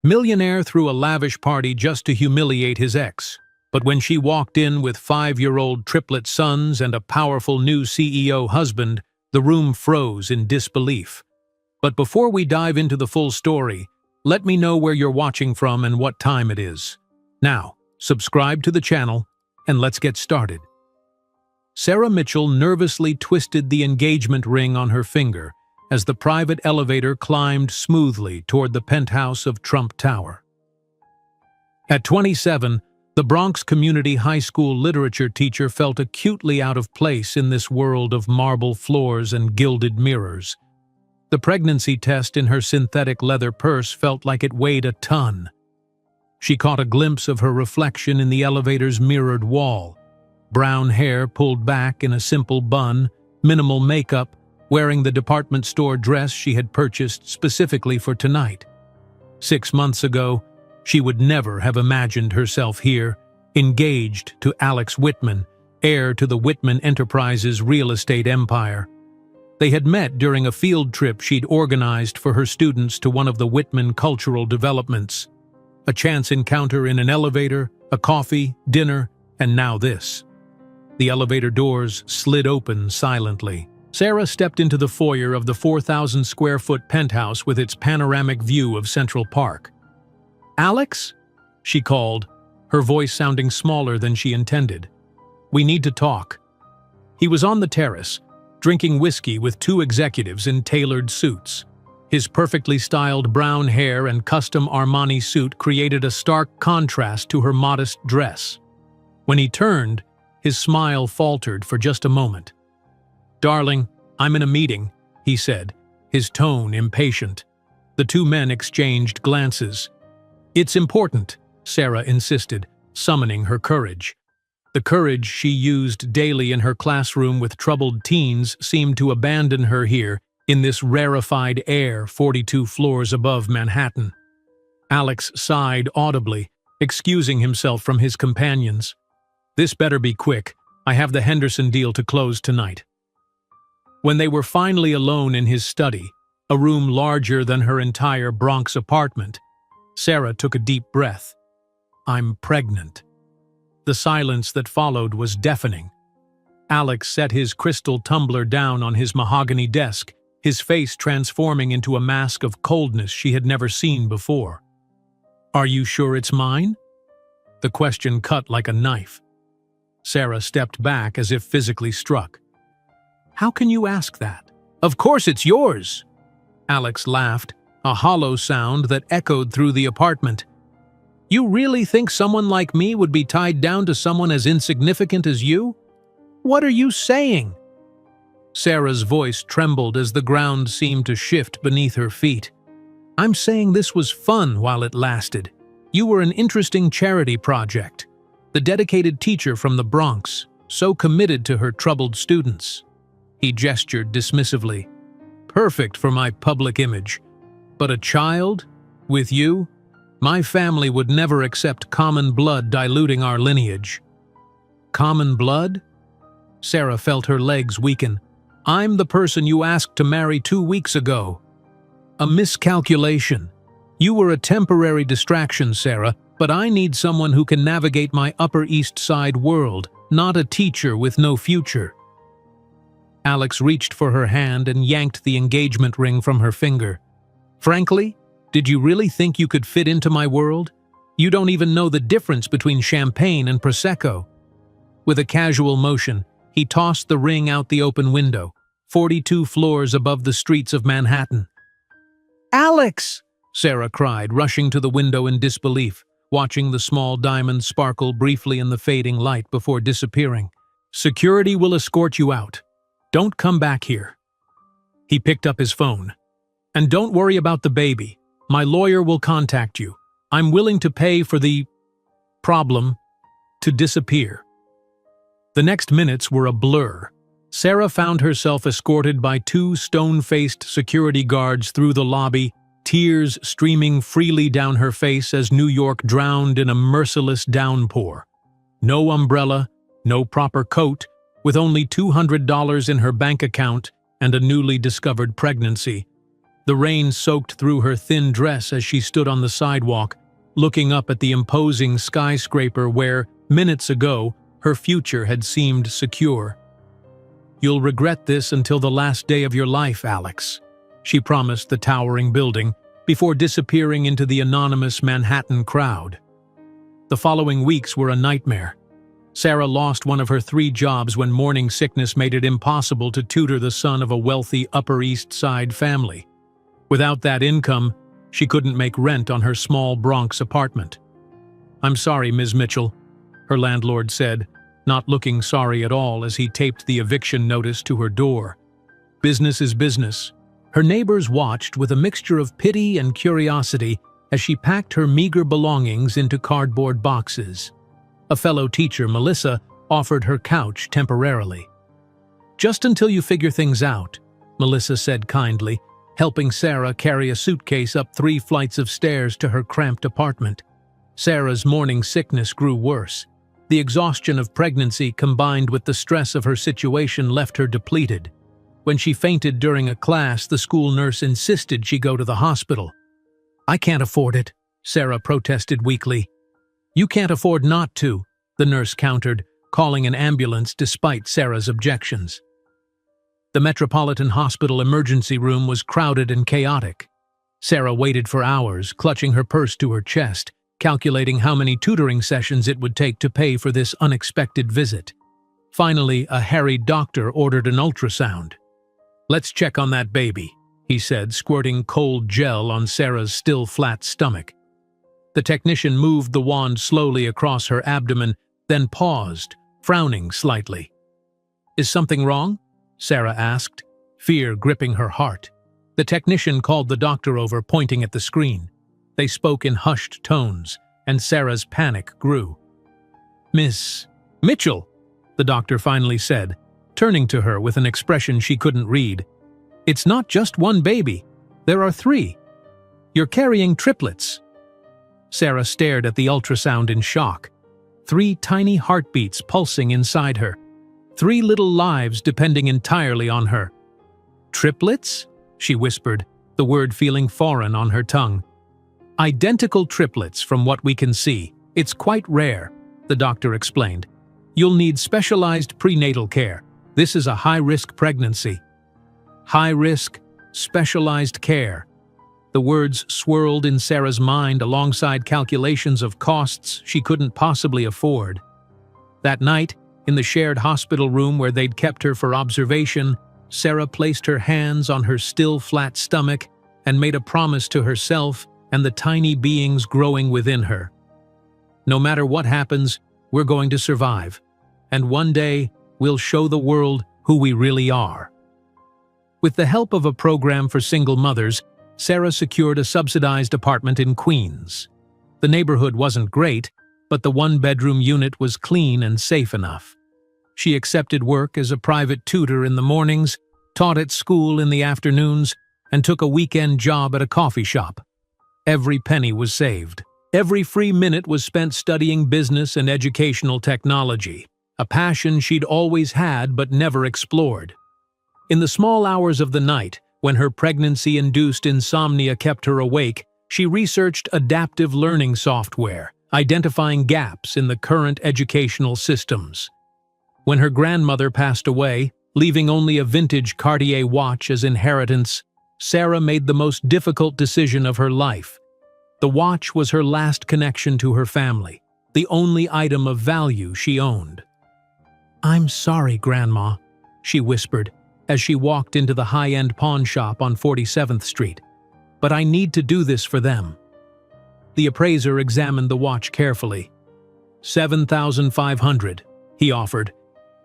Millionaire threw a lavish party just to humiliate his ex. But when she walked in with 5-year-old triplet sons and a powerful new CEO husband, the room froze in disbelief. But before we dive into the full story, let me know where you're watching from and what time it is. Now, subscribe to the channel, and let's get started. Sarah Mitchell nervously twisted the engagement ring on her finger as the private elevator climbed smoothly toward the penthouse of Trump Tower. At 27, the Bronx Community High School literature teacher felt acutely out of place in this world of marble floors and gilded mirrors. The pregnancy test in her synthetic leather purse felt like it weighed a ton. She caught a glimpse of her reflection in the elevator's mirrored wall. Brown hair pulled back in a simple bun, minimal makeup, wearing the department store dress she had purchased specifically for tonight. 6 months ago, she would never have imagined herself here, engaged to Alex Whitman, heir to the Whitman Enterprises real estate empire. They had met during a field trip she'd organized for her students to one of the Whitman cultural developments. A chance encounter in an elevator, a coffee, dinner, and now this. The elevator doors slid open silently. Sarah stepped into the foyer of the 4,000-square-foot penthouse with its panoramic view of Central Park. "Alex?" she called, her voice sounding smaller than she intended. "We need to talk." He was on the terrace, drinking whiskey with 2 executives in tailored suits. His perfectly styled brown hair and custom Armani suit created a stark contrast to her modest dress. When he turned, his smile faltered for just a moment. "Darling, I'm in a meeting," he said, his tone impatient. The 2 men exchanged glances. "It's important," Sarah insisted, summoning her courage. The courage she used daily in her classroom with troubled teens seemed to abandon her here, in this rarefied air 42 floors above Manhattan. Alex sighed audibly, excusing himself from his companions. "This better be quick. I have the Henderson deal to close tonight." When they were finally alone in his study, a room larger than her entire Bronx apartment, Sarah took a deep breath. "I'm pregnant." The silence that followed was deafening. Alex set his crystal tumbler down on his mahogany desk, his face transforming into a mask of coldness she had never seen before. "Are you sure it's mine?" The question cut like a knife. Sarah stepped back as if physically struck. "How can you ask that?" "Of course it's yours!" Alex laughed, a hollow sound that echoed through the apartment. "You really think someone like me would be tied down to someone as insignificant as you? What are you saying?" Sarah's voice trembled as the ground seemed to shift beneath her feet. "I'm saying this was fun while it lasted. You were an interesting charity project. The dedicated teacher from the Bronx, so committed to her troubled students." He gestured dismissively. "Perfect for my public image. But a child? With you? My family would never accept common blood diluting our lineage." "Common blood?" Sarah felt her legs weaken. "I'm the person you asked to marry 2 weeks ago." "A miscalculation. You were a temporary distraction, Sarah, but I need someone who can navigate my Upper East Side world, not a teacher with no future." Alex reached for her hand and yanked the engagement ring from her finger. "Frankly, did you really think you could fit into my world? You don't even know the difference between champagne and Prosecco." With a casual motion, he tossed the ring out the open window, 42 floors above the streets of Manhattan. "Alex!" Sarah cried, rushing to the window in disbelief, watching the small diamond sparkle briefly in the fading light before disappearing. "Security will escort you out. Don't come back here." He picked up his phone. "And don't worry about the baby. My lawyer will contact you. I'm willing to pay for the problem to disappear." The next minutes were a blur. Sarah found herself escorted by 2 stone-faced security guards through the lobby, tears streaming freely down her face as New York drowned in a merciless downpour. No umbrella, no proper coat, with only $200 in her bank account and a newly discovered pregnancy. The rain soaked through her thin dress as she stood on the sidewalk, looking up at the imposing skyscraper where, minutes ago, her future had seemed secure. "You'll regret this until the last day of your life, Alex," she promised the towering building, before disappearing into the anonymous Manhattan crowd. The following weeks were a nightmare. Sarah lost one of her 3 jobs when morning sickness made it impossible to tutor the son of a wealthy Upper East Side family. Without that income, she couldn't make rent on her small Bronx apartment. "I'm sorry, Ms. Mitchell," her landlord said, not looking sorry at all as he taped the eviction notice to her door. Business is business. Her neighbors watched with a mixture of pity and curiosity as she packed her meager belongings into cardboard boxes. A fellow teacher, Melissa, offered her couch temporarily. "Just until you figure things out," Melissa said kindly, helping Sarah carry a suitcase up 3 flights of stairs to her cramped apartment. Sarah's morning sickness grew worse. The exhaustion of pregnancy combined with the stress of her situation left her depleted. When she fainted during a class, the school nurse insisted she go to the hospital. "I can't afford it," Sarah protested weakly. "You can't afford not to," the nurse countered, calling an ambulance despite Sarah's objections. The Metropolitan Hospital emergency room was crowded and chaotic. Sarah waited for hours, clutching her purse to her chest, calculating how many tutoring sessions it would take to pay for this unexpected visit. Finally, a harried doctor ordered an ultrasound. "Let's check on that baby," he said, squirting cold gel on Sarah's still flat stomach. The technician moved the wand slowly across her abdomen, then paused, frowning slightly. "Is something wrong?" Sarah asked, fear gripping her heart. The technician called the doctor over, pointing at the screen. They spoke in hushed tones, and Sarah's panic grew. "Miss Mitchell," the doctor finally said, turning to her with an expression she couldn't read. "It's not just one baby. There are 3. You're carrying triplets." Sarah stared at the ultrasound in shock. 3 tiny heartbeats pulsing inside her. 3 little lives depending entirely on her. "Triplets?" she whispered, the word feeling foreign on her tongue. "Identical triplets from what we can see. It's quite rare," the doctor explained. "You'll need specialized prenatal care. This is a high-risk pregnancy." High-risk, specialized care. The words swirled in Sarah's mind alongside calculations of costs she couldn't possibly afford. That night, in the shared hospital room where they'd kept her for observation, Sarah placed her hands on her still flat stomach and made a promise to herself and the tiny beings growing within her. "No matter what happens, we're going to survive. And one day, we'll show the world who we really are." With the help of a program for single mothers, Sarah secured a subsidized apartment in Queens. The neighborhood wasn't great, but the 1-bedroom unit was clean and safe enough. She accepted work as a private tutor in the mornings, taught at school in the afternoons, and took a weekend job at a coffee shop. Every penny was saved. Every free minute was spent studying business and educational technology, a passion she'd always had but never explored. In the small hours of the night, when her pregnancy-induced insomnia kept her awake, she researched adaptive learning software, identifying gaps in the current educational systems. When her grandmother passed away, leaving only a vintage Cartier watch as inheritance, Sarah made the most difficult decision of her life. The watch was her last connection to her family, the only item of value she owned. "I'm sorry, Grandma," she whispered as she walked into the high-end pawn shop on 47th Street. "But I need to do this for them." The appraiser examined the watch carefully. $7,500, he offered.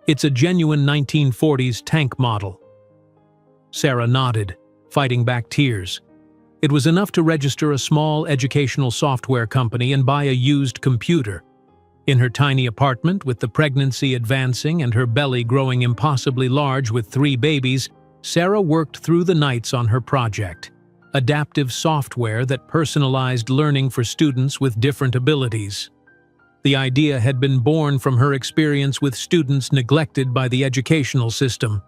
"It's a genuine 1940s tank model." Sarah nodded, fighting back tears. It was enough to register a small educational software company and buy a used computer. In her tiny apartment, with the pregnancy advancing and her belly growing impossibly large with 3 babies, Sarah worked through the nights on her project. Adaptive software that personalized learning for students with different abilities. The idea had been born from her experience with students neglected by the educational system.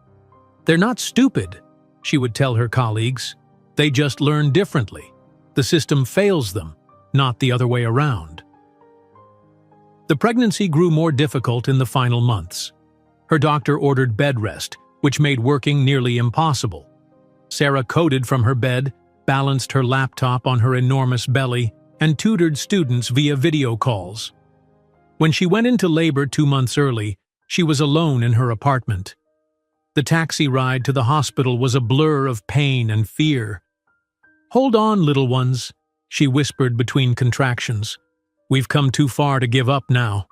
"They're not stupid," she would tell her colleagues. They just learn differently. The system fails them, not the other way around. The pregnancy grew more difficult in the final months. Her doctor ordered bed rest, which made working nearly impossible. Sarah coded from her bed, balanced her laptop on her enormous belly, and tutored students via video calls. When she went into labor 2 months early, she was alone in her apartment. The taxi ride to the hospital was a blur of pain and fear. "Hold on, little ones," she whispered between contractions. "We've come too far to give up now."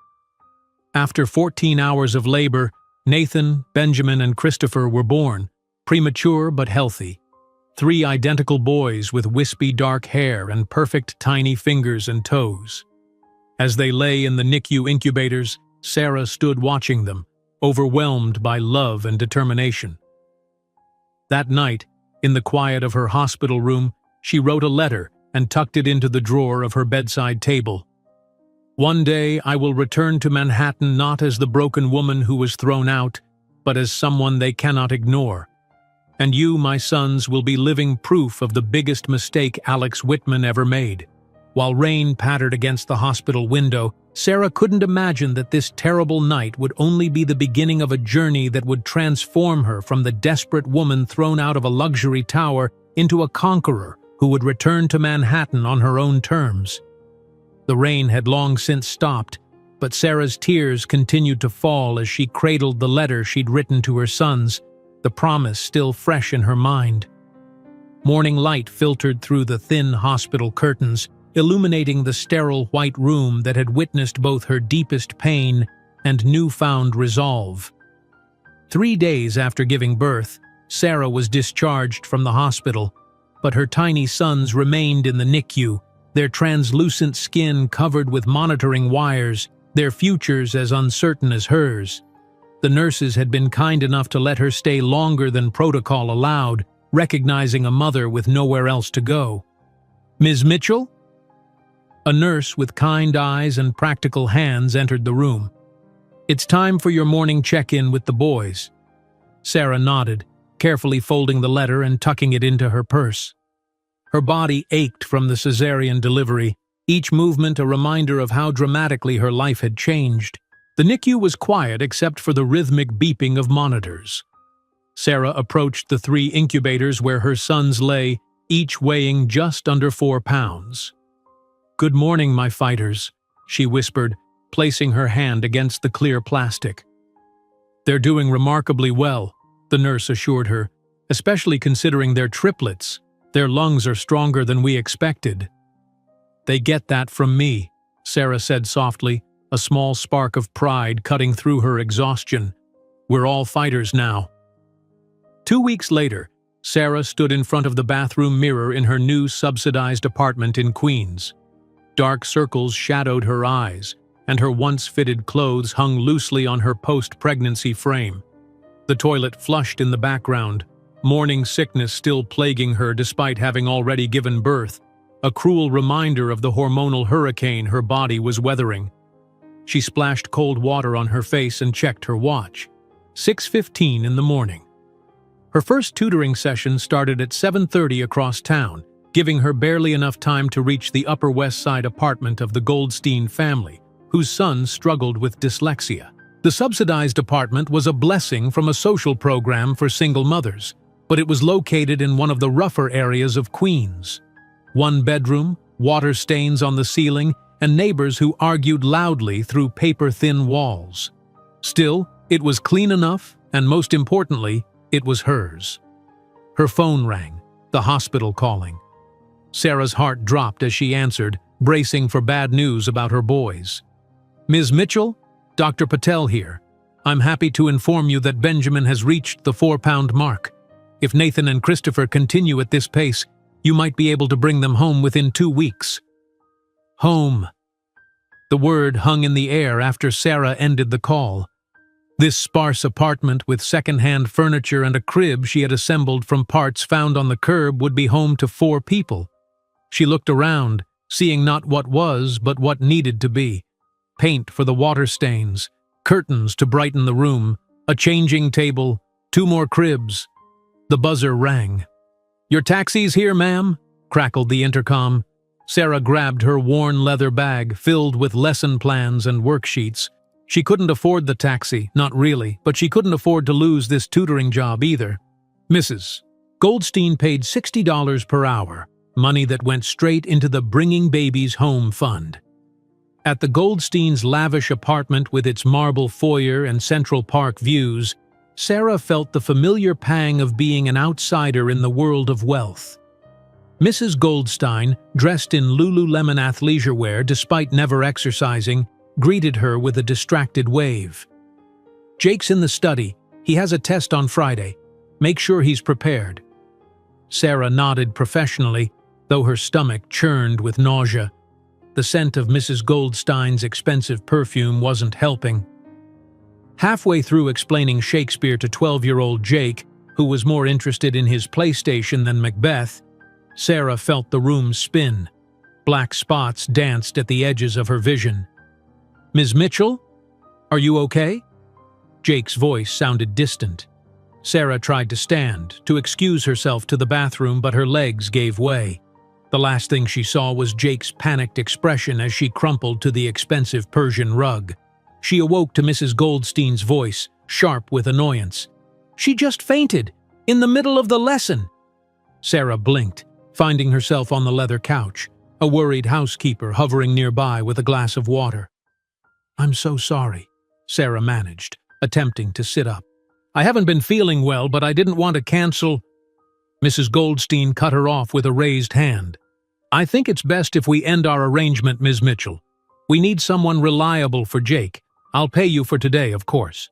After 14 hours of labor, Nathan, Benjamin, and Christopher were born, premature but healthy. 3 identical boys with wispy dark hair and perfect tiny fingers and toes. As they lay in the NICU incubators, Sarah stood watching them, overwhelmed by love and determination. That night, in the quiet of her hospital room, she wrote a letter and tucked it into the drawer of her bedside table. "One day I will return to Manhattan not as the broken woman who was thrown out, but as someone they cannot ignore. And you, my sons, will be living proof of the biggest mistake Alex Whitman ever made." While rain pattered against the hospital window, Sarah couldn't imagine that this terrible night would only be the beginning of a journey that would transform her from the desperate woman thrown out of a luxury tower into a conqueror who would return to Manhattan on her own terms. The rain had long since stopped, but Sarah's tears continued to fall as she cradled the letter she'd written to her sons, the promise still fresh in her mind. Morning light filtered through the thin hospital curtains, illuminating the sterile white room that had witnessed both her deepest pain and newfound resolve. 3 days after giving birth, Sarah was discharged from the hospital, but her tiny sons remained in the NICU, their translucent skin covered with monitoring wires, their futures as uncertain as hers. The nurses had been kind enough to let her stay longer than protocol allowed, recognizing a mother with nowhere else to go. "Ms. Mitchell?" A nurse with kind eyes and practical hands entered the room. "It's time for your morning check-in with the boys." Sarah nodded, carefully folding the letter and tucking it into her purse. Her body ached from the cesarean delivery, each movement a reminder of how dramatically her life had changed. The NICU was quiet except for the rhythmic beeping of monitors. Sarah approached the 3 incubators where her sons lay, each weighing just under 4 pounds. "Good morning, my fighters," she whispered, placing her hand against the clear plastic. "They're doing remarkably well," the nurse assured her, "especially considering they're triplets. Their lungs are stronger than we expected." "They get that from me," Sarah said softly, a small spark of pride cutting through her exhaustion. "We're all fighters now." 2 weeks later, Sarah stood in front of the bathroom mirror in her new subsidized apartment in Queens. Dark circles shadowed her eyes, and her once-fitted clothes hung loosely on her post-pregnancy frame. The toilet flushed in the background, morning sickness still plaguing her despite having already given birth, a cruel reminder of the hormonal hurricane her body was weathering. She splashed cold water on her face and checked her watch. 6:15 in the morning. Her first tutoring session started at 7:30 across town, giving her barely enough time to reach the Upper West Side apartment of the Goldstein family, whose son struggled with dyslexia. The subsidized apartment was a blessing from a social program for single mothers, but it was located in one of the rougher areas of Queens. 1 bedroom, water stains on the ceiling, and neighbors who argued loudly through paper-thin walls. Still, it was clean enough, and most importantly, it was hers. Her phone rang, the hospital calling. Sarah's heart dropped as she answered, bracing for bad news about her boys. "Ms. Mitchell, Dr. Patel here. I'm happy to inform you that Benjamin has reached the 4-pound mark. If Nathan and Christopher continue at this pace, you might be able to bring them home within 2 weeks." Home. The word hung in the air after Sarah ended the call. This sparse apartment with second-hand furniture and a crib she had assembled from parts found on the curb would be home to 4 people. She looked around, seeing not what was, but what needed to be. Paint for the water stains, curtains to brighten the room, a changing table, 2 more cribs. The buzzer rang. "Your taxi's here, ma'am," crackled the intercom. Sarah grabbed her worn leather bag filled with lesson plans and worksheets. She couldn't afford the taxi, not really, but she couldn't afford to lose this tutoring job either. Mrs. Goldstein paid $60 per hour, money that went straight into the Bringing Babies Home Fund. At the Goldsteins' lavish apartment with its marble foyer and Central Park views, Sarah felt the familiar pang of being an outsider in the world of wealth. Mrs. Goldstein, dressed in Lululemon athleisure wear despite never exercising, greeted her with a distracted wave. "Jake's in the study. He has a test on Friday. Make sure he's prepared." Sarah nodded professionally, though her stomach churned with nausea. The scent of Mrs. Goldstein's expensive perfume wasn't helping. Halfway through explaining Shakespeare to 12-year-old Jake, who was more interested in his PlayStation than Macbeth, Sarah felt the room spin. Black spots danced at the edges of her vision. "Ms. Mitchell? Are you okay?" Jake's voice sounded distant. Sarah tried to stand, to excuse herself to the bathroom, but her legs gave way. The last thing she saw was Jake's panicked expression as she crumpled to the expensive Persian rug. She awoke to Mrs. Goldstein's voice, sharp with annoyance. "She just fainted, in the middle of the lesson." Sarah blinked, finding herself on the leather couch, a worried housekeeper hovering nearby with a glass of water. "I'm so sorry," Sarah managed, attempting to sit up. "I haven't been feeling well, but I didn't want to cancel." Mrs. Goldstein cut her off with a raised hand. "I think it's best if we end our arrangement, Ms. Mitchell. We need someone reliable for Jake. I'll pay you for today, of course."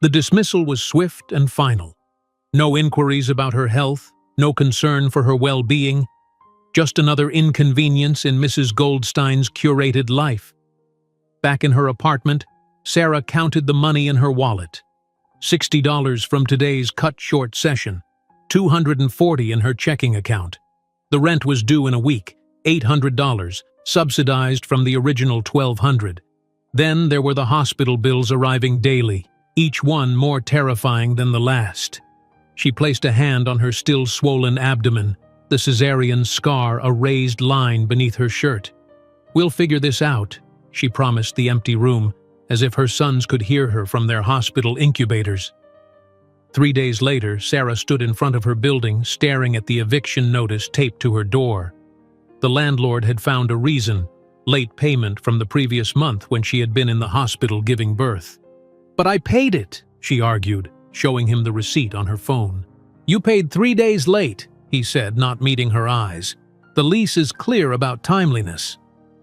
The dismissal was swift and final. No inquiries about her health, no concern for her well-being, just another inconvenience in Mrs. Goldstein's curated life. Back in her apartment, Sarah counted the money in her wallet. $60 from today's cut-short session, $240 in her checking account. The rent was due in a week, $800, subsidized from the original $1,200. Then there were the hospital bills arriving daily, each one more terrifying than the last. She placed a hand on her still swollen abdomen, the cesarean scar a raised line beneath her shirt. "We'll figure this out," she promised the empty room, as if her sons could hear her from their hospital incubators. 3 days later, Sarah stood in front of her building, staring at the eviction notice taped to her door. The landlord had found a reason: late payment from the previous month when she had been in the hospital giving birth. "But I paid it," she argued, showing him the receipt on her phone. "You paid 3 days late," he said, not meeting her eyes. "The lease is clear about timeliness."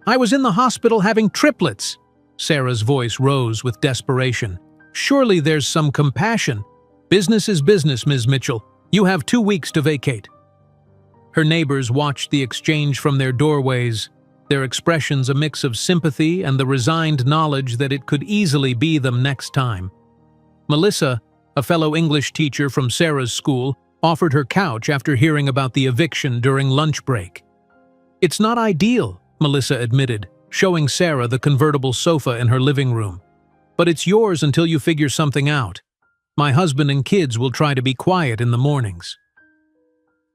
"I was in the hospital having triplets." Sarah's voice rose with desperation. "Surely there's some compassion." "Business is business, Ms. Mitchell. You have 2 weeks to vacate." Her neighbors watched the exchange from their doorways, their expressions a mix of sympathy and the resigned knowledge that it could easily be them next time. Melissa, a fellow English teacher from Sarah's school, offered her couch after hearing about the eviction during lunch break. "It's not ideal," Melissa admitted, showing Sarah the convertible sofa in her living room. "But it's yours until you figure something out. My husband and kids will try to be quiet in the mornings."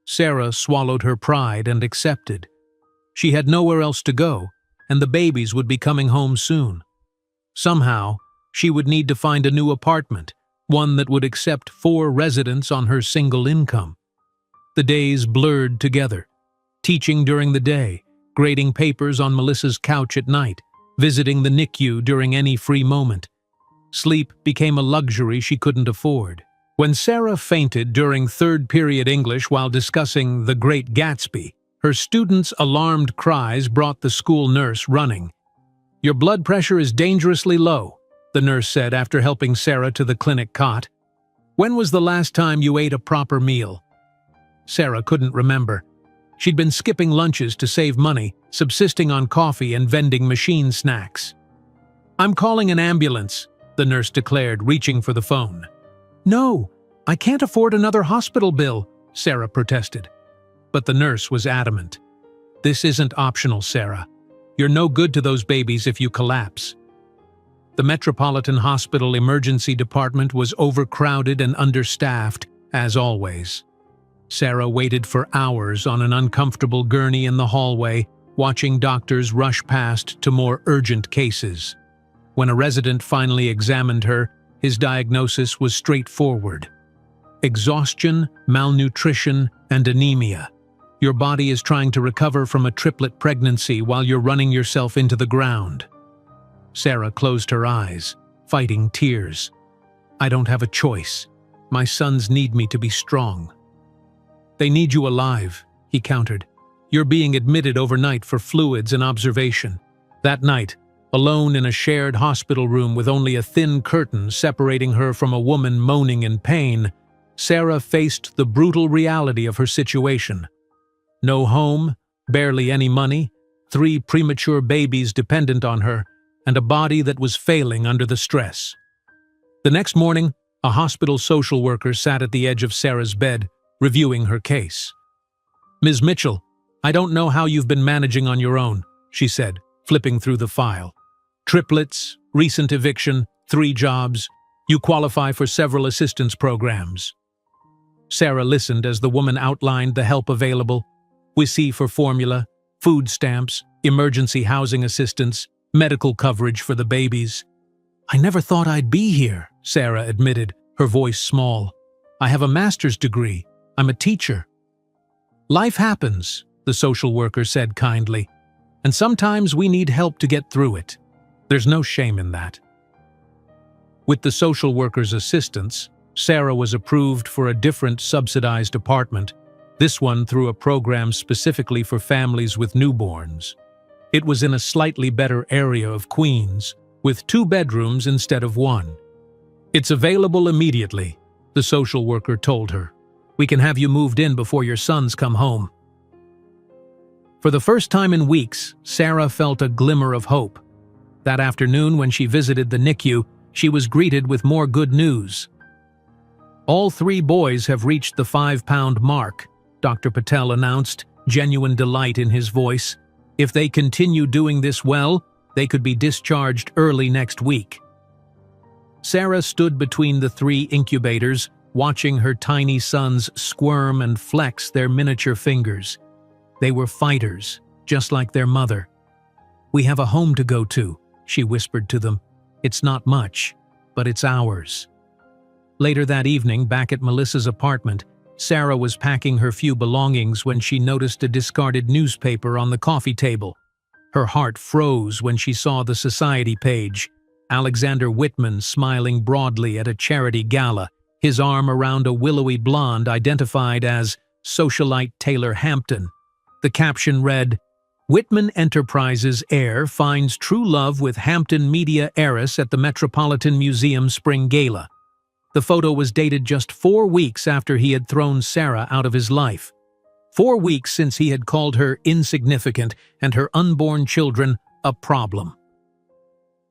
Sarah swallowed her pride and accepted. She had nowhere else to go, and the babies would be coming home soon. Somehow, she would need to find a new apartment, one that would accept 4 residents on her single income. The days blurred together. Teaching during the day, grading papers on Melissa's couch at night, visiting the NICU during any free moment. Sleep became a luxury she couldn't afford. When Sarah fainted during third-period English while discussing The Great Gatsby, her students' alarmed cries brought the school nurse running. "Your blood pressure is dangerously low," the nurse said after helping Sarah to the clinic cot. "When was the last time you ate a proper meal?" Sarah couldn't remember. She'd been skipping lunches to save money, subsisting on coffee and vending machine snacks. "I'm calling an ambulance," the nurse declared, reaching for the phone. "No, I can't afford another hospital bill," Sarah protested. But the nurse was adamant. "This isn't optional, Sarah. You're no good to those babies if you collapse." The Metropolitan Hospital Emergency Department was overcrowded and understaffed, as always. Sarah waited for hours on an uncomfortable gurney in the hallway, watching doctors rush past to more urgent cases. When a resident finally examined her, his diagnosis was straightforward: exhaustion, malnutrition, and anemia. Your body is trying to recover from a triplet pregnancy while you're running yourself into the ground. Sarah closed her eyes, fighting tears. I don't have a choice. My sons need me to be strong. They need you alive, he countered. You're being admitted overnight for fluids and observation. That night, alone in a shared hospital room with only a thin curtain separating her from a woman moaning in pain, Sarah faced the brutal reality of her situation. No home, barely any money, 3 premature babies dependent on her, and a body that was failing under the stress. The next morning, a hospital social worker sat at the edge of Sarah's bed, reviewing her case. Ms. Mitchell, I don't know how you've been managing on your own, she said, flipping through the file. Triplets, recent eviction, 3 jobs. You qualify for several assistance programs. Sarah listened as the woman outlined the help available: WIC for formula, food stamps, emergency housing assistance, medical coverage for the babies. I never thought I'd be here, Sarah admitted, her voice small. I have a master's degree. I'm a teacher. Life happens, the social worker said kindly, and sometimes we need help to get through it. There's no shame in that. With the social worker's assistance, Sarah was approved for a different subsidized apartment, this one through a program specifically for families with newborns. It was in a slightly better area of Queens, with 2 bedrooms instead of 1. It's available immediately, the social worker told her. We can have you moved in before your sons come home. For the first time in weeks, Sarah felt a glimmer of hope. That afternoon, when she visited the NICU, she was greeted with more good news. All 3 boys have reached the 5-pound mark, Dr. Patel announced, genuine delight in his voice. If they continue doing this well, they could be discharged early next week. Sarah stood between the 3 incubators, watching her tiny sons squirm and flex their miniature fingers. They were fighters, just like their mother. We have a home to go to, she whispered to them. It's not much, but it's ours. Later that evening, back at Melissa's apartment, Sarah was packing her few belongings when she noticed a discarded newspaper on the coffee table. Her heart froze when she saw the society page. Alexander Whitman smiling broadly at a charity gala, his arm around a willowy blonde identified as socialite Taylor Hampton. The caption read, Whitman Enterprises heir finds true love with Hampton media heiress at the Metropolitan Museum Spring Gala. The photo was dated just 4 weeks after he had thrown Sarah out of his life. 4 weeks since he had called her insignificant and her unborn children a problem.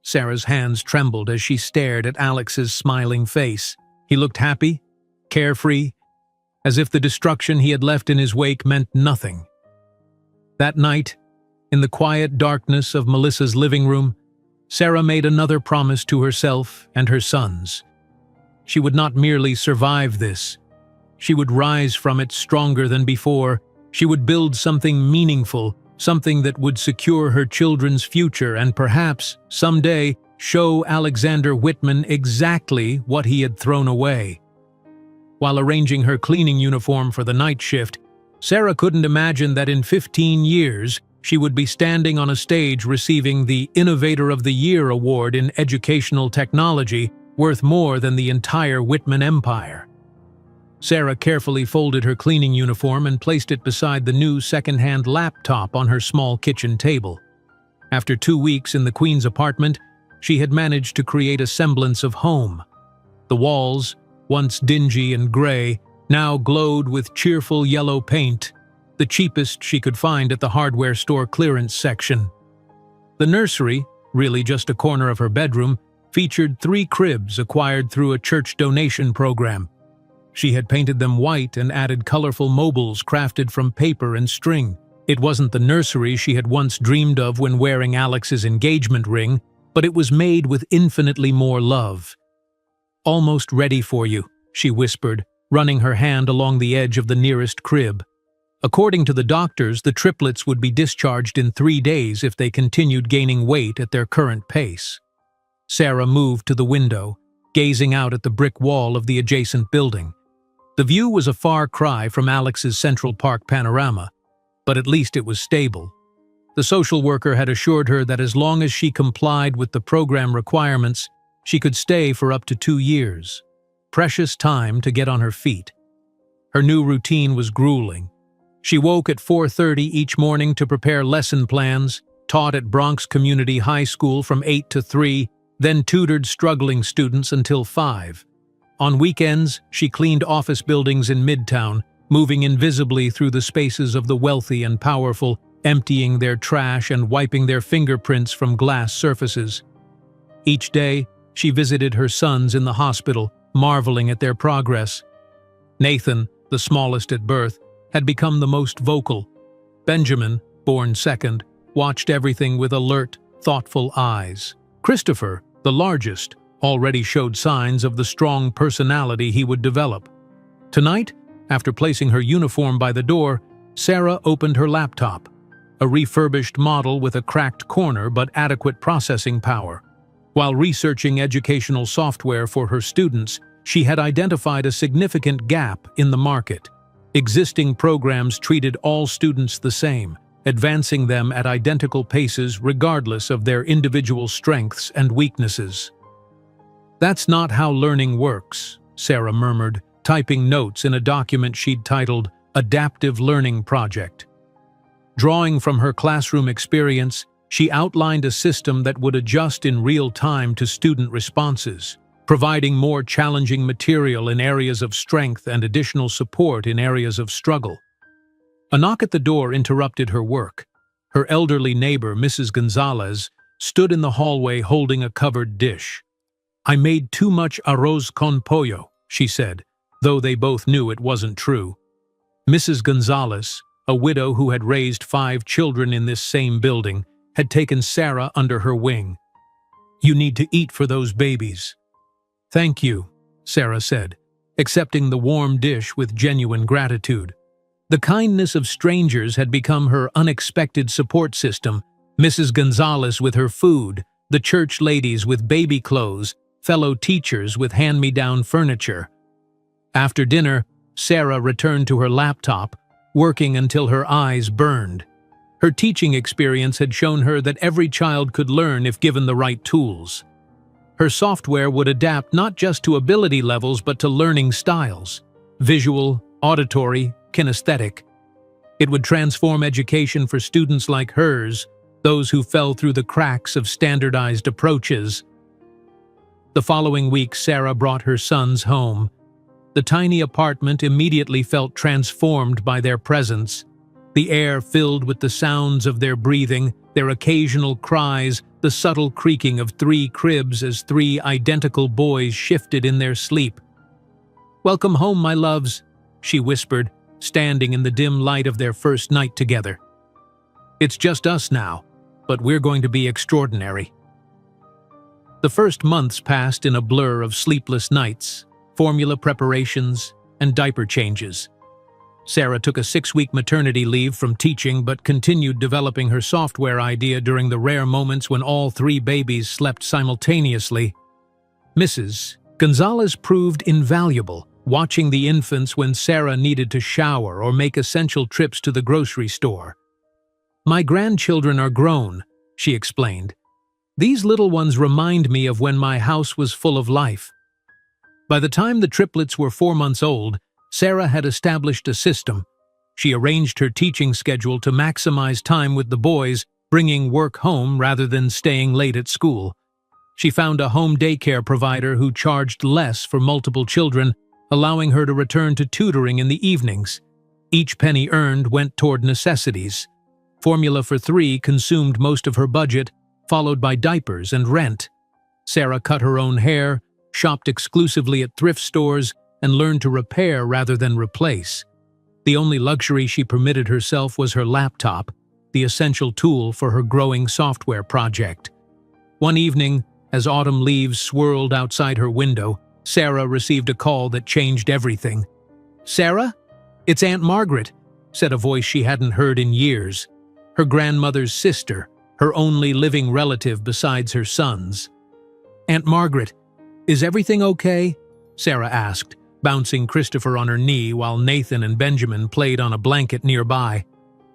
Sarah's hands trembled as she stared at Alex's smiling face. He looked happy, carefree, as if the destruction he had left in his wake meant nothing. That night, in the quiet darkness of Melissa's living room, Sarah made another promise to herself and her sons. She would not merely survive this. She would rise from it stronger than before. She would build something meaningful, something that would secure her children's future and perhaps, someday, show Alexander Whitman exactly what he had thrown away. While arranging her cleaning uniform for the night shift, Sarah couldn't imagine that in 15 years, she would be standing on a stage receiving the Innovator of the Year award in educational technology, worth more than the entire Whitman empire. Sarah carefully folded her cleaning uniform and placed it beside the new second-hand laptop on her small kitchen table. After 2 weeks in the Queen's apartment, she had managed to create a semblance of home. The walls, once dingy and gray, now glowed with cheerful yellow paint, the cheapest she could find at the hardware store clearance section. The nursery, really just a corner of her bedroom, featured 3 cribs acquired through a church donation program. She had painted them white and added colorful mobiles crafted from paper and string. It wasn't the nursery she had once dreamed of when wearing Alex's engagement ring, but it was made with infinitely more love. Almost ready for you, she whispered, running her hand along the edge of the nearest crib. According to the doctors, the triplets would be discharged in 3 days if they continued gaining weight at their current pace. Sarah moved to the window, gazing out at the brick wall of the adjacent building. The view was a far cry from Alex's Central Park panorama, but at least it was stable. The social worker had assured her that as long as she complied with the program requirements, she could stay for up to 2 years. Precious time to get on her feet. Her new routine was grueling. She woke at 4:30 each morning to prepare lesson plans, taught at Bronx Community High School from 8 to 3, then tutored struggling students until 5. On weekends, she cleaned office buildings in Midtown, moving invisibly through the spaces of the wealthy and powerful, emptying their trash and wiping their fingerprints from glass surfaces. Each day, she visited her sons in the hospital, marveling at their progress. Nathan, the smallest at birth, had become the most vocal. Benjamin, born second, watched everything with alert, thoughtful eyes. Christopher, the largest, already showed signs of the strong personality he would develop. Tonight, after placing her uniform by the door, Sarah opened her laptop, a refurbished model with a cracked corner but adequate processing power. While researching educational software for her students, she had identified a significant gap in the market. Existing programs treated all students the same, advancing them at identical paces regardless of their individual strengths and weaknesses. "That's not how learning works," Sarah murmured, typing notes in a document she'd titled Adaptive Learning Project. Drawing from her classroom experience, she outlined a system that would adjust in real time to student responses, providing more challenging material in areas of strength and additional support in areas of struggle. A knock at the door interrupted her work. Her elderly neighbor, Mrs. Gonzalez, stood in the hallway holding a covered dish. "I made too much arroz con pollo," she said, though they both knew it wasn't true. Mrs. Gonzalez, a widow who had raised 5 children in this same building, had taken Sarah under her wing. "You need to eat for those babies." "Thank you," Sarah said, accepting the warm dish with genuine gratitude. The kindness of strangers had become her unexpected support system, Mrs. Gonzalez with her food, the church ladies with baby clothes, fellow teachers with hand-me-down furniture. After dinner, Sarah returned to her laptop, working until her eyes burned. Her teaching experience had shown her that every child could learn if given the right tools. Her software would adapt not just to ability levels but to learning styles: visual, auditory, kinesthetic. It would transform education for students like hers, those who fell through the cracks of standardized approaches. The following week, Sarah brought her sons home. The tiny apartment immediately felt transformed by their presence. The air filled with the sounds of their breathing, their occasional cries, the subtle creaking of 3 cribs as 3 identical boys shifted in their sleep. "Welcome home, my loves," she whispered, standing in the dim light of their first night together. "It's just us now, but we're going to be extraordinary." The first months passed in a blur of sleepless nights, formula preparations, and diaper changes. Sarah took a 6-week maternity leave from teaching but continued developing her software idea during the rare moments when all 3 babies slept simultaneously. Mrs. Gonzalez proved invaluable, watching the infants when Sarah needed to shower or make essential trips to the grocery store. "My grandchildren are grown," she explained. "These little ones remind me of when my house was full of life." By the time the triplets were 4 months old, Sarah had established a system. She arranged her teaching schedule to maximize time with the boys, bringing work home rather than staying late at school. She found a home daycare provider who charged less for multiple children, allowing her to return to tutoring in the evenings. Each penny earned went toward necessities. Formula for 3 consumed most of her budget, followed by diapers and rent. Sarah cut her own hair, shopped exclusively at thrift stores, and learned to repair rather than replace. The only luxury she permitted herself was her laptop, the essential tool for her growing software project. One evening, as autumn leaves swirled outside her window, Sarah received a call that changed everything. "Sarah? It's Aunt Margaret," said a voice she hadn't heard in years. Her grandmother's sister, her only living relative besides her sons. "Aunt Margaret, is everything okay?" Sarah asked, bouncing Christopher on her knee while Nathan and Benjamin played on a blanket nearby.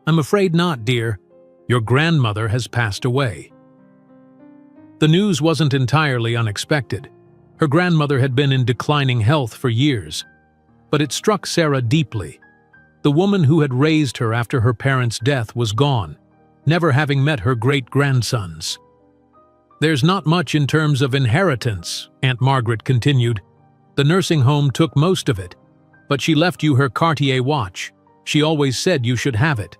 "I'm afraid not, dear. Your grandmother has passed away." The news wasn't entirely unexpected. Her grandmother had been in declining health for years. But it struck Sarah deeply. The woman who had raised her after her parents' death was gone, never having met her great-grandsons. "There's not much in terms of inheritance," Aunt Margaret continued. "The nursing home took most of it, but she left you her Cartier watch. She always said you should have it."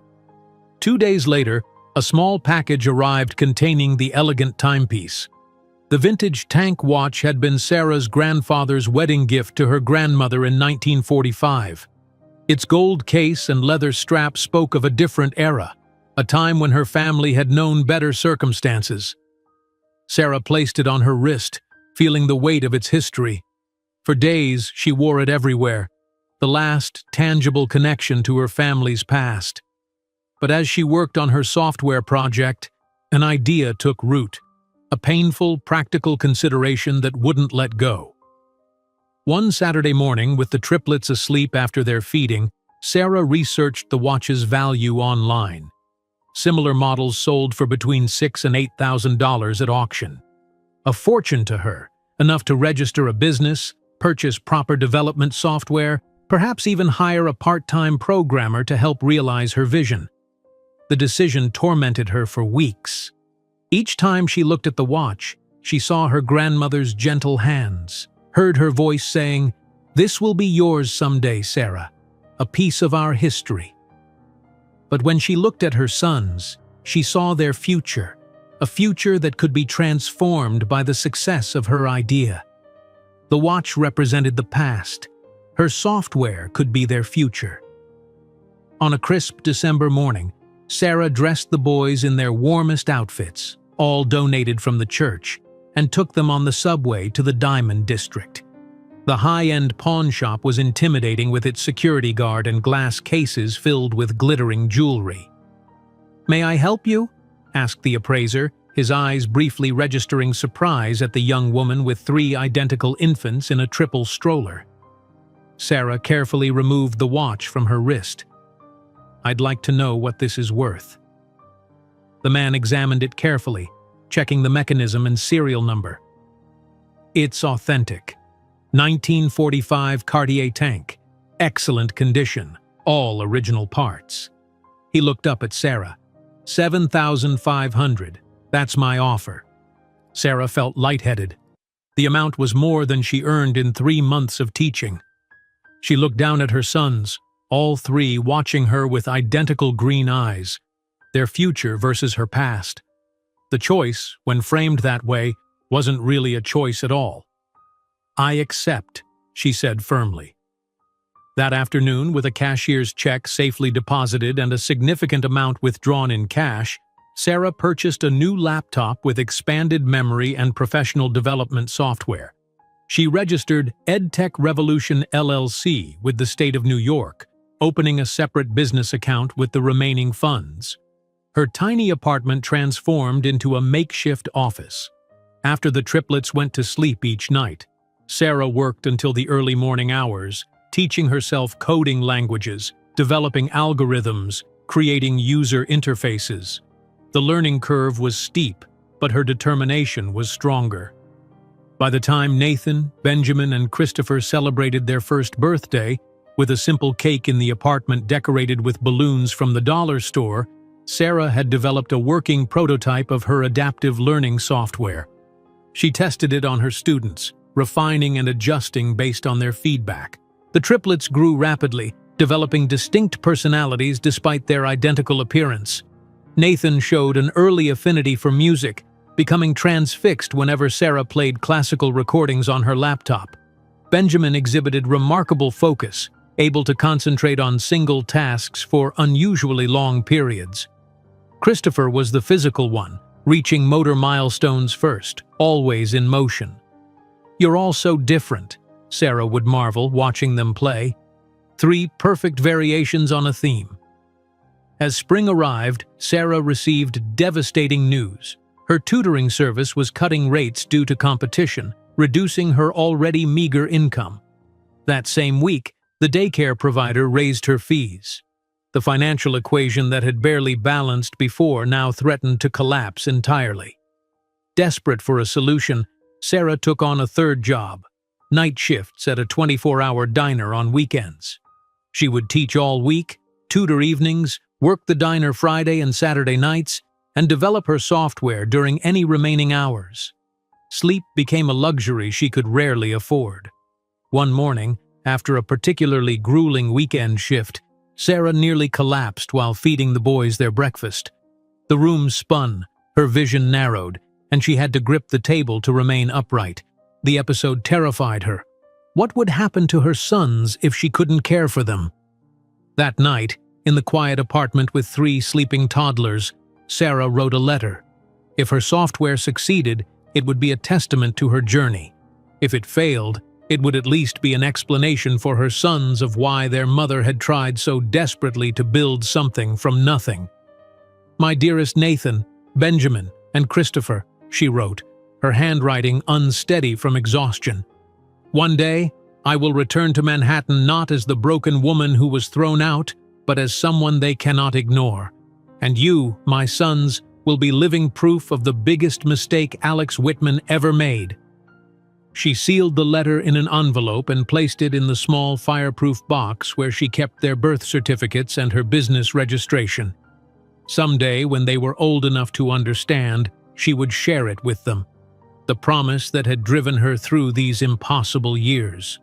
2 days later, a small package arrived containing the elegant timepiece. The vintage tank watch had been Sarah's grandfather's wedding gift to her grandmother in 1945. Its gold case and leather strap spoke of a different era, a time when her family had known better circumstances. Sarah placed it on her wrist, feeling the weight of its history. For days, she wore it everywhere, the last tangible connection to her family's past. But as she worked on her software project, an idea took root, a painful, practical consideration that wouldn't let go. One Saturday morning, with the triplets asleep after their feeding, Sarah researched the watch's value online. Similar models sold for between $6,000 and $8,000 at auction. A fortune to her, enough to register a business, purchase proper development software, perhaps even hire a part-time programmer to help realize her vision. The decision tormented her for weeks. Each time she looked at the watch, she saw her grandmother's gentle hands, heard her voice saying, "This will be yours someday, Sarah, a piece of our history." But when she looked at her sons, she saw their future, a future that could be transformed by the success of her idea. The watch represented the past. Her software could be their future. On a crisp December morning, Sarah dressed the boys in their warmest outfits, all donated from the church, and took them on the subway to the Diamond District. The high-end pawn shop was intimidating with its security guard and glass cases filled with glittering jewelry. "May I help you?" asked the appraiser, his eyes briefly registering surprise at the young woman with 3 identical infants in a triple stroller. Sarah carefully removed the watch from her wrist. "I'd like to know what this is worth." The man examined it carefully, checking the mechanism and serial number. "It's authentic. 1945 Cartier tank. Excellent condition. All original parts." He looked up at Sarah. $7,500. That's my offer." Sarah felt lightheaded. The amount was more than she earned in 3 months of teaching. She looked down at her sons, all 3 watching her with identical green eyes, their future versus her past. The choice, when framed that way, wasn't really a choice at all. "I accept," she said firmly. That afternoon, with a cashier's check safely deposited and a significant amount withdrawn in cash, Sarah purchased a new laptop with expanded memory and professional development software. She registered EdTech Revolution LLC with the state of New York, opening a separate business account with the remaining funds. Her tiny apartment transformed into a makeshift office. After the triplets went to sleep each night, Sarah worked until the early morning hours, teaching herself coding languages, developing algorithms, creating user interfaces. The learning curve was steep, but her determination was stronger. By the time Nathan, Benjamin, and Christopher celebrated their first birthday, with a simple cake in the apartment decorated with balloons from the dollar store, Sarah had developed a working prototype of her adaptive learning software. She tested it on her students, refining and adjusting based on their feedback. The triplets grew rapidly, developing distinct personalities despite their identical appearance. Nathan showed an early affinity for music, becoming transfixed whenever Sarah played classical recordings on her laptop. Benjamin exhibited remarkable focus, able to concentrate on single tasks for unusually long periods. Christopher was the physical one, reaching motor milestones first, always in motion. "You're all so different," Sarah would marvel, watching them play. 3 perfect variations on a theme. As spring arrived, Sarah received devastating news. Her tutoring service was cutting rates due to competition, reducing her already meager income. That same week, the daycare provider raised her fees. The financial equation that had barely balanced before now threatened to collapse entirely. Desperate for a solution, Sarah took on a third job, night shifts at a 24-hour diner on weekends. She would teach all week, tutor evenings, work the diner Friday and Saturday nights, and develop her software during any remaining hours. Sleep became a luxury she could rarely afford. One morning, after a particularly grueling weekend shift, Sarah nearly collapsed while feeding the boys their breakfast. The room spun, her vision narrowed, and she had to grip the table to remain upright. The episode terrified her. What would happen to her sons if she couldn't care for them? That night, in the quiet apartment with 3 sleeping toddlers, Sarah wrote a letter. If her software succeeded, it would be a testament to her journey. If it failed, it would at least be an explanation for her sons of why their mother had tried so desperately to build something from nothing. "My dearest Nathan, Benjamin, and Christopher," she wrote, her handwriting unsteady from exhaustion. "One day, I will return to Manhattan not as the broken woman who was thrown out, but as someone they cannot ignore. And you, my sons, will be living proof of the biggest mistake Alex Whitman ever made." She sealed the letter in an envelope and placed it in the small fireproof box where she kept their birth certificates and her business registration. Someday, when they were old enough to understand, she would share it with them. The promise that had driven her through these impossible years.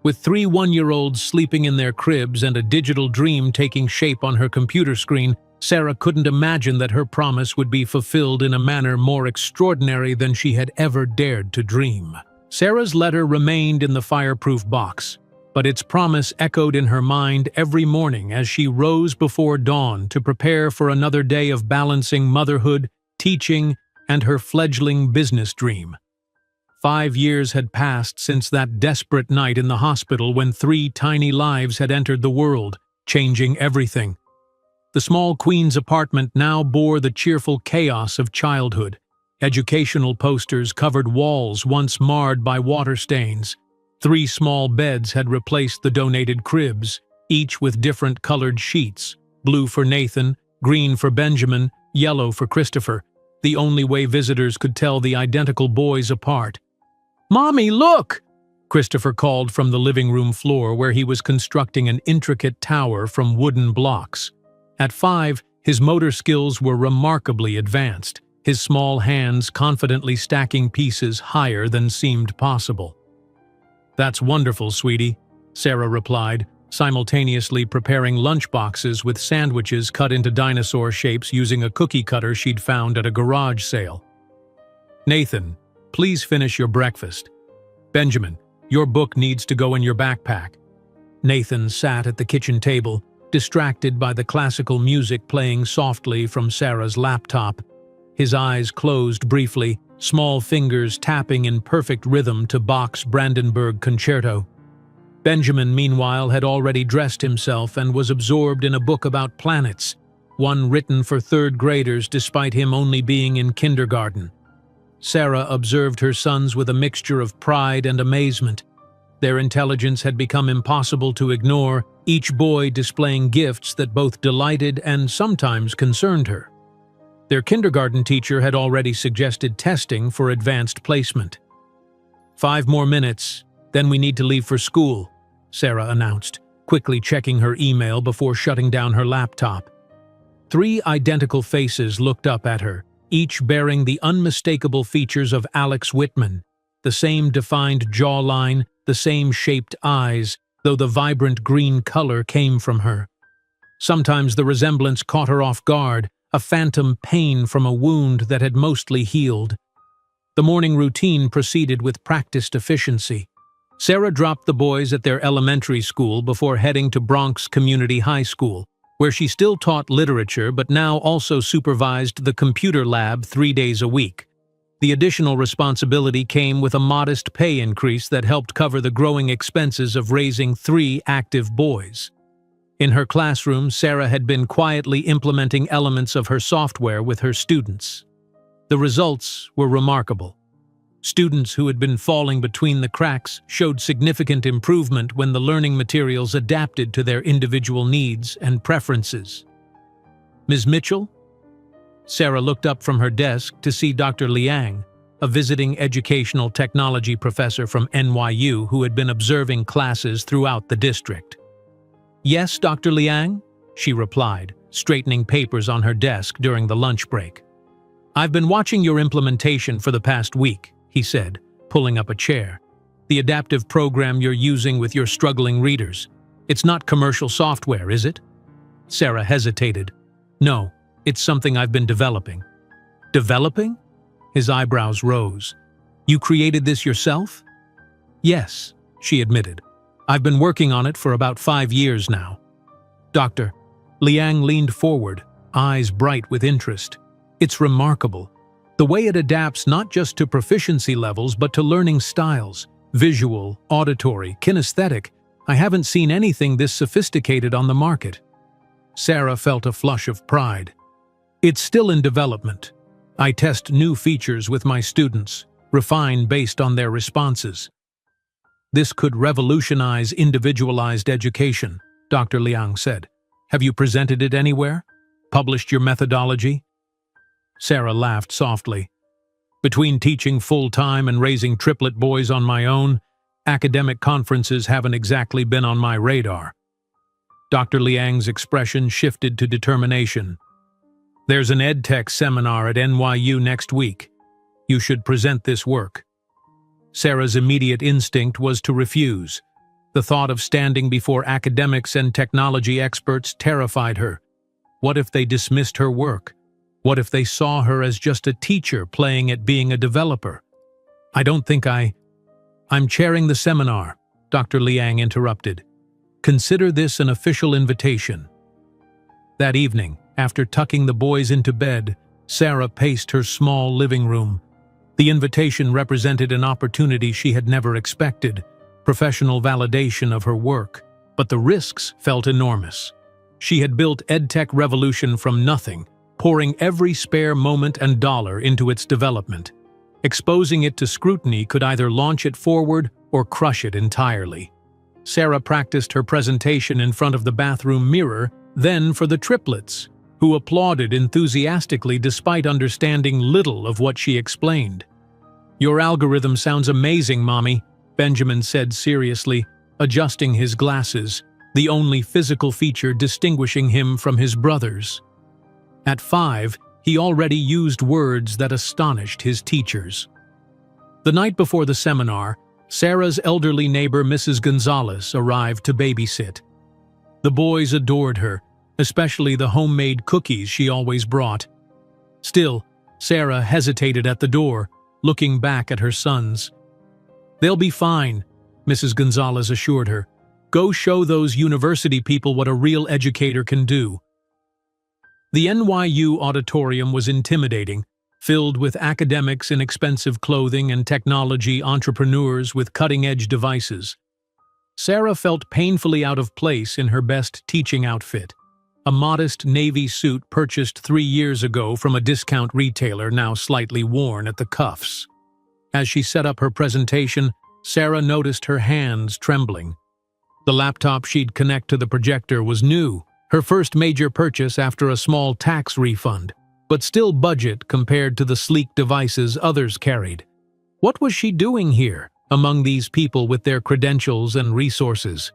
With 3 one-year-olds sleeping in their cribs and a digital dream taking shape on her computer screen, Sarah couldn't imagine that her promise would be fulfilled in a manner more extraordinary than she had ever dared to dream. Sarah's letter remained in the fireproof box, but its promise echoed in her mind every morning as she rose before dawn to prepare for another day of balancing motherhood, teaching, and her fledgling business dream. 5 years had passed since that desperate night in the hospital when 3 tiny lives had entered the world, changing everything. The small Queen's apartment now bore the cheerful chaos of childhood. Educational posters covered walls once marred by water stains. 3 small beds had replaced the donated cribs, each with different colored sheets, blue for Nathan, green for Benjamin, yellow for Christopher, the only way visitors could tell the identical boys apart. "Mommy, look!" Christopher called from the living room floor where he was constructing an intricate tower from wooden blocks. At 5, his motor skills were remarkably advanced, his small hands confidently stacking pieces higher than seemed possible. "That's wonderful, sweetie," Sarah replied, simultaneously preparing lunchboxes with sandwiches cut into dinosaur shapes using a cookie cutter she'd found at a garage sale. "Nathan, please finish your breakfast. Benjamin, your book needs to go in your backpack." Nathan sat at the kitchen table, distracted by the classical music playing softly from Sarah's laptop. His eyes closed briefly, small fingers tapping in perfect rhythm to Bach's Brandenburg Concerto. Benjamin, meanwhile, had already dressed himself and was absorbed in a book about planets, one written for 3rd graders despite him only being in kindergarten. Sarah observed her sons with a mixture of pride and amazement. Their intelligence had become impossible to ignore, each boy displaying gifts that both delighted and sometimes concerned her. Their kindergarten teacher had already suggested testing for advanced placement. 5 more minutes, then we need to leave for school," Sarah announced, quickly checking her email before shutting down her laptop. 3 identical faces looked up at her, each bearing the unmistakable features of Alex Whitman, the same defined jawline, the same shaped eyes, though the vibrant green color came from her. Sometimes the resemblance caught her off guard, a phantom pain from a wound that had mostly healed. The morning routine proceeded with practiced efficiency. Sarah dropped the boys at their elementary school before heading to Bronx Community High School, where she still taught literature but now also supervised the computer lab 3 days a week. The additional responsibility came with a modest pay increase that helped cover the growing expenses of raising 3 active boys. In her classroom, Sarah had been quietly implementing elements of her software with her students. The results were remarkable. Students who had been falling between the cracks showed significant improvement when the learning materials adapted to their individual needs and preferences. "Ms. Mitchell?" Sarah looked up from her desk to see Dr. Liang, a visiting educational technology professor from NYU who had been observing classes throughout the district. "Yes, Dr. Liang," she replied, straightening papers on her desk during the lunch break. "I've been watching your implementation for the past week," he said, pulling up a chair. "The adaptive program you're using with your struggling readers. It's not commercial software, is it?" Sarah hesitated. "No, it's something I've been developing." "Developing?" His eyebrows rose. "You created this yourself?" "Yes," she admitted. "I've been working on it for about 5 years now." "Doctor," Liang leaned forward, eyes bright with interest. "It's remarkable. The way it adapts not just to proficiency levels but to learning styles, visual, auditory, kinesthetic. I haven't seen anything this sophisticated on the market." Sarah felt a flush of pride. "It's still in development. I test new features with my students, refine based on their responses. This could revolutionize individualized education," Dr. Liang said. "Have you presented it anywhere? Published your methodology?" Sarah laughed softly. "Between teaching full-time and raising triplet boys on my own, academic conferences haven't exactly been on my radar." Dr. Liang's expression shifted to determination. "There's an EdTech seminar at NYU next week. You should present this work." Sarah's immediate instinct was to refuse. The thought of standing before academics and technology experts terrified her. What if they dismissed her work? What if they saw her as just a teacher playing at being a developer? "I'm chairing the seminar," Dr. Liang interrupted. "Consider this an official invitation." That evening, after tucking the boys into bed, Sarah paced her small living room. The invitation represented an opportunity she had never expected, professional validation of her work, but the risks felt enormous. She had built EdTech Revolution from nothing, pouring every spare moment and dollar into its development. Exposing it to scrutiny could either launch it forward or crush it entirely. Sarah practiced her presentation in front of the bathroom mirror, then for the triplets, who applauded enthusiastically despite understanding little of what she explained. "Your algorithm sounds amazing, Mommy," Benjamin said seriously, adjusting his glasses, the only physical feature distinguishing him from his brothers. At 5, he already used words that astonished his teachers. The night before the seminar, Sarah's elderly neighbor Mrs. Gonzalez arrived to babysit. The boys adored her, especially the homemade cookies she always brought. Still, Sarah hesitated at the door, looking back at her sons. "They'll be fine," Mrs. Gonzalez assured her. "Go show those university people what a real educator can do." The NYU auditorium was intimidating, filled with academics in expensive clothing and technology entrepreneurs with cutting-edge devices. Sarah felt painfully out of place in her best teaching outfit, a modest navy suit purchased 3 years ago from a discount retailer now slightly worn at the cuffs. As she set up her presentation, Sarah noticed her hands trembling. The laptop she'd connect to the projector was new, her first major purchase after a small tax refund, but still budget compared to the sleek devices others carried. What was she doing here, among these people with their credentials and resources?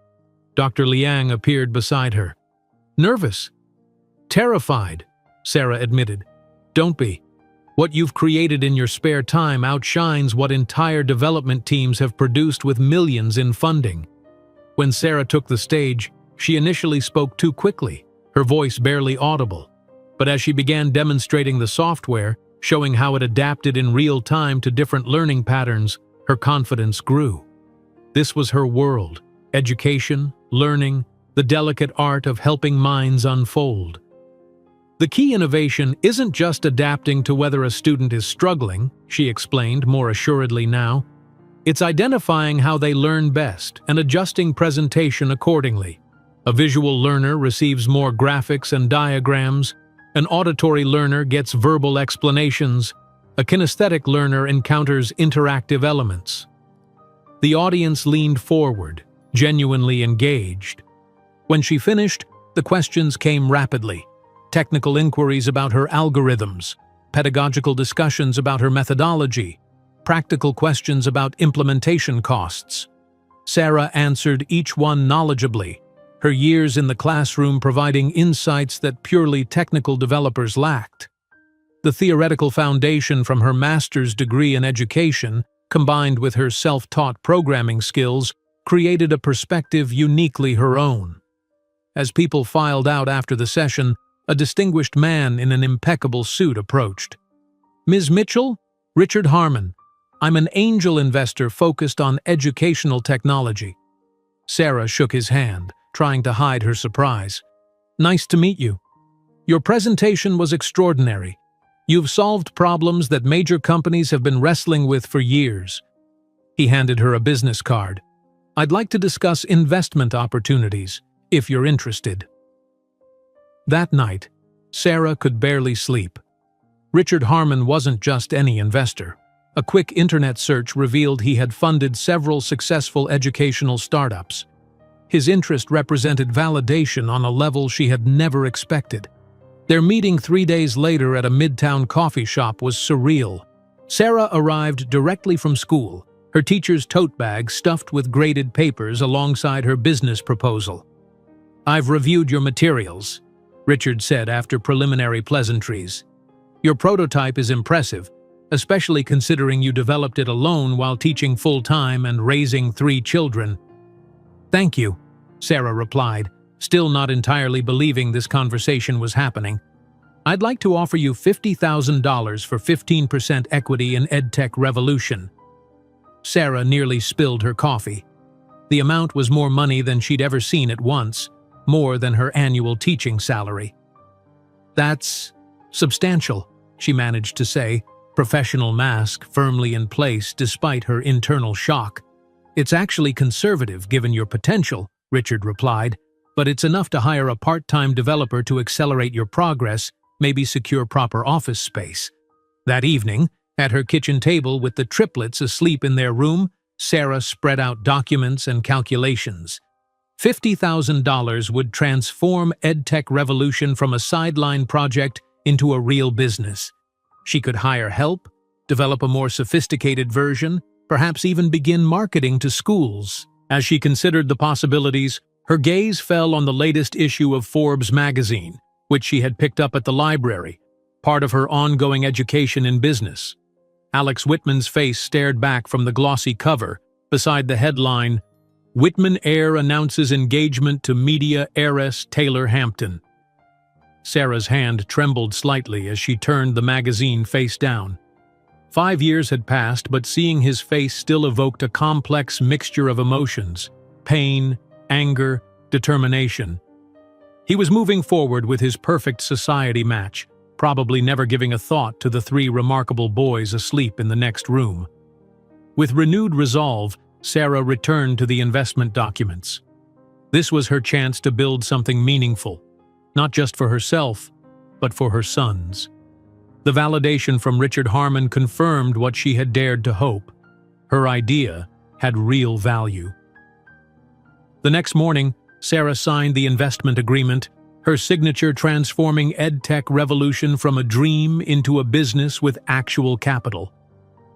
Dr. Liang appeared beside her. "Nervous. Terrified," Sarah admitted. "Don't be. What you've created in your spare time outshines what entire development teams have produced with millions in funding." When Sarah took the stage, she initially spoke too quickly, her voice barely audible. But as she began demonstrating the software, showing how it adapted in real time to different learning patterns, her confidence grew. This was her world: education, learning, the delicate art of helping minds unfold. The key innovation isn't just adapting to whether a student is struggling, she explained more assuredly now. It's identifying how they learn best and adjusting presentation accordingly. A visual learner receives more graphics and diagrams. An auditory learner gets verbal explanations. A kinesthetic learner encounters interactive elements. The audience leaned forward, genuinely engaged. When she finished, the questions came rapidly. Technical inquiries about her algorithms, pedagogical discussions about her methodology, practical questions about implementation costs. Sarah answered each one knowledgeably, her years in the classroom providing insights that purely technical developers lacked. The theoretical foundation from her master's degree in education, combined with her self-taught programming skills, created a perspective uniquely her own. As people filed out after the session, a distinguished man in an impeccable suit approached. "Ms. Mitchell, Richard Harmon. I'm an angel investor focused on educational technology." Sarah shook his hand, trying to hide her surprise. "Nice to meet you. Your presentation was extraordinary. You've solved problems that major companies have been wrestling with for years." He handed her a business card. "I'd like to discuss investment opportunities, if you're interested." That night, Sarah could barely sleep. Richard Harmon wasn't just any investor. A quick internet search revealed he had funded several successful educational startups. His interest represented validation on a level she had never expected. Their meeting 3 days later at a midtown coffee shop was surreal. Sarah arrived directly from school, her teacher's tote bag stuffed with graded papers alongside her business proposal. "I've reviewed your materials," Richard said after preliminary pleasantries. "Your prototype is impressive, especially considering you developed it alone while teaching full-time and raising 3 children." "Thank you," Sarah replied, still not entirely believing this conversation was happening. "I'd like to offer you $50,000 for 15% equity in EdTech Revolution." Sarah nearly spilled her coffee. The amount was more money than she'd ever seen at once, more than her annual teaching salary. "That's substantial," she managed to say, professional mask firmly in place despite her internal shock. "It's actually conservative given your potential," Richard replied, "but it's enough to hire a part-time developer to accelerate your progress, maybe secure proper office space." That evening, at her kitchen table with the triplets asleep in their room, Sarah spread out documents and calculations. $50,000 would transform EdTech Revolution from a sideline project into a real business. She could hire help, develop a more sophisticated version, perhaps even begin marketing to schools. As she considered the possibilities, her gaze fell on the latest issue of Forbes magazine, which she had picked up at the library, part of her ongoing education in business. Alex Whitman's face stared back from the glossy cover, beside the headline, "Millionaire announces engagement to media heiress Taylor Hampton." Sarah's hand trembled slightly as she turned the magazine face down. 5 years had passed, but seeing his face still evoked a complex mixture of emotions: pain, anger, determination. He was moving forward with his perfect society match, probably never giving a thought to the 3 remarkable boys asleep in the next room. With renewed resolve, Sarah returned to the investment documents. This was her chance to build something meaningful, not just for herself, but for her sons. The validation from Richard Harmon confirmed what she had dared to hope. Her idea had real value. The next morning, Sarah signed the investment agreement, her signature transforming EdTech Revolution from a dream into a business with actual capital.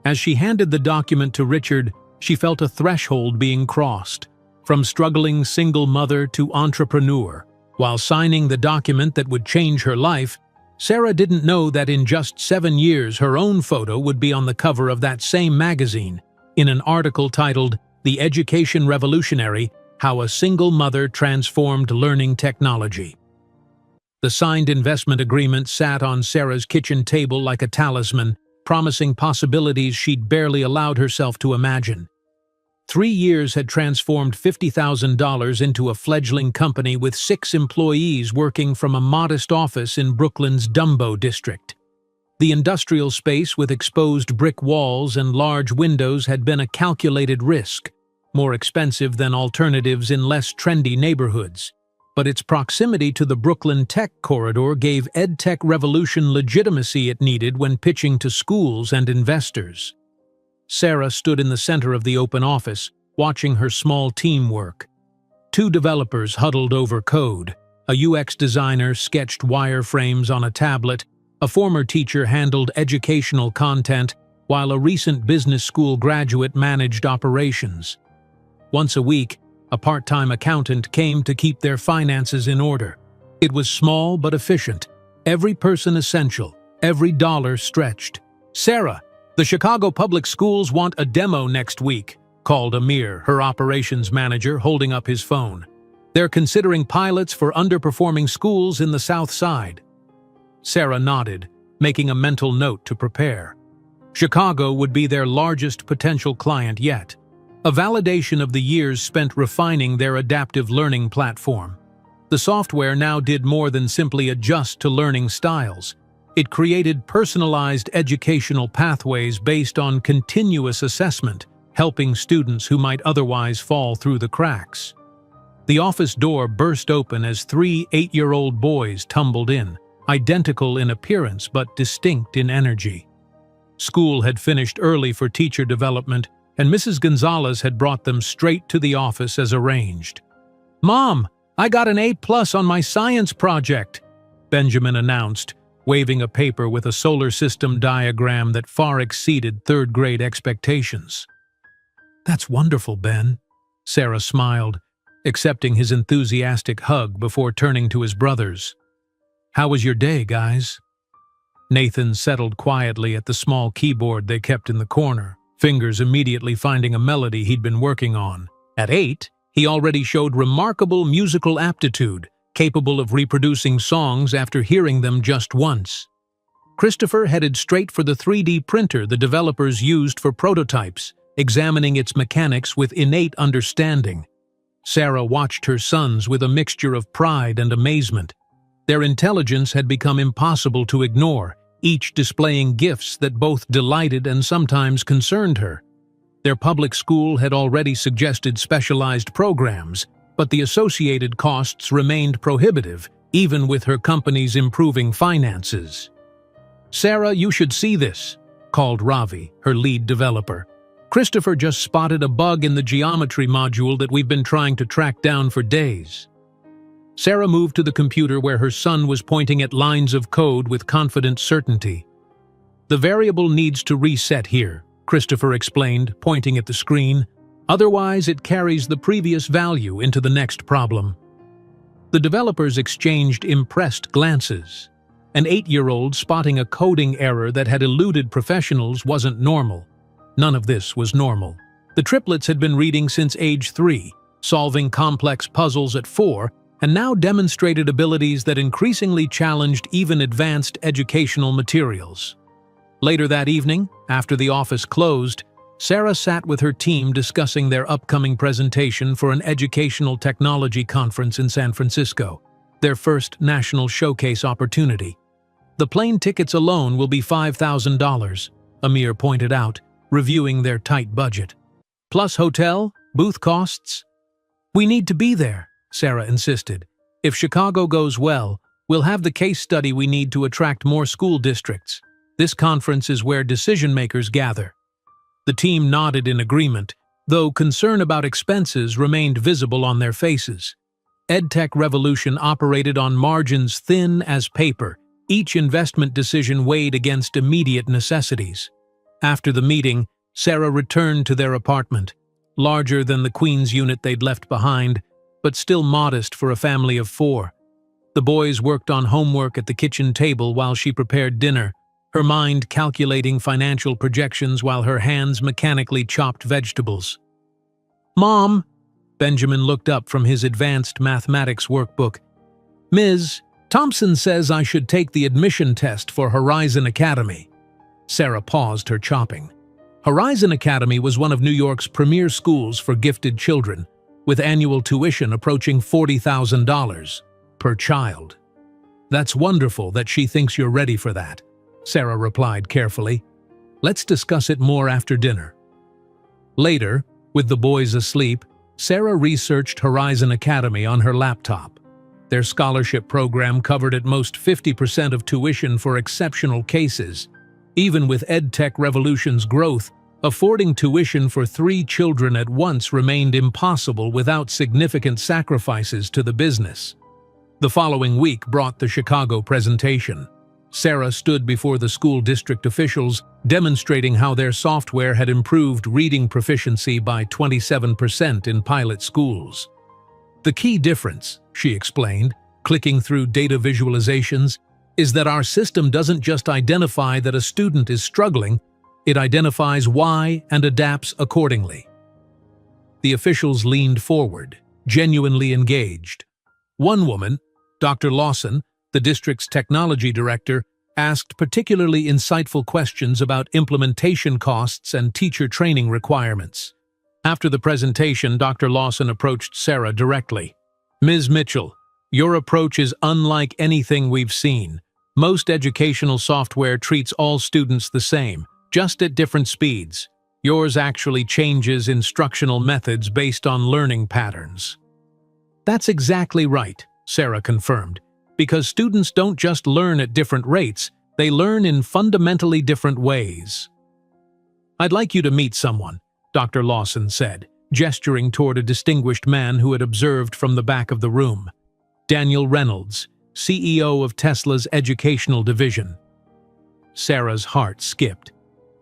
As she handed the document to Richard, she felt a threshold being crossed, from struggling single mother to entrepreneur. While signing the document that would change her life, Sarah didn't know that in just 7 years her own photo would be on the cover of that same magazine, in an article titled "The Education Revolutionary: How a Single Mother Transformed Learning Technology." The signed investment agreement sat on Sarah's kitchen table like a talisman, promising possibilities she'd barely allowed herself to imagine. 3 years had transformed $50,000 into a fledgling company with 6 employees working from a modest office in Brooklyn's Dumbo district. The industrial space with exposed brick walls and large windows had been a calculated risk, more expensive than alternatives in less trendy neighborhoods. But its proximity to the Brooklyn tech corridor gave EdTech revolution legitimacy it needed when pitching to schools and investors. Sarah stood in the center of the open office, watching her small team work. 2 developers huddled over code. A UX designer sketched wireframes on a tablet. A former teacher handled educational content, while a recent business school graduate managed operations. Once a week, a part-time accountant came to keep their finances in order. It was small but efficient, every person essential, every dollar stretched. "Sarah, the Chicago Public Schools want a demo next week," called Amir, her operations manager, holding up his phone. "They're considering pilots for underperforming schools in the South Side." Sarah nodded, making a mental note to prepare. Chicago would be their largest potential client yet, a validation of the years spent refining their adaptive learning platform. The software now did more than simply adjust to learning styles. It created personalized educational pathways based on continuous assessment, helping students who might otherwise fall through the cracks. The office door burst open as 3 8-year-old boys tumbled in, identical in appearance but distinct in energy. School had finished early for teacher development, and Mrs. Gonzalez had brought them straight to the office as arranged. "Mom, I got an A+ on my science project," Benjamin announced, waving a paper with a solar system diagram that far exceeded third-grade expectations. "That's wonderful, Ben," Sarah smiled, accepting his enthusiastic hug before turning to his brothers. "How was your day, guys?" Nathan settled quietly at the small keyboard they kept in the corner, fingers immediately finding a melody he'd been working on. At 8, he already showed remarkable musical aptitude, capable of reproducing songs after hearing them just once. Christopher headed straight for the 3D printer the developers used for prototypes, examining its mechanics with innate understanding. Sarah watched her sons with a mixture of pride and amazement. Their intelligence had become impossible to ignore, each displaying gifts that both delighted and sometimes concerned her. Their public school had already suggested specialized programs, but the associated costs remained prohibitive, even with her company's improving finances. "Sarah, you should see this," called Ravi, her lead developer. "Christopher just spotted a bug in the geometry module that we've been trying to track down for days." Sarah moved to the computer where her son was pointing at lines of code with confident certainty. "The variable needs to reset here," Christopher explained, pointing at the screen. "Otherwise, it carries the previous value into the next problem." The developers exchanged impressed glances. An 8-year-old spotting a coding error that had eluded professionals wasn't normal. None of this was normal. The triplets had been reading since age 3, solving complex puzzles at 4, and now demonstrated abilities that increasingly challenged even advanced educational materials. Later that evening, after the office closed, Sarah sat with her team discussing their upcoming presentation for an educational technology conference in San Francisco, their first national showcase opportunity. "The plane tickets alone will be $5,000, Amir pointed out, reviewing their tight budget. "Plus hotel, booth costs?" "We need to be there," Sarah insisted. "If Chicago goes well, we'll have the case study we need to attract more school districts. This conference is where decision-makers gather." The team nodded in agreement, though concern about expenses remained visible on their faces. EdTech revolution operated on margins thin as paper. Each investment decision weighed against immediate necessities. After the meeting, Sarah returned to their apartment, larger than the Queen's unit they'd left behind, but still modest for a family of 4. The boys worked on homework at the kitchen table while she prepared dinner, her mind calculating financial projections while her hands mechanically chopped vegetables. "Mom," Benjamin looked up from his advanced mathematics workbook. "Ms. Thompson says I should take the admission test for Horizon Academy." Sarah paused her chopping. Horizon Academy was one of New York's premier schools for gifted children, with annual tuition approaching $40,000 per child. "That's wonderful that she thinks you're ready for that," Sarah replied carefully. "Let's discuss it more after dinner." Later, with the boys asleep, Sarah researched Horizon Academy on her laptop. Their scholarship program covered at most 50% of tuition for exceptional cases. Even with EdTech Revolution's growth, affording tuition for 3 children at once remained impossible without significant sacrifices to the business. The following week brought the Chicago presentation. Sarah stood before the school district officials, demonstrating how their software had improved reading proficiency by 27% in pilot schools. "The key difference," she explained, clicking through data visualizations, "is that our system doesn't just identify that a student is struggling, it identifies why and adapts accordingly." The officials leaned forward, genuinely engaged. One woman, Dr. Lawson, the district's technology director, asked particularly insightful questions about implementation costs and teacher training requirements. After the presentation, Dr. Lawson approached Sarah directly. "Ms. Mitchell, your approach is unlike anything we've seen. Most educational software treats all students the same, just at different speeds. Yours actually changes instructional methods based on learning patterns." "That's exactly right," Sarah confirmed, "because students don't just learn at different rates, they learn in fundamentally different ways." "I'd like you to meet someone," Dr. Lawson said, gesturing toward a distinguished man who had observed from the back of the room. "Daniel Reynolds, CEO of Tesla's educational division." Sarah's heart skipped.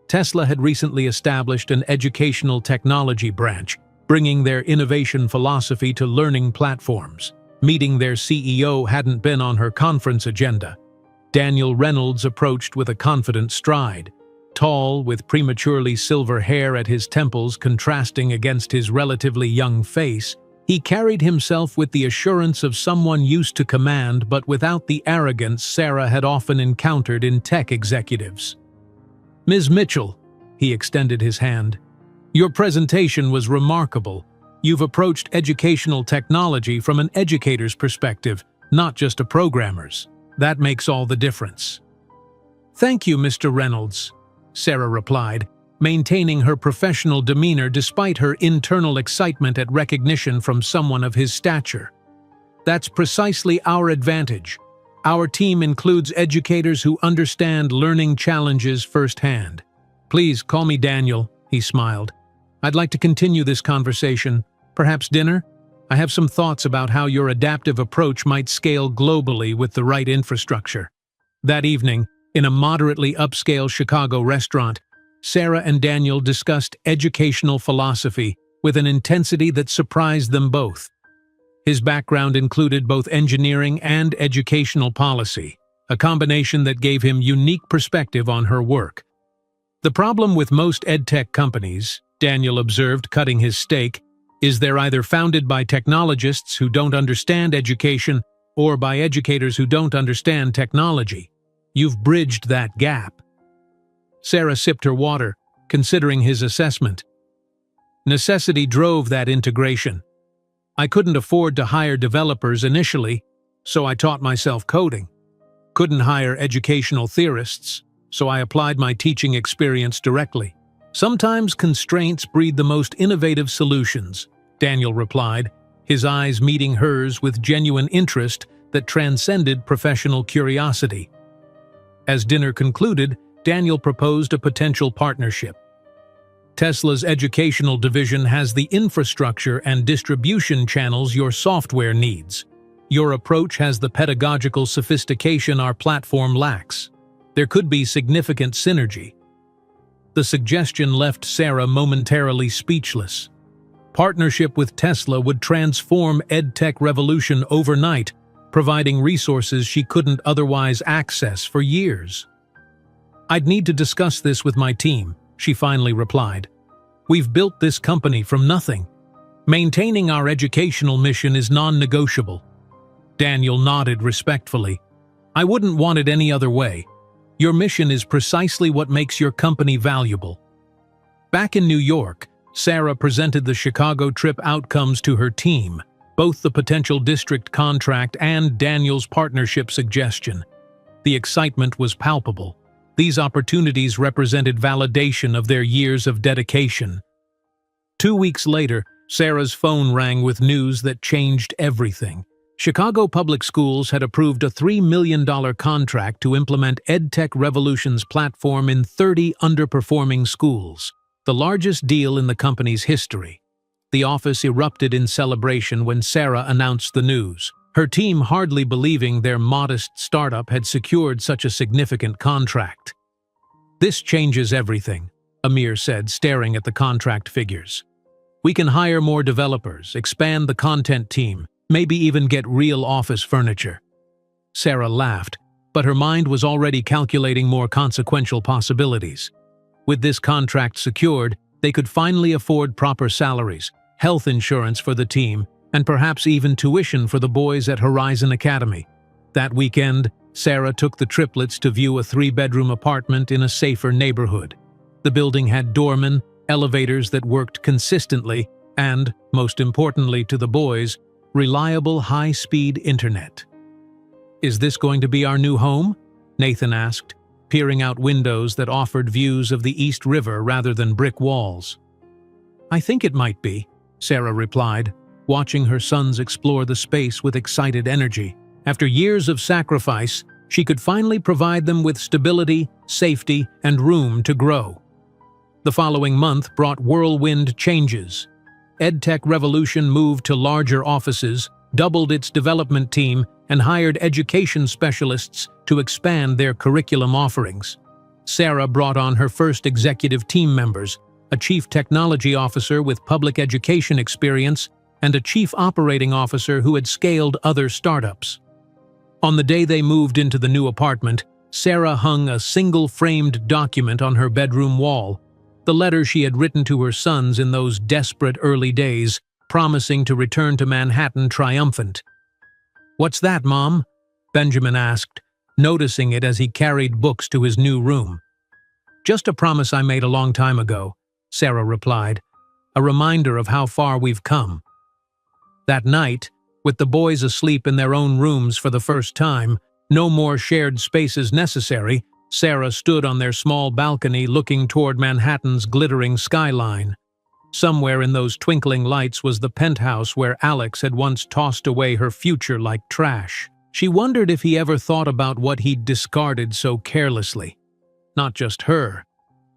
Tesla had recently established an educational technology branch, bringing their innovation philosophy to learning platforms. Meeting their CEO hadn't been on her conference agenda. Daniel Reynolds approached with a confident stride. Tall, with prematurely silver hair at his temples contrasting against his relatively young face, he carried himself with the assurance of someone used to command but without the arrogance Sarah had often encountered in tech executives. "Ms. Mitchell," he extended his hand, "your presentation was remarkable. You've approached educational technology from an educator's perspective, not just a programmer's. That makes all the difference." "Thank you, Mr. Reynolds," Sarah replied, maintaining her professional demeanor despite her internal excitement at recognition from someone of his stature. "That's precisely our advantage. Our team includes educators who understand learning challenges firsthand. Please call me Daniel," he smiled. "I'd like to continue this conversation. Perhaps dinner? I have some thoughts about how your adaptive approach might scale globally with the right infrastructure." That evening, in a moderately upscale Chicago restaurant, Sarah and Daniel discussed educational philosophy with an intensity that surprised them both. His background included both engineering and educational policy, a combination that gave him unique perspective on her work. "The problem with most edtech companies," Daniel observed, cutting his steak, "is they're either founded by technologists who don't understand education or by educators who don't understand technology. You've bridged that gap." Sarah sipped her water, considering his assessment. "Necessity drove that integration. I couldn't afford to hire developers initially, so I taught myself coding. Couldn't hire educational theorists, so I applied my teaching experience directly. Sometimes constraints breed the most innovative solutions," Daniel replied, his eyes meeting hers with genuine interest that transcended professional curiosity. As dinner concluded, Daniel proposed a potential partnership. "Tesla's educational division has the infrastructure and distribution channels your software needs. Your approach has the pedagogical sophistication our platform lacks. There could be significant synergy." The suggestion left Sarah momentarily speechless. Partnership with Tesla would transform EdTech Revolution overnight, providing resources she couldn't otherwise access for years. "I'd need to discuss this with my team," she finally replied. "We've built this company from nothing. Maintaining our educational mission is non-negotiable." Daniel nodded respectfully. "I wouldn't want it any other way. Your mission is precisely what makes your company valuable." Back in New York, Sarah presented the Chicago trip outcomes to her team, both the potential district contract and Daniel's partnership suggestion. The excitement was palpable. These opportunities represented validation of their years of dedication. 2 weeks later, Sarah's phone rang with news that changed everything. Chicago Public Schools had approved a $3 million contract to implement EdTech Revolution's platform in 30 underperforming schools, the largest deal in the company's history. The office erupted in celebration when Sarah announced the news, her team hardly believing their modest startup had secured such a significant contract. "This changes everything," Amir said, staring at the contract figures. "We can hire more developers, expand the content team, maybe even get real office furniture." Sarah laughed, but her mind was already calculating more consequential possibilities. With this contract secured, they could finally afford proper salaries, health insurance for the team, and perhaps even tuition for the boys at Horizon Academy. That weekend, Sarah took the triplets to view a 3-bedroom apartment in a safer neighborhood. The building had doormen, elevators that worked consistently, and, most importantly to the boys, reliable high-speed internet. "Is this going to be our new home?" Nathan asked, peering out windows that offered views of the East River rather than brick walls. "I think it might be," Sarah replied, watching her sons explore the space with excited energy. After years of sacrifice, she could finally provide them with stability, safety, and room to grow. The following month brought whirlwind changes. EdTech Revolution moved to larger offices, doubled its development team, and hired education specialists to expand their curriculum offerings. Sarah brought on her first executive team members, a chief technology officer with public education experience, and a chief operating officer who had scaled other startups. On the day they moved into the new apartment, Sarah hung a single-framed document on her bedroom wall, the letter she had written to her sons in those desperate early days, promising to return to Manhattan triumphant. "What's that, Mom?" Benjamin asked, noticing it as he carried books to his new room. "Just a promise I made a long time ago," Sarah replied, "a reminder of how far we've come." That night, with the boys asleep in their own rooms for the first time, no more shared spaces necessary, Sarah stood on their small balcony looking toward Manhattan's glittering skyline. Somewhere in those twinkling lights was the penthouse where Alex had once tossed away her future like trash. She wondered if he ever thought about what he'd discarded so carelessly. Not just her,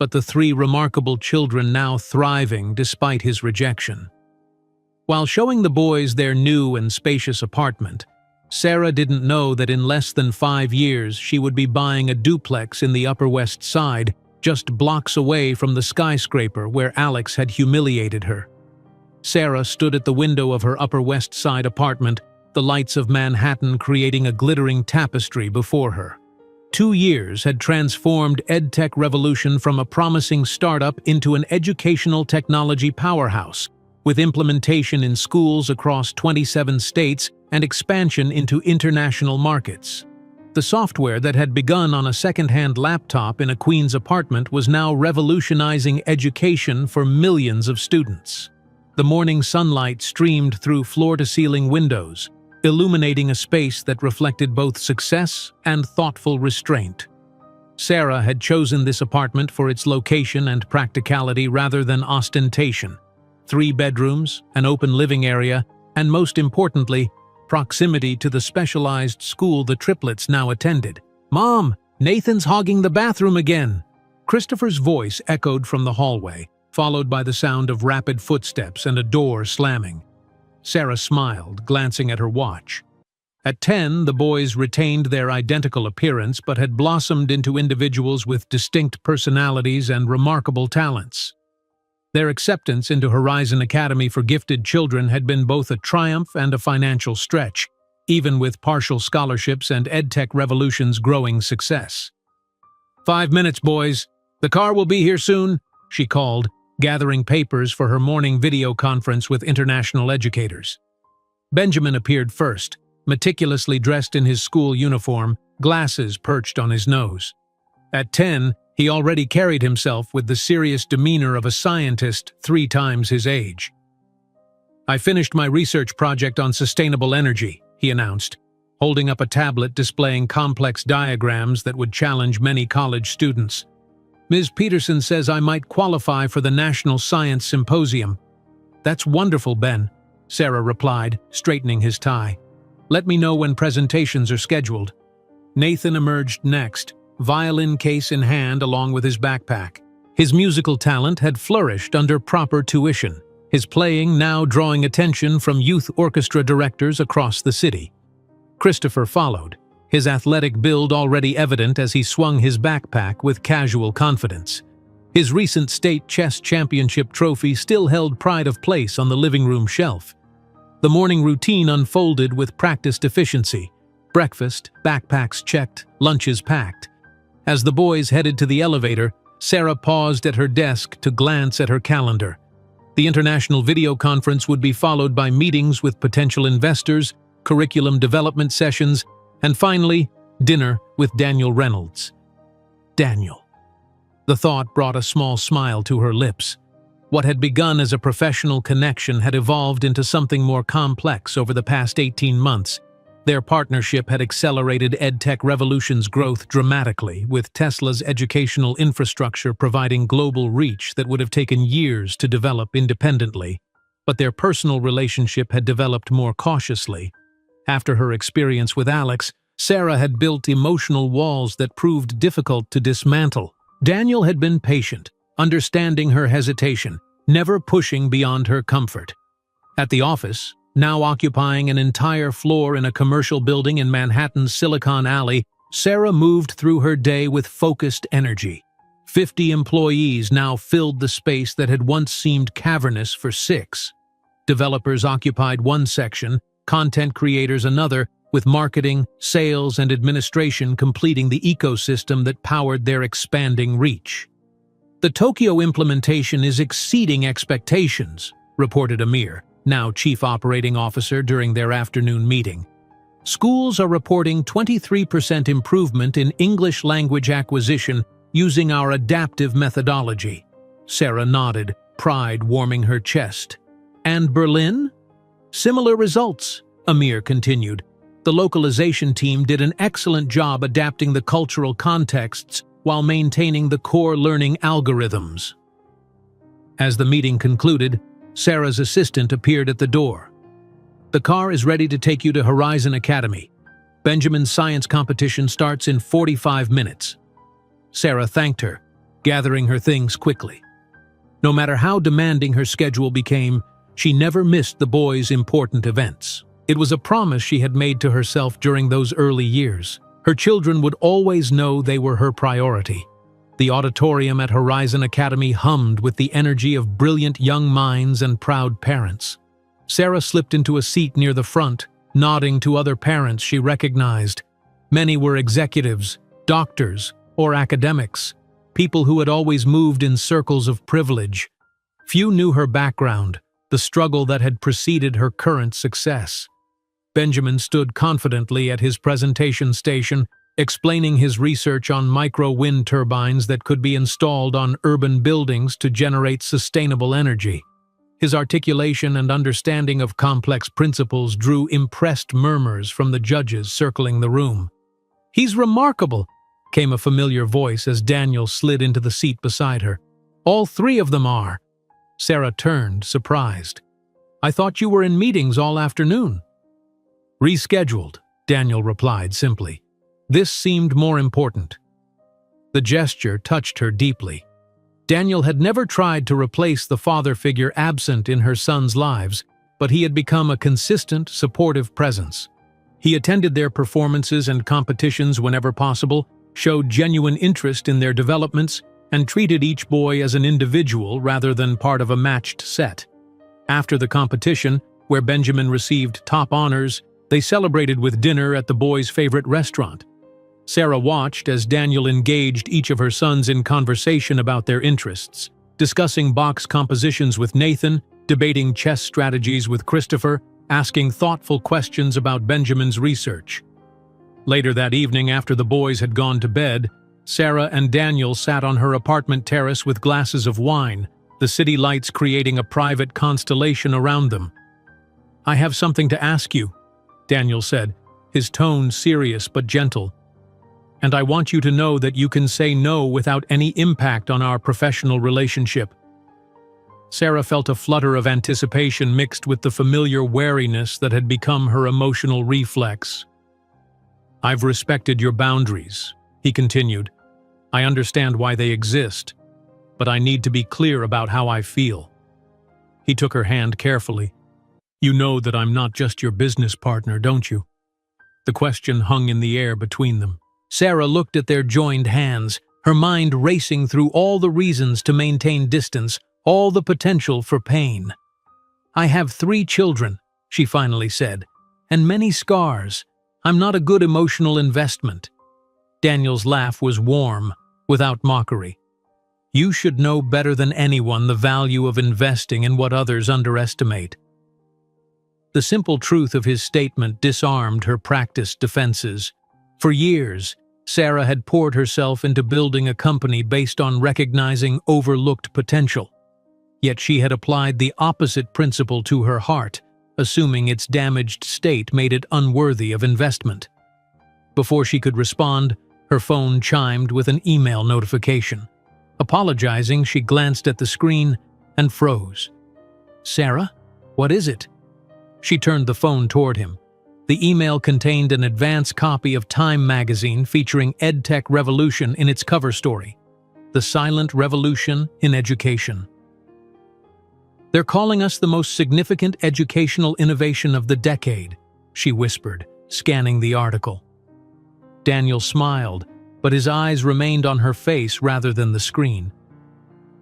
but the 3 remarkable children now thriving despite his rejection. While showing the boys their new and spacious apartment, Sarah didn't know that in less than 5 years she would be buying a duplex in the Upper West Side, just blocks away from the skyscraper where Alex had humiliated her. Sarah stood at the window of her Upper West Side apartment, the lights of Manhattan creating a glittering tapestry before her. 2 years had transformed EdTech Revolution from a promising startup into an educational technology powerhouse, with implementation in schools across 27 states and expansion into international markets. The software that had begun on a second-hand laptop in a Queens apartment was now revolutionizing education for millions of students. The morning sunlight streamed through floor-to-ceiling windows, illuminating a space that reflected both success and thoughtful restraint. Sarah had chosen this apartment for its location and practicality rather than ostentation. 3 bedrooms, an open living area, and most importantly, proximity to the specialized school the triplets now attended. "Mom, Nathan's hogging the bathroom again!" Christopher's voice echoed from the hallway, followed by the sound of rapid footsteps and a door slamming. Sarah smiled, glancing at her watch. At 10, the boys retained their identical appearance but had blossomed into individuals with distinct personalities and remarkable talents. Their acceptance into Horizon Academy for gifted children had been both a triumph and a financial stretch, even with partial scholarships and EdTech Revolution's growing success. "5 minutes, boys. The car will be here soon," she called, gathering papers for her morning video conference with international educators. Benjamin appeared first, meticulously dressed in his school uniform, glasses perched on his nose. At 10, He already carried himself with the serious demeanor of a scientist 3 times his age. "I finished my research project on sustainable energy," he announced, holding up a tablet displaying complex diagrams that would challenge many college students. "Ms. Peterson says I might qualify for the National Science Symposium." "That's wonderful, Ben," Sarah replied, straightening his tie. "Let me know when presentations are scheduled." Nathan emerged next, violin case in hand along with his backpack. His musical talent had flourished under proper tuition, his playing now drawing attention from youth orchestra directors across the city. Christopher followed, his athletic build already evident as he swung his backpack with casual confidence. His recent state chess championship trophy still held pride of place on the living room shelf. The morning routine unfolded with practiced efficiency. Breakfast, backpacks checked, lunches packed. As the boys headed to the elevator, Sarah paused at her desk to glance at her calendar. The international video conference would be followed by meetings with potential investors, curriculum development sessions, and finally, dinner with Daniel Reynolds. Daniel. The thought brought a small smile to her lips. What had begun as a professional connection had evolved into something more complex over the past 18 months. Their partnership had accelerated EdTech Revolution's growth dramatically, with Tesla's educational infrastructure providing global reach that would have taken years to develop independently. But their personal relationship had developed more cautiously. After her experience with Alex, Sarah had built emotional walls that proved difficult to dismantle. Daniel had been patient, understanding her hesitation, never pushing beyond her comfort. At the office, now occupying an entire floor in a commercial building in Manhattan's Silicon Alley, Sarah moved through her day with focused energy. 50 employees now filled the space that had once seemed cavernous for 6. Developers occupied one section, content creators another, with marketing, sales, and administration completing the ecosystem that powered their expanding reach. "The Tokyo implementation is exceeding expectations," reported Amir, now Chief Operating Officer, during their afternoon meeting. "Schools are reporting 23% improvement in English language acquisition using our adaptive methodology." Sarah nodded, pride warming her chest. "And Berlin?" "Similar results," Amir continued. "The localization team did an excellent job adapting the cultural contexts while maintaining the core learning algorithms." As the meeting concluded, Sarah's assistant appeared at the door. "The car is ready to take you to Horizon Academy. Benjamin's science competition starts in 45 minutes. Sarah thanked her, gathering her things quickly. No matter how demanding her schedule became, she never missed the boys' important events. It was a promise she had made to herself during those early years. Her children would always know they were her priority. The auditorium at Horizon Academy hummed with the energy of brilliant young minds and proud parents. Sarah slipped into a seat near the front, nodding to other parents she recognized. Many were executives, doctors, or academics, people who had always moved in circles of privilege. Few knew her background, the struggle that had preceded her current success. Benjamin stood confidently at his presentation station, explaining his research on micro-wind turbines that could be installed on urban buildings to generate sustainable energy. His articulation and understanding of complex principles drew impressed murmurs from the judges circling the room. "He's remarkable," came a familiar voice as Daniel slid into the seat beside her. "All 3 of them are." Sarah turned, surprised. "I thought you were in meetings all afternoon." "Rescheduled," Daniel replied simply. This seemed more important. The gesture touched her deeply. Daniel had never tried to replace the father figure absent in her sons' lives, but he had become a consistent, supportive presence. He attended their performances and competitions whenever possible, showed genuine interest in their developments, and treated each boy as an individual rather than part of a matched set. After the competition, where Benjamin received top honors, they celebrated with dinner at the boys' favorite restaurant. Sarah watched as Daniel engaged each of her sons in conversation about their interests, discussing box compositions with Nathan, debating chess strategies with Christopher, asking thoughtful questions about Benjamin's research. Later that evening, after the boys had gone to bed, Sarah and Daniel sat on her apartment terrace with glasses of wine, the city lights creating a private constellation around them. "I have something to ask you," Daniel said, his tone serious but gentle. "And I want you to know that you can say no without any impact on our professional relationship." Sarah felt a flutter of anticipation mixed with the familiar wariness that had become her emotional reflex. "I've respected your boundaries," he continued. "I understand why they exist, but I need to be clear about how I feel." He took her hand carefully. "You know that I'm not just your business partner, don't you?" The question hung in the air between them. Sarah looked at their joined hands, her mind racing through all the reasons to maintain distance, all the potential for pain. "I have 3 children," she finally said, "and many scars. I'm not a good emotional investment." Daniel's laugh was warm, without mockery. "You should know better than anyone the value of investing in what others underestimate." The simple truth of his statement disarmed her practiced defenses. For years, Sarah had poured herself into building a company based on recognizing overlooked potential. Yet she had applied the opposite principle to her heart, assuming its damaged state made it unworthy of investment. Before she could respond, her phone chimed with an email notification. Apologizing, she glanced at the screen and froze. "Sarah, what is it?" She turned the phone toward him. The email contained an advance copy of Time magazine featuring EdTech Revolution in its cover story, "The Silent Revolution in Education." "They're calling us the most significant educational innovation of the decade," she whispered, scanning the article. Daniel smiled, but his eyes remained on her face rather than the screen.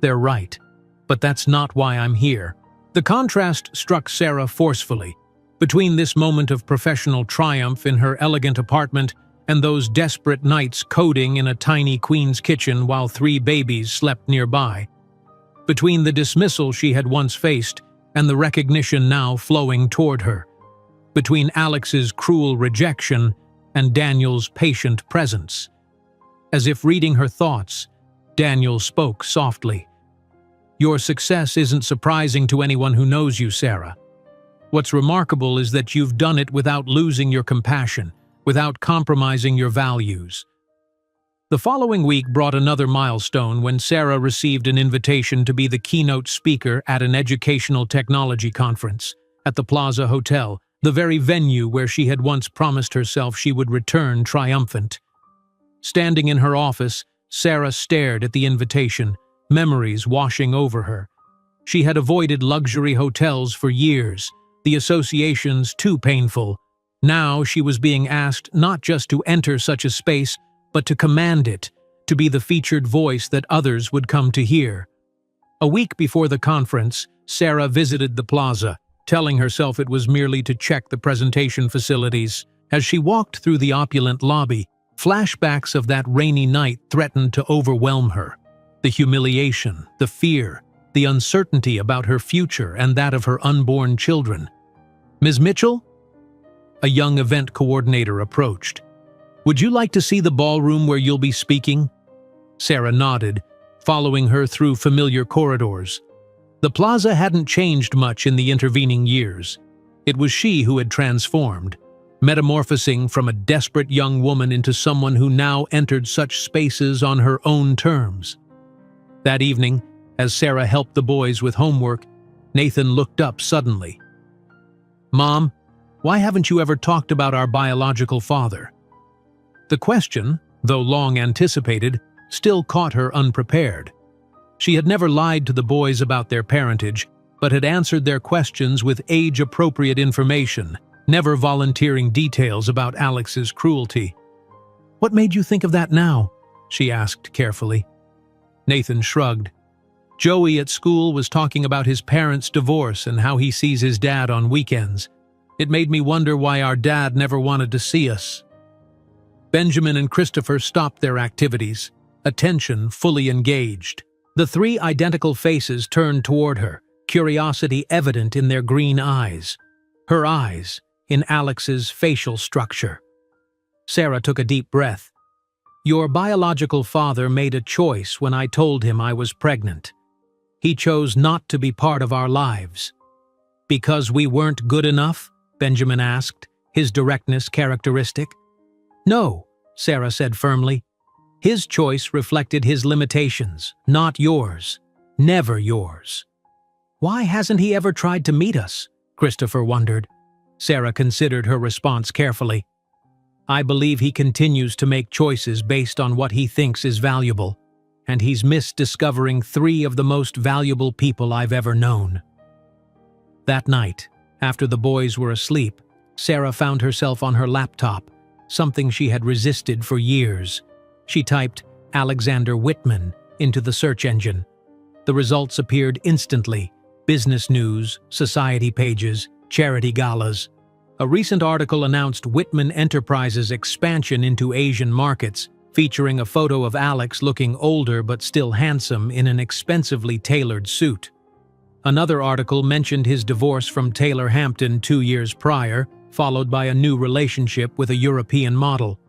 "They're right, but that's not why I'm here." The contrast struck Sarah forcefully, between this moment of professional triumph in her elegant apartment and those desperate nights coding in a tiny queen's kitchen while 3 babies slept nearby. Between the dismissal she had once faced and the recognition now flowing toward her. Between Alex's cruel rejection and Daniel's patient presence. As if reading her thoughts, Daniel spoke softly. "Your success isn't surprising to anyone who knows you, Sarah. What's remarkable is that you've done it without losing your compassion, without compromising your values." The following week brought another milestone when Sarah received an invitation to be the keynote speaker at an educational technology conference at the Plaza Hotel, the very venue where she had once promised herself she would return triumphant. Standing in her office, Sarah stared at the invitation, memories washing over her. She had avoided luxury hotels for years, the associations too painful. Now she was being asked not just to enter such a space, but to command it, to be the featured voice that others would come to hear. A week before the conference, Sarah visited the plaza, telling herself it was merely to check the presentation facilities. As she walked through the opulent lobby, flashbacks of that rainy night threatened to overwhelm her. The humiliation, the fear, the uncertainty about her future and that of her unborn children. "Ms. Mitchell?" A young event coordinator approached. "Would you like to see the ballroom where you'll be speaking?" Sarah nodded, following her through familiar corridors. The plaza hadn't changed much in the intervening years. It was she who had transformed, metamorphosing from a desperate young woman into someone who now entered such spaces on her own terms. That evening, as Sarah helped the boys with homework, Nathan looked up suddenly. "Mom, why haven't you ever talked about our biological father?" The question, though long anticipated, still caught her unprepared. She had never lied to the boys about their parentage, but had answered their questions with age-appropriate information, never volunteering details about Alex's cruelty. "What made you think of that now?" she asked carefully. Nathan shrugged. "Joey at school was talking about his parents' divorce and how he sees his dad on weekends. It made me wonder why our dad never wanted to see us." Benjamin and Christopher stopped their activities, attention fully engaged. The 3 identical faces turned toward her, curiosity evident in their green eyes. Her eyes, in Alex's facial structure. Sarah took a deep breath. Your biological father made a choice when I told him I was pregnant. He chose not to be part of our lives. Because we weren't good enough? Benjamin asked, his directness characteristic. No, Sarah said firmly. His choice reflected his limitations, not yours. Never yours. Why hasn't he ever tried to meet us? Christopher wondered. Sarah considered her response carefully. I believe he continues to make choices based on what he thinks is valuable, and he's missed discovering 3 of the most valuable people I've ever known. That night, after the boys were asleep, Sarah found herself on her laptop, something she had resisted for years. She typed Alexander Whitman into the search engine. The results appeared instantly: business news, society pages, charity galas. A recent article announced Whitman Enterprises' expansion into Asian markets, featuring a photo of Alex looking older but still handsome in an expensively tailored suit. Another article mentioned his divorce from Taylor Hampton 2 years prior, followed by a new relationship with a European model.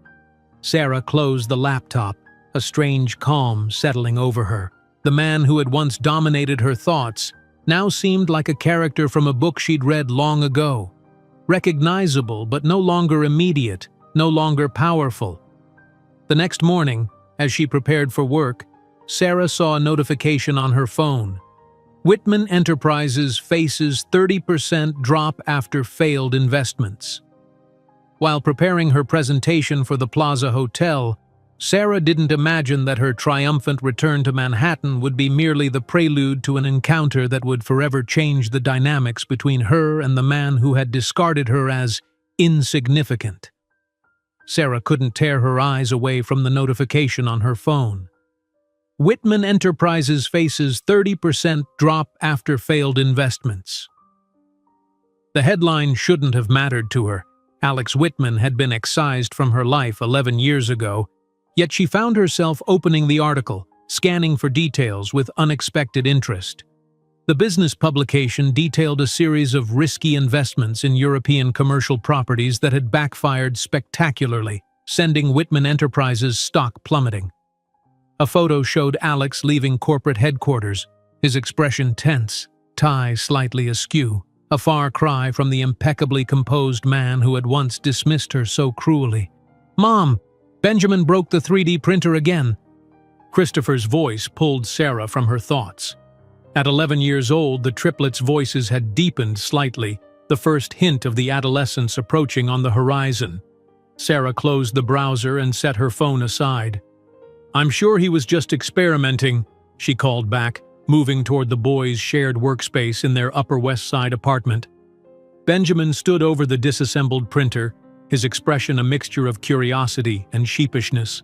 Sarah closed the laptop, a strange calm settling over her. The man who had once dominated her thoughts now seemed like a character from a book she'd read long ago. Recognizable, but no longer immediate, no longer powerful. The next morning, as she prepared for work, Sarah saw a notification on her phone. Whitman Enterprises faces 30% drop after failed investments. While preparing her presentation for the Plaza Hotel, Sarah didn't imagine that her triumphant return to Manhattan would be merely the prelude to an encounter that would forever change the dynamics between her and the man who had discarded her as insignificant. Sarah couldn't tear her eyes away from the notification on her phone. Whitman Enterprises faces 30% drop after failed investments. The headline shouldn't have mattered to her. Alex Whitman had been excised from her life 11 years ago, yet she found herself opening the article, scanning for details with unexpected interest. The business publication detailed a series of risky investments in European commercial properties that had backfired spectacularly, sending Whitman Enterprises' stock plummeting. A photo showed Alex leaving corporate headquarters, his expression tense, tie slightly askew, a far cry from the impeccably composed man who had once dismissed her so cruelly. "Mom, Benjamin broke the 3D printer again." Christopher's voice pulled Sarah from her thoughts. At 11 years old, the triplets' voices had deepened slightly, the first hint of the adolescence approaching on the horizon. Sarah closed the browser and set her phone aside. "I'm sure he was just experimenting," she called back, moving toward the boys' shared workspace in their Upper West Side apartment. Benjamin stood over the disassembled printer, his expression a mixture of curiosity and sheepishness.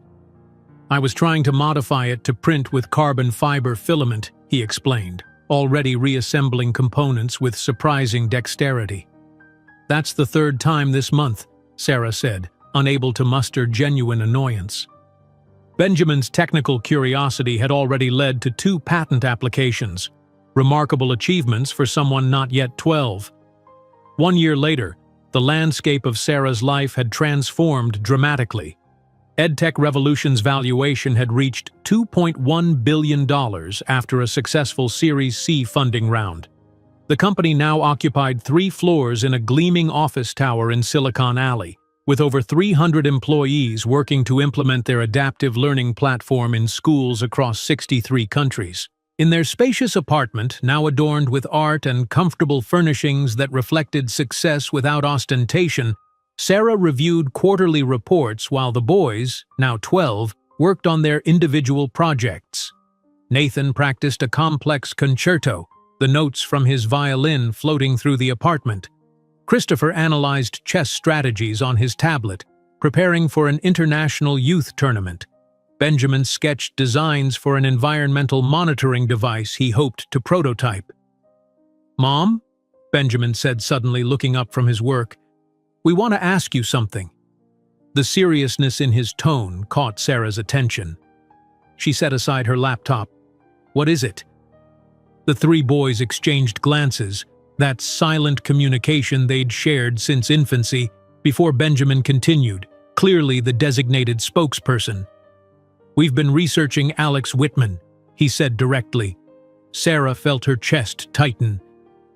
"I was trying to modify it to print with carbon fiber filament," he explained, already reassembling components with surprising dexterity. "That's the 3rd time this month," Sarah said, unable to muster genuine annoyance. Benjamin's technical curiosity had already led to 2 patent applications, remarkable achievements for someone not yet 12. 1 year later, the landscape of Sarah's life had transformed dramatically. EdTech Revolution's valuation had reached $2.1 billion after a successful Series C funding round. The company now occupied 3 floors in a gleaming office tower in Silicon Alley, with over 300 employees working to implement their adaptive learning platform in schools across 63 countries. In their spacious apartment, now adorned with art and comfortable furnishings that reflected success without ostentation, Sarah reviewed quarterly reports while the boys, now 12, worked on their individual projects. Nathan practiced a complex concerto, the notes from his violin floating through the apartment. Christopher analyzed chess strategies on his tablet, preparing for an international youth tournament. Benjamin sketched designs for an environmental monitoring device he hoped to prototype. "Mom?" Benjamin said suddenly, looking up from his work. "We want to ask you something." The seriousness in his tone caught Sarah's attention. She set aside her laptop. "What is it?" The 3 boys exchanged glances, that silent communication they'd shared since infancy, before Benjamin continued, clearly the designated spokesperson. "We've been researching Alex Whitman," he said directly. Sarah felt her chest tighten.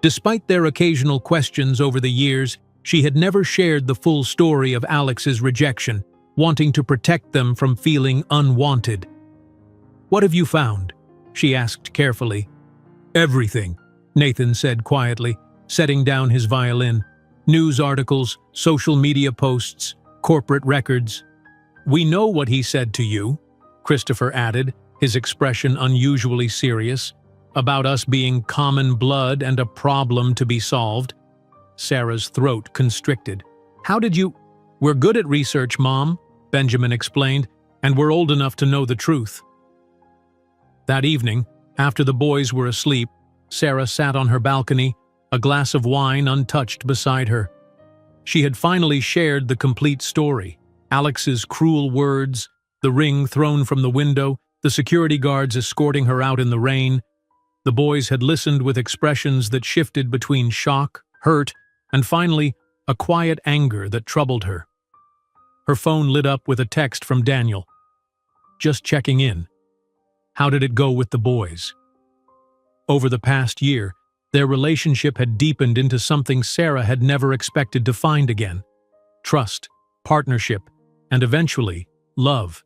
Despite their occasional questions over the years, she had never shared the full story of Alex's rejection, wanting to protect them from feeling unwanted. "What have you found?" she asked carefully. "Everything," Nathan said quietly, setting down his violin. "News articles, social media posts, corporate records." "We know what he said to you," Christopher added, his expression unusually serious, "about us being common blood and a problem to be solved." Sarah's throat constricted. "How did you—" "We're good at research, Mom," Benjamin explained, "and we're old enough to know the truth." That evening, after the boys were asleep, Sarah sat on her balcony, a glass of wine untouched beside her. She had finally shared the complete story: Alex's cruel words, the ring thrown from the window, the security guards escorting her out in the rain. The boys had listened with expressions that shifted between shock, hurt, and finally, a quiet anger that troubled her. Her phone lit up with a text from Daniel. "Just checking in. How did it go with the boys?" Over the past year, their relationship had deepened into something Sarah had never expected to find again: trust, partnership, and eventually, love.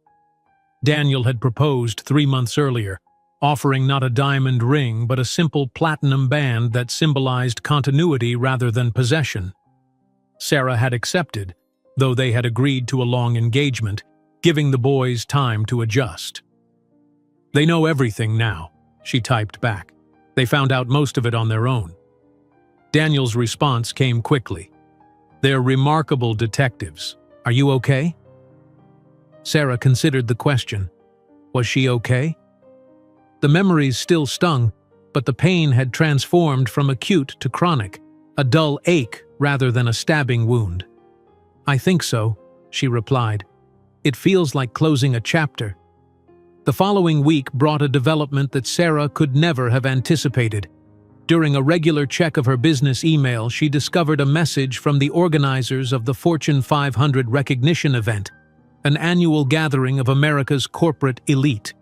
Daniel had proposed 3 months earlier, offering not a diamond ring but a simple platinum band that symbolized continuity rather than possession. Sarah had accepted, though they had agreed to a long engagement, giving the boys time to adjust. "They know everything now," she typed back. "They found out most of it on their own." Daniel's response came quickly. "They're remarkable detectives. Are you okay?" Sarah considered the question. Was she okay? The memories still stung, but the pain had transformed from acute to chronic, a dull ache rather than a stabbing wound. "I think so," she replied. "It feels like closing a chapter." The following week brought a development that Sarah could never have anticipated. During a regular check of her business email, she discovered a message from the organizers of the Fortune 500 recognition event, an annual gathering of America's corporate elite.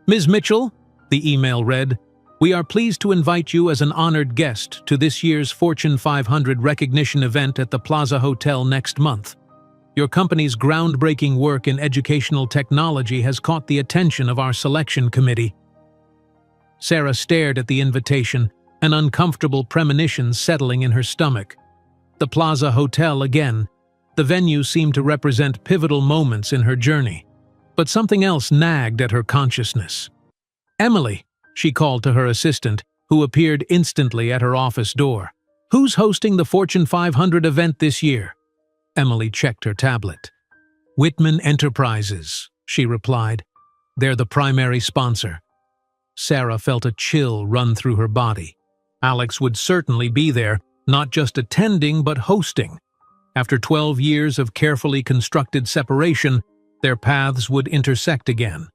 "Ms. Mitchell," the email read, "we are pleased to invite you as an honored guest to this year's Fortune 500 recognition event at the Plaza Hotel next month. Your company's groundbreaking work in educational technology has caught the attention of our selection committee." Sarah stared at the invitation, an uncomfortable premonition settling in her stomach. The Plaza Hotel again. The venue seemed to represent pivotal moments in her journey. But something else nagged at her consciousness. "Emily," she called to her assistant, who appeared instantly at her office door. "Who's hosting the Fortune 500 event this year?" Emily checked her tablet. "Whitman Enterprises," she replied. "They're the primary sponsor." Sarah felt a chill run through her body. Alex would certainly be there, not just attending but hosting. After 12 years of carefully constructed separation, their paths would intersect again.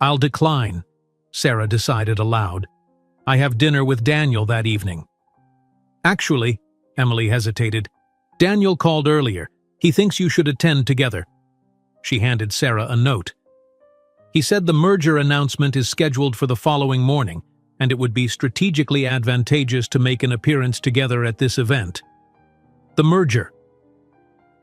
"I'll decline," Sarah decided aloud. "I have dinner with Daniel that evening." "Actually," Emily hesitated, "Daniel called earlier. He thinks you should attend together." She handed Sarah a note. "He said the merger announcement is scheduled for the following morning, and it would be strategically advantageous to make an appearance together at this event." The merger.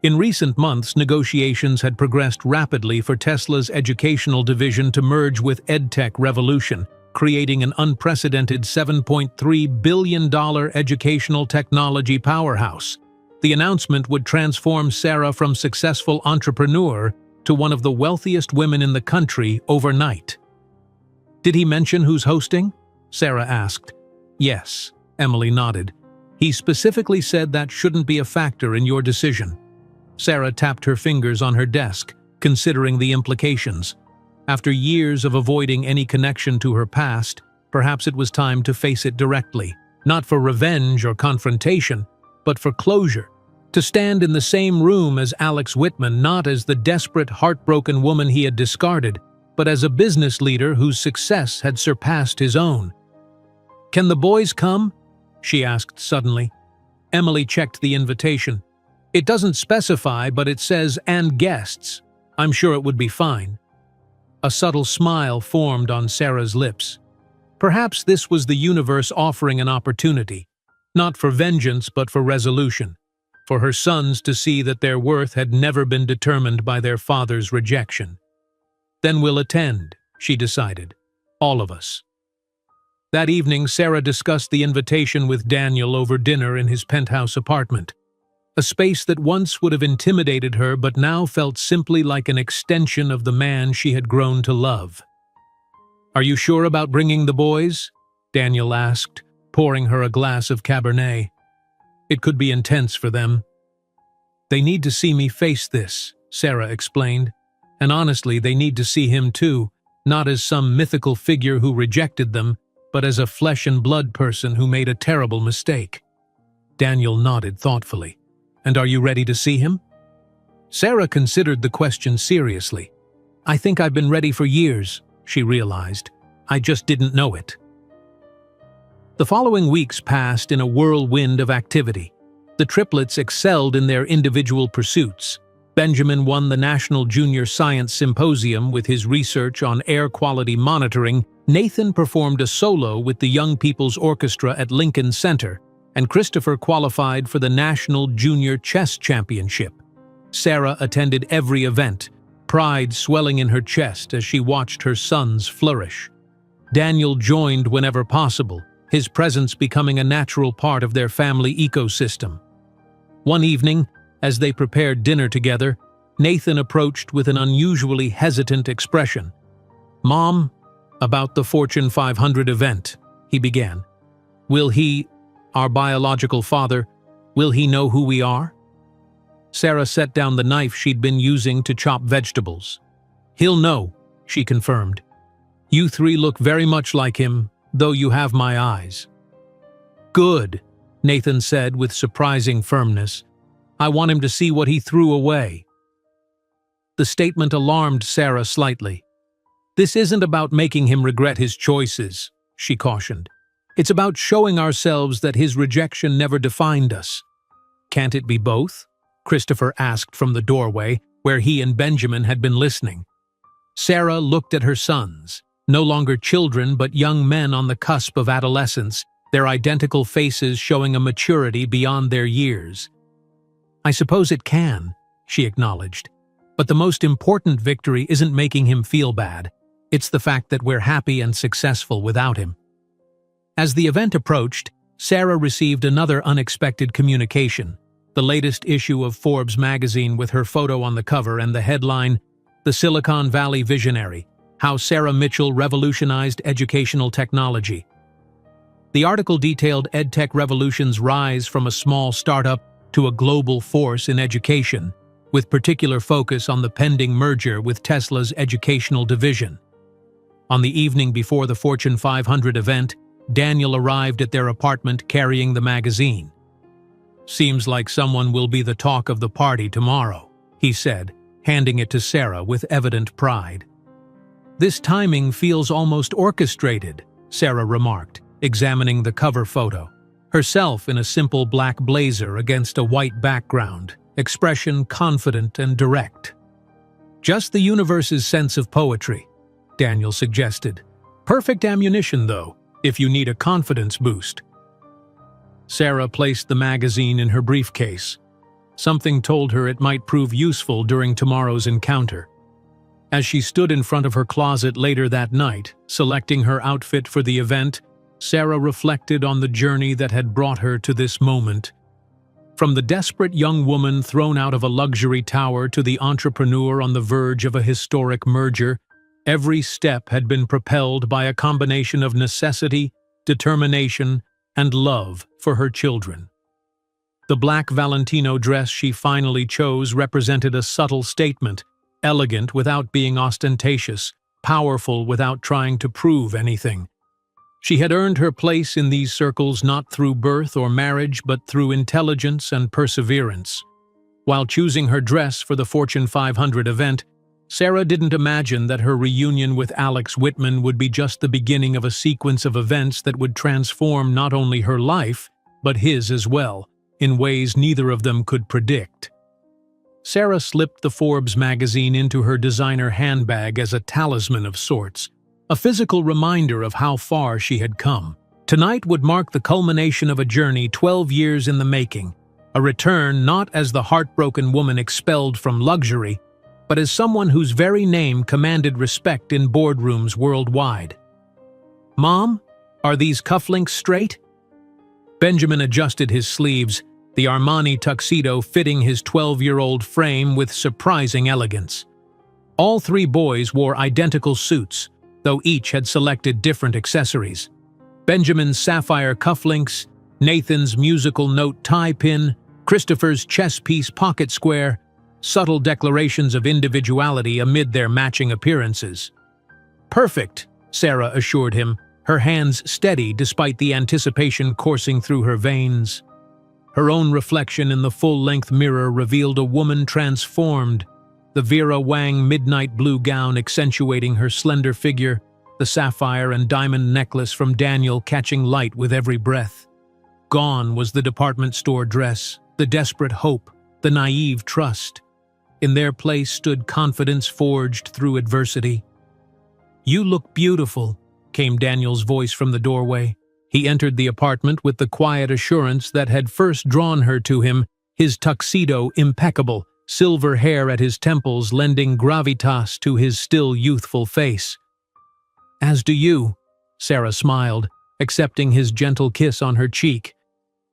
In recent months, negotiations had progressed rapidly for Tesla's educational division to merge with EdTech Revolution, creating an unprecedented $7.3 billion educational technology powerhouse. The announcement would transform Sarah from successful entrepreneur to one of the wealthiest women in the country overnight. "Did he mention who's hosting?" Sarah asked. "Yes," Emily nodded. "He specifically said that shouldn't be a factor in your decision." Sarah tapped her fingers on her desk, considering the implications. After years of avoiding any connection to her past, perhaps it was time to face it directly, not for revenge or confrontation, but for closure. To stand in the same room as Alex Whitman, not as the desperate, heartbroken woman he had discarded, but as a business leader whose success had surpassed his own. "Can the boys come?" she asked suddenly. Emily checked the invitation. "It doesn't specify, but it says, 'and guests.' I'm sure it would be fine." A subtle smile formed on Sarah's lips. Perhaps this was the universe offering an opportunity, not for vengeance but for resolution, for her sons to see that their worth had never been determined by their father's rejection. Then we'll attend, she decided. All of us. That evening, Sarah discussed the invitation with Daniel over dinner in his penthouse apartment, a space that once would have intimidated her but now felt simply like an extension of the man she had grown to love. "Are you sure about bringing the boys?" Daniel asked, pouring her a glass of Cabernet. "It could be intense for them." "They need to see me face this," Sarah explained. "And honestly, they need to see him too, not as some mythical figure who rejected them, but as a flesh-and-blood person who made a terrible mistake." Daniel nodded thoughtfully. "And are you ready to see him?" Sarah considered the question seriously. "I think I've been ready for years," she realized. "I just didn't know it." The following weeks passed in a whirlwind of activity. The triplets excelled in their individual pursuits. Benjamin won the National Junior Science Symposium with his research on air quality monitoring. Nathan performed a solo with the Young People's Orchestra at Lincoln Center, and Christopher qualified for the National Junior Chess Championship. Sarah attended every event, pride swelling in her chest as she watched her sons flourish. Daniel joined whenever possible, his presence becoming a natural part of their family ecosystem. One evening, as they prepared dinner together, Nathan approached with an unusually hesitant expression. "Mom, about the Fortune 500 event," he began. "Will he, our biological father, will he know who we are?" Sarah set down the knife she'd been using to chop vegetables. "He'll know," she confirmed. "You three look very much like him, though you have my eyes." "Good," Nathan said with surprising firmness. "I want him to see what he threw away." The statement alarmed Sarah slightly. "This isn't about making him regret his choices," she cautioned. "It's about showing ourselves that his rejection never defined us." "Can't it be both?" Christopher asked from the doorway, where he and Benjamin had been listening. Sarah looked at her sons, no longer children but young men on the cusp of adolescence, their identical faces showing a maturity beyond their years. "I suppose it can," she acknowledged. "But the most important victory isn't making him feel bad. It's the fact that we're happy and successful without him." As the event approached, Sarah received another unexpected communication, the latest issue of Forbes magazine with her photo on the cover and the headline, "The Silicon Valley Visionary: How Sarah Mitchell Revolutionized Educational Technology." The article detailed EdTech revolution's rise from a small startup to a global force in education, with particular focus on the pending merger with Tesla's educational division. On the evening before the Fortune 500 event, Daniel arrived at their apartment carrying the magazine. "Seems like someone will be the talk of the party tomorrow," he said, handing it to Sarah with evident pride. "This timing feels almost orchestrated," Sarah remarked, examining the cover photo. Herself in a simple black blazer against a white background, expression confident and direct. "Just the universe's sense of poetry," Daniel suggested. "Perfect ammunition, though, if you need a confidence boost." Sarah placed the magazine in her briefcase. Something told her it might prove useful during tomorrow's encounter. As she stood in front of her closet later that night, selecting her outfit for the event, Sarah reflected on the journey that had brought her to this moment. From the desperate young woman thrown out of a luxury tower to the entrepreneur on the verge of a historic merger, every step had been propelled by a combination of necessity, determination, and love for her children. The black Valentino dress she finally chose represented a subtle statement, elegant without being ostentatious, powerful without trying to prove anything. She had earned her place in these circles not through birth or marriage but through intelligence and perseverance. While choosing her dress for the Fortune 500 event, Sarah didn't imagine that her reunion with Alex Whitman would be just the beginning of a sequence of events that would transform not only her life, but his as well, in ways neither of them could predict. Sarah slipped the Forbes magazine into her designer handbag as a talisman of sorts, a physical reminder of how far she had come. Tonight would mark the culmination of a journey 12 years in the making, a return not as the heartbroken woman expelled from luxury, but as someone whose very name commanded respect in boardrooms worldwide. "Mom, are these cufflinks straight?" Benjamin adjusted his sleeves, the Armani tuxedo fitting his 12-year-old frame with surprising elegance. All three boys wore identical suits, though each had selected different accessories. Benjamin's sapphire cufflinks, Nathan's musical note tie pin, Christopher's chess piece pocket square, subtle declarations of individuality amid their matching appearances. "Perfect," Sarah assured him, her hands steady despite the anticipation coursing through her veins. Her own reflection in the full-length mirror revealed a woman transformed, the Vera Wang midnight blue gown accentuating her slender figure, the sapphire and diamond necklace from Daniel catching light with every breath. Gone was the department store dress, the desperate hope, the naive trust. In their place stood confidence forged through adversity. "You look beautiful," came Daniel's voice from the doorway. He entered the apartment with the quiet assurance that had first drawn her to him, his tuxedo impeccable, silver hair at his temples lending gravitas to his still youthful face. "As do you," Sarah smiled, accepting his gentle kiss on her cheek.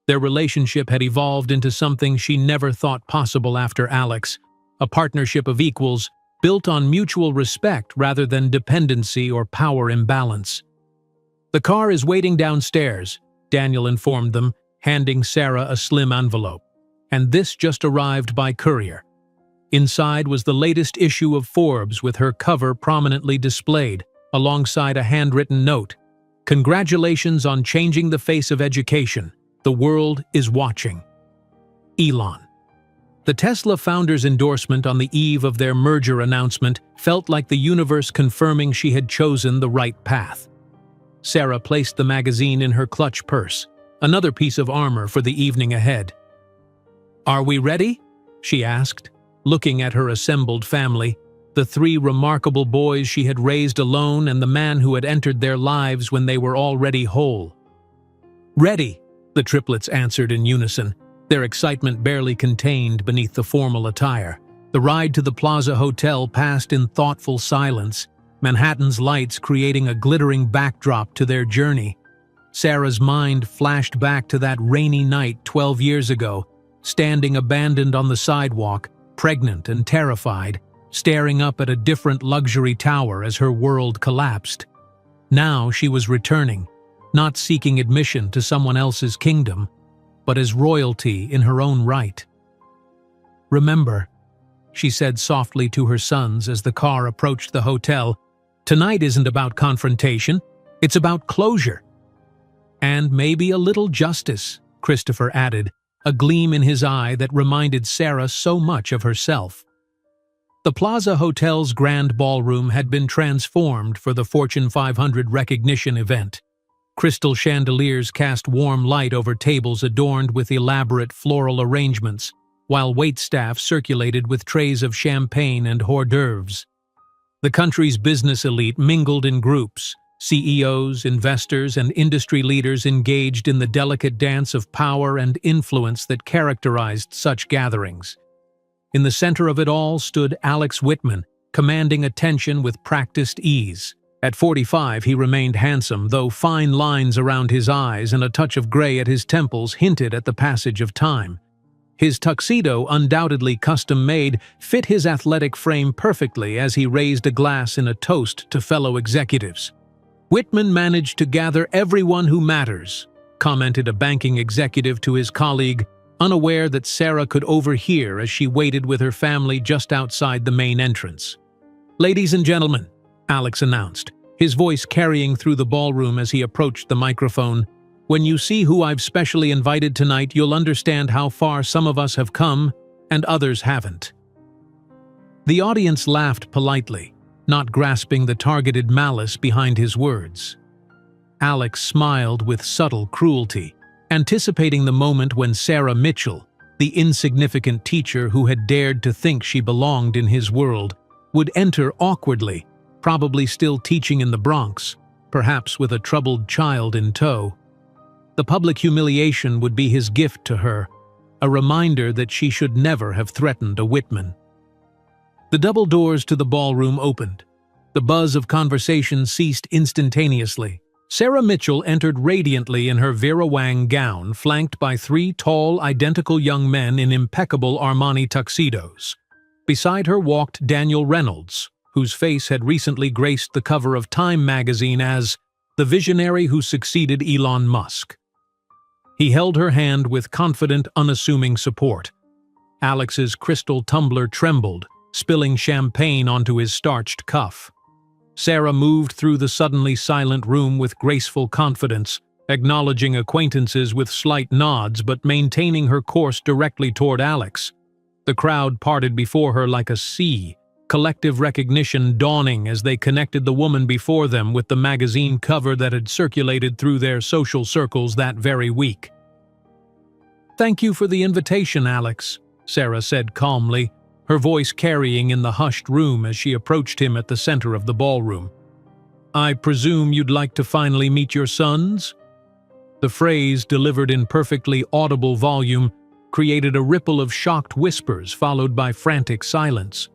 Their relationship had evolved into something she never thought possible after Alex, a partnership of equals, built on mutual respect rather than dependency or power imbalance. "The car is waiting downstairs," Daniel informed them, handing Sarah a slim envelope. "And this just arrived by courier." Inside was the latest issue of Forbes with her cover prominently displayed, alongside a handwritten note. "Congratulations on changing the face of education. The world is watching. Elon." The Tesla founder's endorsement on the eve of their merger announcement felt like the universe confirming she had chosen the right path. Sarah placed the magazine in her clutch purse, another piece of armor for the evening ahead. "Are we ready?" she asked, looking at her assembled family, the three remarkable boys she had raised alone and the man who had entered their lives when they were already whole. "Ready," the triplets answered in unison, their excitement barely contained beneath the formal attire. The ride to the Plaza Hotel passed in thoughtful silence, Manhattan's lights creating a glittering backdrop to their journey. Sarah's mind flashed back to that rainy night 12 years ago, standing abandoned on the sidewalk, pregnant and terrified, staring up at a different luxury tower as her world collapsed. Now she was returning, not seeking admission to someone else's kingdom, but as royalty in her own right. "Remember," she said softly to her sons as the car approached the hotel, "tonight isn't about confrontation, it's about closure." "And maybe a little justice," Christopher added, a gleam in his eye that reminded Sarah so much of herself. The Plaza Hotel's grand ballroom had been transformed for the Fortune 500 recognition event. Crystal chandeliers cast warm light over tables adorned with elaborate floral arrangements, while waitstaff circulated with trays of champagne and hors d'oeuvres. The country's business elite mingled in groups, CEOs, investors, and industry leaders engaged in the delicate dance of power and influence that characterized such gatherings. In the center of it all stood Alex Whitman, commanding attention with practiced ease. At 45, he remained handsome, though fine lines around his eyes and a touch of gray at his temples hinted at the passage of time. His tuxedo, undoubtedly custom-made, fit his athletic frame perfectly as he raised a glass in a toast to fellow executives. "Whitman managed to gather everyone who matters," commented a banking executive to his colleague, unaware that Sarah could overhear as she waited with her family just outside the main entrance. "Ladies and gentlemen," Alex announced, his voice carrying through the ballroom as he approached the microphone, "when you see who I've specially invited tonight, you'll understand how far some of us have come and others haven't." The audience laughed politely, not grasping the targeted malice behind his words. Alex smiled with subtle cruelty, anticipating the moment when Sarah Mitchell, The insignificant teacher who had dared to think she belonged in his world would enter awkwardly, probably still teaching in the Bronx, perhaps with a troubled child in tow. The public humiliation would be his gift to her, a reminder that she should never have threatened a Whitman. The double doors to the ballroom opened. The buzz of conversation ceased instantaneously. Sarah Mitchell entered radiantly in her Vera Wang gown, flanked by three tall, identical young men in impeccable Armani tuxedos. Beside her walked Daniel Reynolds, whose face had recently graced the cover of Time magazine as the visionary who succeeded Elon Musk. He held her hand with confident, unassuming support. Alex's crystal tumbler trembled, spilling champagne onto his starched cuff. Sarah moved through the suddenly silent room with graceful confidence, acknowledging acquaintances with slight nods but maintaining her course directly toward Alex. The crowd parted before her like a sea, collective recognition dawning as they connected the woman before them with the magazine cover that had circulated through their social circles that very week. "Thank you for the invitation, Alex," Sarah said calmly, her voice carrying in the hushed room as she approached him at the center of the ballroom. "I presume you'd like to finally meet your sons?" The phrase, delivered in perfectly audible volume, created a ripple of shocked whispers followed by frantic silence.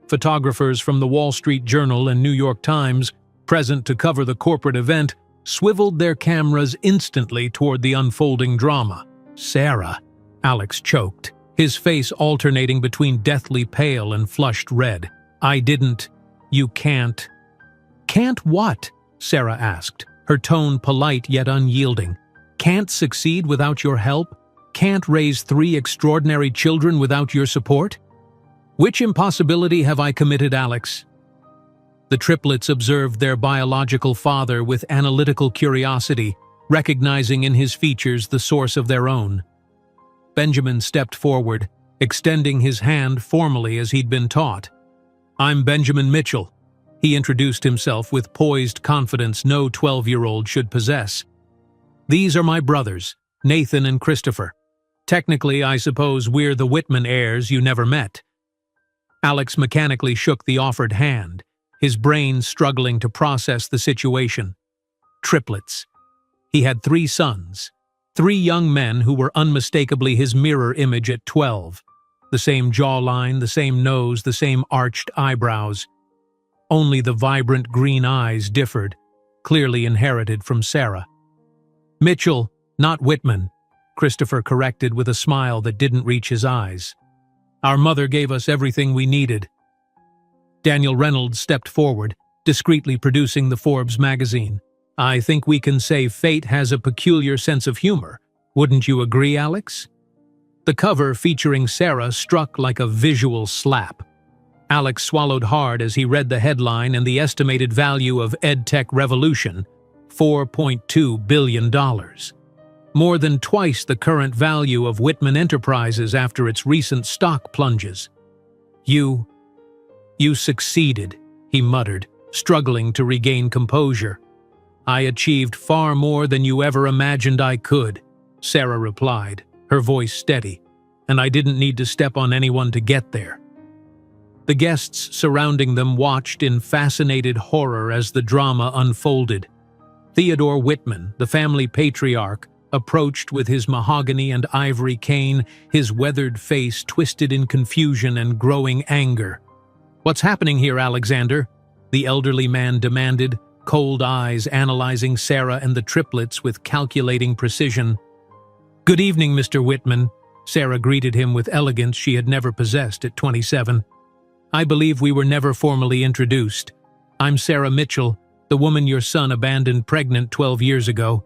Photographers from the Wall Street Journal and New York Times, present to cover the corporate event, swiveled their cameras instantly toward the unfolding drama. "Sarah," Alex choked, his face alternating between deathly pale and flushed red. "I didn't. You can't." "Can't what?" Sarah asked, her tone polite yet unyielding. "Can't succeed without your help? Can't raise 3 extraordinary children without your support? Which impossibility have I committed, Alex?" The triplets observed their biological father with analytical curiosity, recognizing in his features the source of their own. Benjamin stepped forward, extending his hand formally as he'd been taught. "I'm Benjamin Mitchell," he introduced himself with poised confidence no 12-year-old should possess. "These are my brothers, Nathan and Christopher. Technically, I suppose we're the Whitman heirs you never met." Alex mechanically shook the offered hand, his brain struggling to process the situation. Triplets. He had 3 sons, 3 young men who were unmistakably his mirror image at 12. The same jawline, the same nose, the same arched eyebrows. Only the vibrant green eyes differed, clearly inherited from Sarah. "Mitchell, not Whitman," Christopher corrected with a smile that didn't reach his eyes. "Our mother gave us everything we needed." Daniel Reynolds stepped forward, discreetly producing the Forbes magazine. "I think we can say fate has a peculiar sense of humor. Wouldn't you agree, Alex?" The cover featuring Sarah struck like a visual slap. Alex swallowed hard as he read the headline and the estimated value of EdTech revolution, $4.2 billion. More than twice the current value of Whitman Enterprises after its recent stock plunges. You succeeded," he muttered, struggling to regain composure. "I achieved far more than you ever imagined I could," Sarah replied, her voice steady, "and I didn't need to step on anyone to get there." The guests surrounding them watched in fascinated horror as the drama unfolded. Theodore Whitman, the family patriarch, approached with his mahogany and ivory cane, his weathered face twisted in confusion and growing anger. "What's happening here, Alexander?" the elderly man demanded, cold eyes analyzing Sarah and the triplets with calculating precision. "Good evening, Mr. Whitman," Sarah greeted him with elegance she had never possessed at 27. "I believe we were never formally introduced. I'm Sarah Mitchell, the woman your son abandoned pregnant 12 years ago.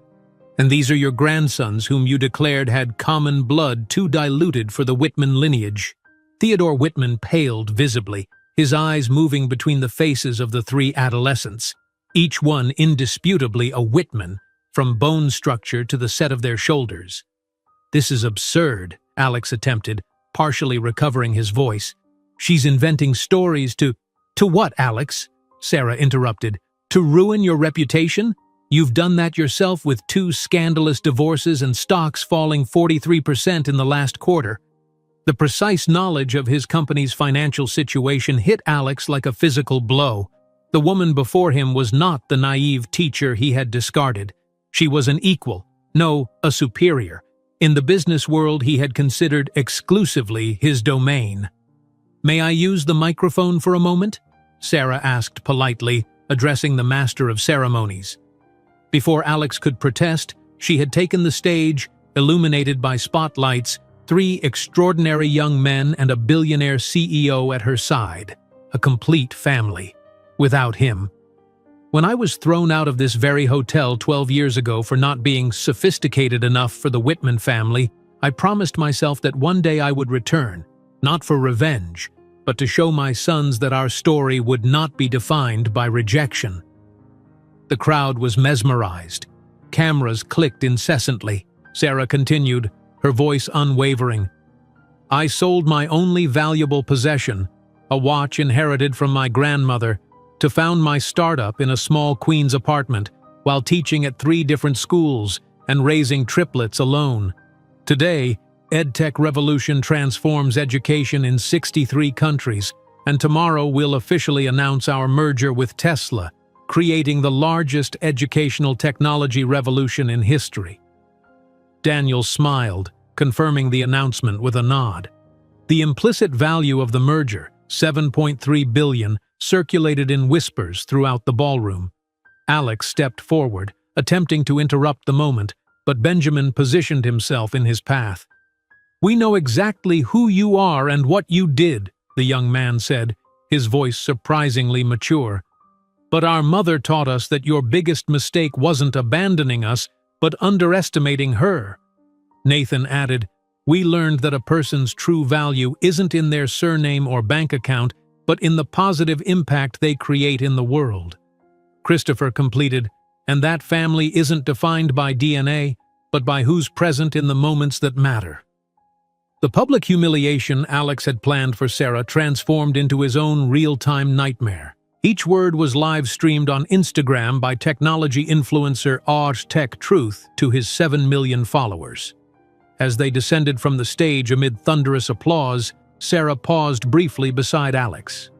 And these are your grandsons whom you declared had common blood too diluted for the Whitman lineage." Theodore Whitman paled visibly, his eyes moving between the faces of the 3 adolescents, each one indisputably a Whitman, from bone structure to the set of their shoulders. "This is absurd," Alex attempted, partially recovering his voice. "She's inventing stories to—" "To what, Alex?" Sarah interrupted. "To ruin your reputation? You've done that yourself with 2 scandalous divorces and stocks falling 43% in the last quarter. The precise knowledge of his company's financial situation hit Alex like a physical blow. The woman before him was not the naive teacher he had discarded. She was an equal, no, a superior. In the business world he had considered exclusively his domain. "May I use the microphone for a moment?" Sarah asked politely, addressing the master of ceremonies. Before Alex could protest, she had taken the stage, illuminated by spotlights, 3 extraordinary young men and a billionaire CEO at her side. A complete family. Without him. When I was thrown out of this very hotel 12 years ago for not being sophisticated enough for the Whitman family, I promised myself that one day I would return, not for revenge, but to show my sons that our story would not be defined by rejection. The crowd was mesmerized. Cameras clicked incessantly. Sarah continued, her voice unwavering. "I sold my only valuable possession, a watch inherited from my grandmother, to found my startup in a small Queens apartment while teaching at 3 different schools and raising triplets alone. Today, EdTech revolution transforms education in 63 countries, and tomorrow we'll officially announce our merger with Tesla, creating the largest educational technology revolution in history." Daniel smiled, confirming the announcement with a nod. The implicit value of the merger, $7.3 billion, circulated in whispers throughout the ballroom. Alex stepped forward, attempting to interrupt the moment, but Benjamin positioned himself in his path. "We know exactly who you are and what you did," the young man said, his voice surprisingly mature. "But our mother taught us that your biggest mistake wasn't abandoning us, but underestimating her." Nathan added, "We learned that a person's true value isn't in their surname or bank account, but in the positive impact they create in the world." Christopher completed, "And that family isn't defined by DNA, but by who's present in the moments that matter." The public humiliation Alex had planned for Sarah transformed into his own real-time nightmare. Each word was live-streamed on Instagram by technology influencer Tech Truth to his 7 million followers. As they descended from the stage amid thunderous applause, Sarah paused briefly beside Alex.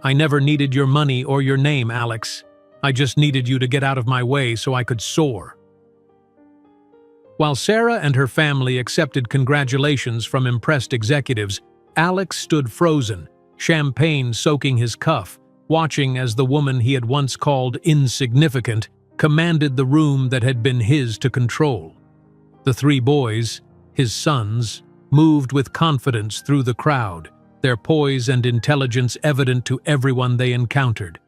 "I never needed your money or your name, Alex. I just needed you to get out of my way so I could soar." While Sarah and her family accepted congratulations from impressed executives, Alex stood frozen, champagne soaking his cuff, watching as the woman he had once called insignificant commanded the room that had been his to control. The 3 boys, his sons, moved with confidence through the crowd, their poise and intelligence evident to everyone they encountered.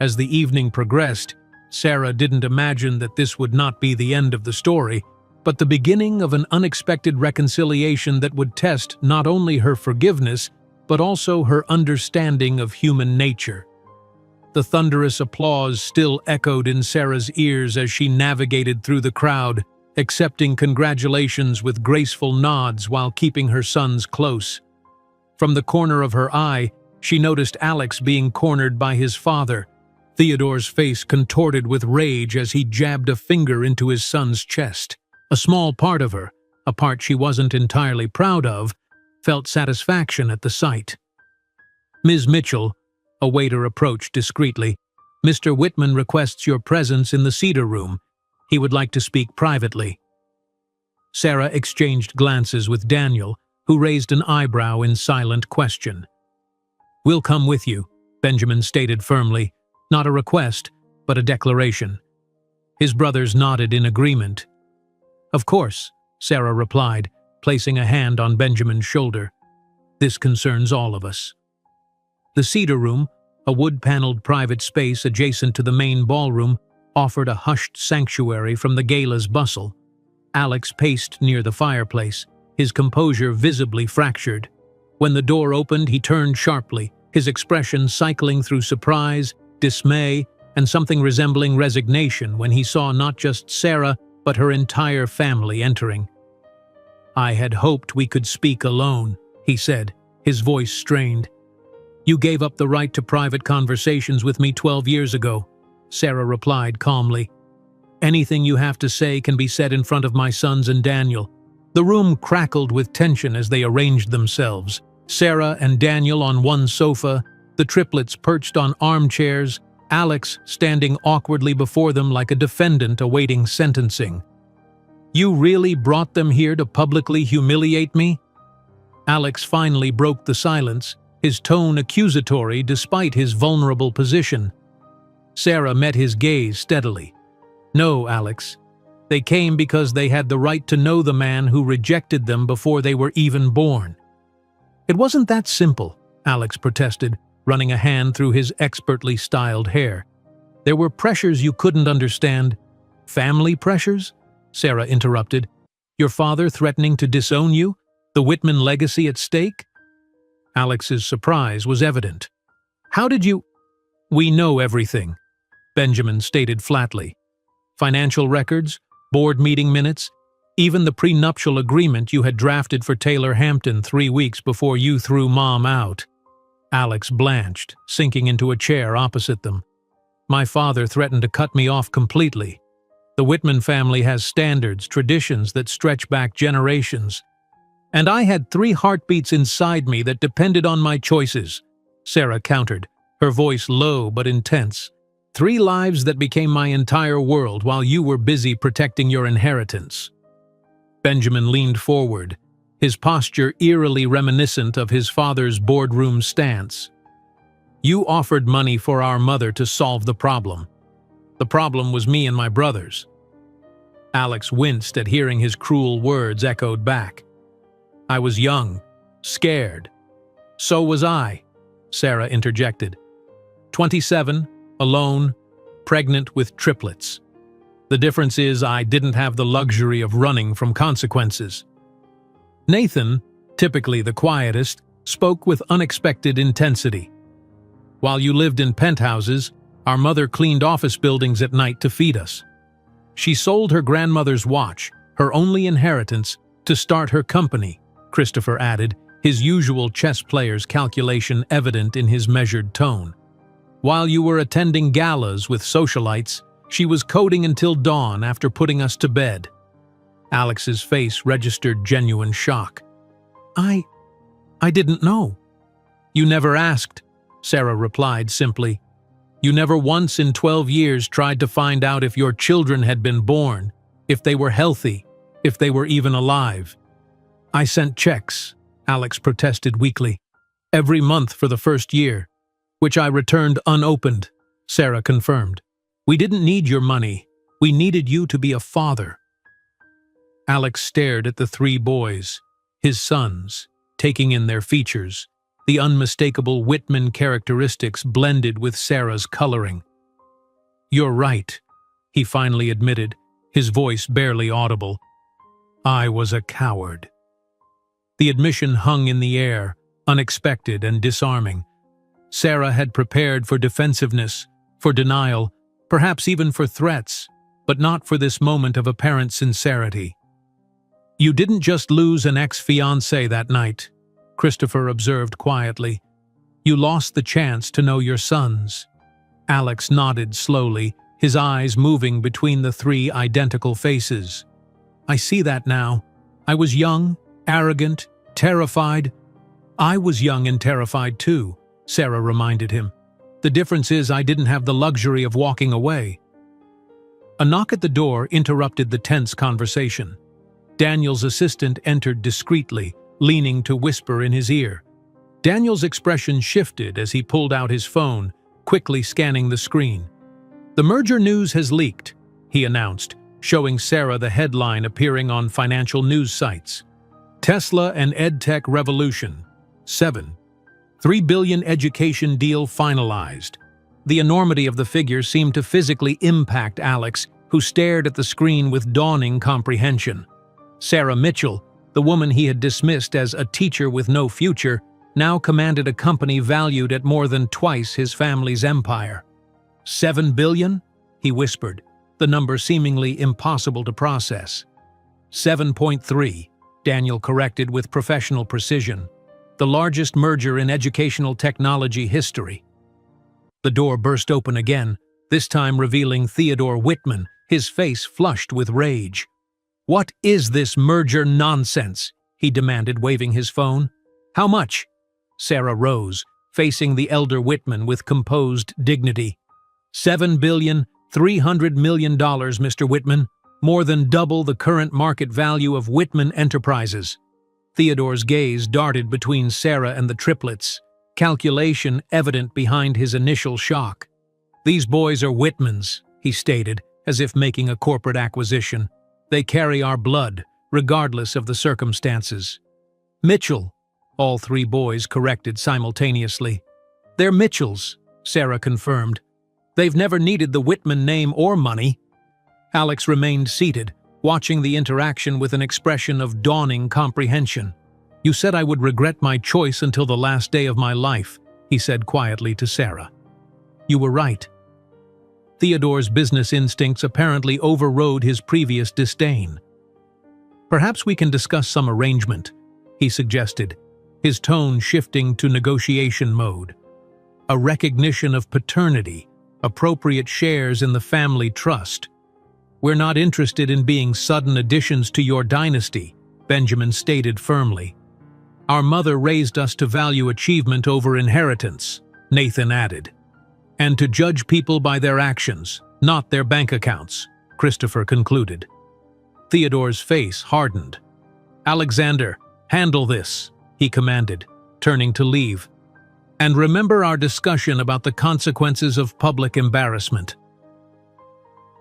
As the evening progressed, Sarah didn't imagine that this would not be the end of the story, but the beginning of an unexpected reconciliation that would test not only her forgiveness, but also her understanding of human nature. The thunderous applause still echoed in Sarah's ears as she navigated through the crowd, accepting congratulations with graceful nods while keeping her sons close. From the corner of her eye, she noticed Alex being cornered by his father. Theodore's face contorted with rage as he jabbed a finger into his son's chest. A small part of her, a part she wasn't entirely proud of, felt satisfaction at the sight. "Ms. Mitchell," a waiter approached discreetly, "Mr. Whitman requests your presence in the Cedar Room. He would like to speak privately." Sarah exchanged glances with Daniel, who raised an eyebrow in silent question. "We'll come with you," Benjamin stated firmly, not a request, but a declaration. His brothers nodded in agreement. "Of course," Sarah replied, placing a hand on Benjamin's shoulder. "This concerns all of us." The Cedar Room, a wood-paneled private space adjacent to the main ballroom, offered a hushed sanctuary from the gala's bustle. Alex paced near the fireplace, his composure visibly fractured. When the door opened, he turned sharply, his expression cycling through surprise, dismay, and something resembling resignation when he saw not just Sarah, but her entire family entering. "I had hoped we could speak alone," he said, his voice strained. "You gave up the right to private conversations with me 12 years ago," Sarah replied calmly. "Anything you have to say can be said in front of my sons and Daniel. The room crackled with tension as they arranged themselves. Sarah and Daniel on one sofa, the triplets perched on armchairs, Alex standing awkwardly before them like a defendant awaiting sentencing. "You really brought them here to publicly humiliate me?" Alex finally broke the silence, his tone accusatory despite his vulnerable position. Sarah met his gaze steadily. "No, Alex. They came because they had the right to know the man who rejected them before they were even born." "It wasn't that simple," Alex protested, running a hand through his expertly styled hair. "There were pressures you couldn't understand." "Family pressures?" Sarah interrupted. "Your father threatening to disown you? The Whitman legacy at stake?" Alex's surprise was evident. "How did you—" "We know everything," Benjamin stated flatly. "Financial records, board meeting minutes, even the prenuptial agreement you had drafted for Taylor Hampton 3 weeks before you threw Mom out." Alex blanched, sinking into a chair opposite them. "My father threatened to cut me off completely. The Whitman family has standards, traditions that stretch back generations. And I had 3 heartbeats inside me that depended on my choices," Sarah countered, her voice low but intense. "3 lives that became my entire world while you were busy protecting your inheritance." Benjamin leaned forward, his posture eerily reminiscent of his father's boardroom stance. "You offered money for our mother to solve the problem. The problem was me and my brothers." Alex winced at hearing his cruel words echoed back. "I was young, scared." "So was I," Sarah interjected. 27, alone, pregnant with triplets. The difference is I didn't have the luxury of running from consequences." Nathan, typically the quietest, spoke with unexpected intensity. "While you lived in penthouses, our mother cleaned office buildings at night to feed us. She sold her grandmother's watch, her only inheritance, to start her company," Christopher added, his usual chess player's calculation evident in his measured tone. "While you were attending galas with socialites, she was coding until dawn after putting us to bed." Alex's face registered genuine shock. I didn't know." "You never asked," Sarah replied simply. "You never once in 12 years tried to find out if your children had been born, if they were healthy, if they were even alive." "I sent checks," Alex protested weakly, "every month for the first year, which I returned unopened," Sarah confirmed. "We didn't need your money. We needed you to be a father." Alex stared at the 3 boys, his sons, taking in their features, the unmistakable Whitman characteristics blended with Sarah's coloring. "You're right," he finally admitted, his voice barely audible. "I was a coward." The admission hung in the air, unexpected and disarming. Sarah had prepared for defensiveness, for denial, perhaps even for threats, but not for this moment of apparent sincerity. "You didn't just lose an ex-fiancé that night," Christopher observed quietly. "You lost the chance to know your sons." Alex nodded slowly, his eyes moving between the 3 identical faces. "I see that now. I was young, arrogant, terrified." "I was young and terrified too," Sarah reminded him. "The difference is I didn't have the luxury of walking away." A knock at the door interrupted the tense conversation. Daniel's assistant entered discreetly, leaning to whisper in his ear. Daniel's expression shifted as he pulled out his phone, quickly scanning the screen. "The merger news has leaked," he announced, showing Sarah the headline appearing on financial news sites. "Tesla and EdTech Revolution. 7. $3 billion education deal finalized." The enormity of the figure seemed to physically impact Alex, who stared at the screen with dawning comprehension. Sarah Mitchell, the woman he had dismissed as a teacher with no future, now commanded a company valued at more than twice his family's empire. $7 billion? He whispered, the number seemingly impossible to process. 7.3, Daniel corrected with professional precision. The largest merger in educational technology history. The door burst open again, this time revealing Theodore Whitman, his face flushed with rage. "What is this merger nonsense?" he demanded, waving his phone. "How much?" Sarah rose, facing the elder Whitman with composed dignity. $7,300,000,000, Mr. Whitman, more than double the current market value of Whitman Enterprises. Theodore's gaze darted between Sarah and the triplets, calculation evident behind his initial shock. "These boys are Whitmans," he stated, as if making a corporate acquisition. "They carry our blood, regardless of the circumstances." "Mitchell," all three boys corrected simultaneously. "They're Mitchells," Sarah confirmed. "They've never needed the Whitman name or money." Alex remained seated, watching the interaction with an expression of dawning comprehension. "You said I would regret my choice until the last day of my life," he said quietly to Sarah. "You were right." Theodore's business instincts apparently overrode his previous disdain. "Perhaps we can discuss some arrangement," he suggested, his tone shifting to negotiation mode. "A recognition of paternity, appropriate shares in the family trust. We're not interested in being sudden additions to your dynasty," Benjamin stated firmly. "Our mother raised us to value achievement over inheritance," Nathan added. "And to judge people by their actions, not their bank accounts," Christopher concluded. Theodore's face hardened. "Alexander, handle this," he commanded, turning to leave. "And remember our discussion about the consequences of public embarrassment."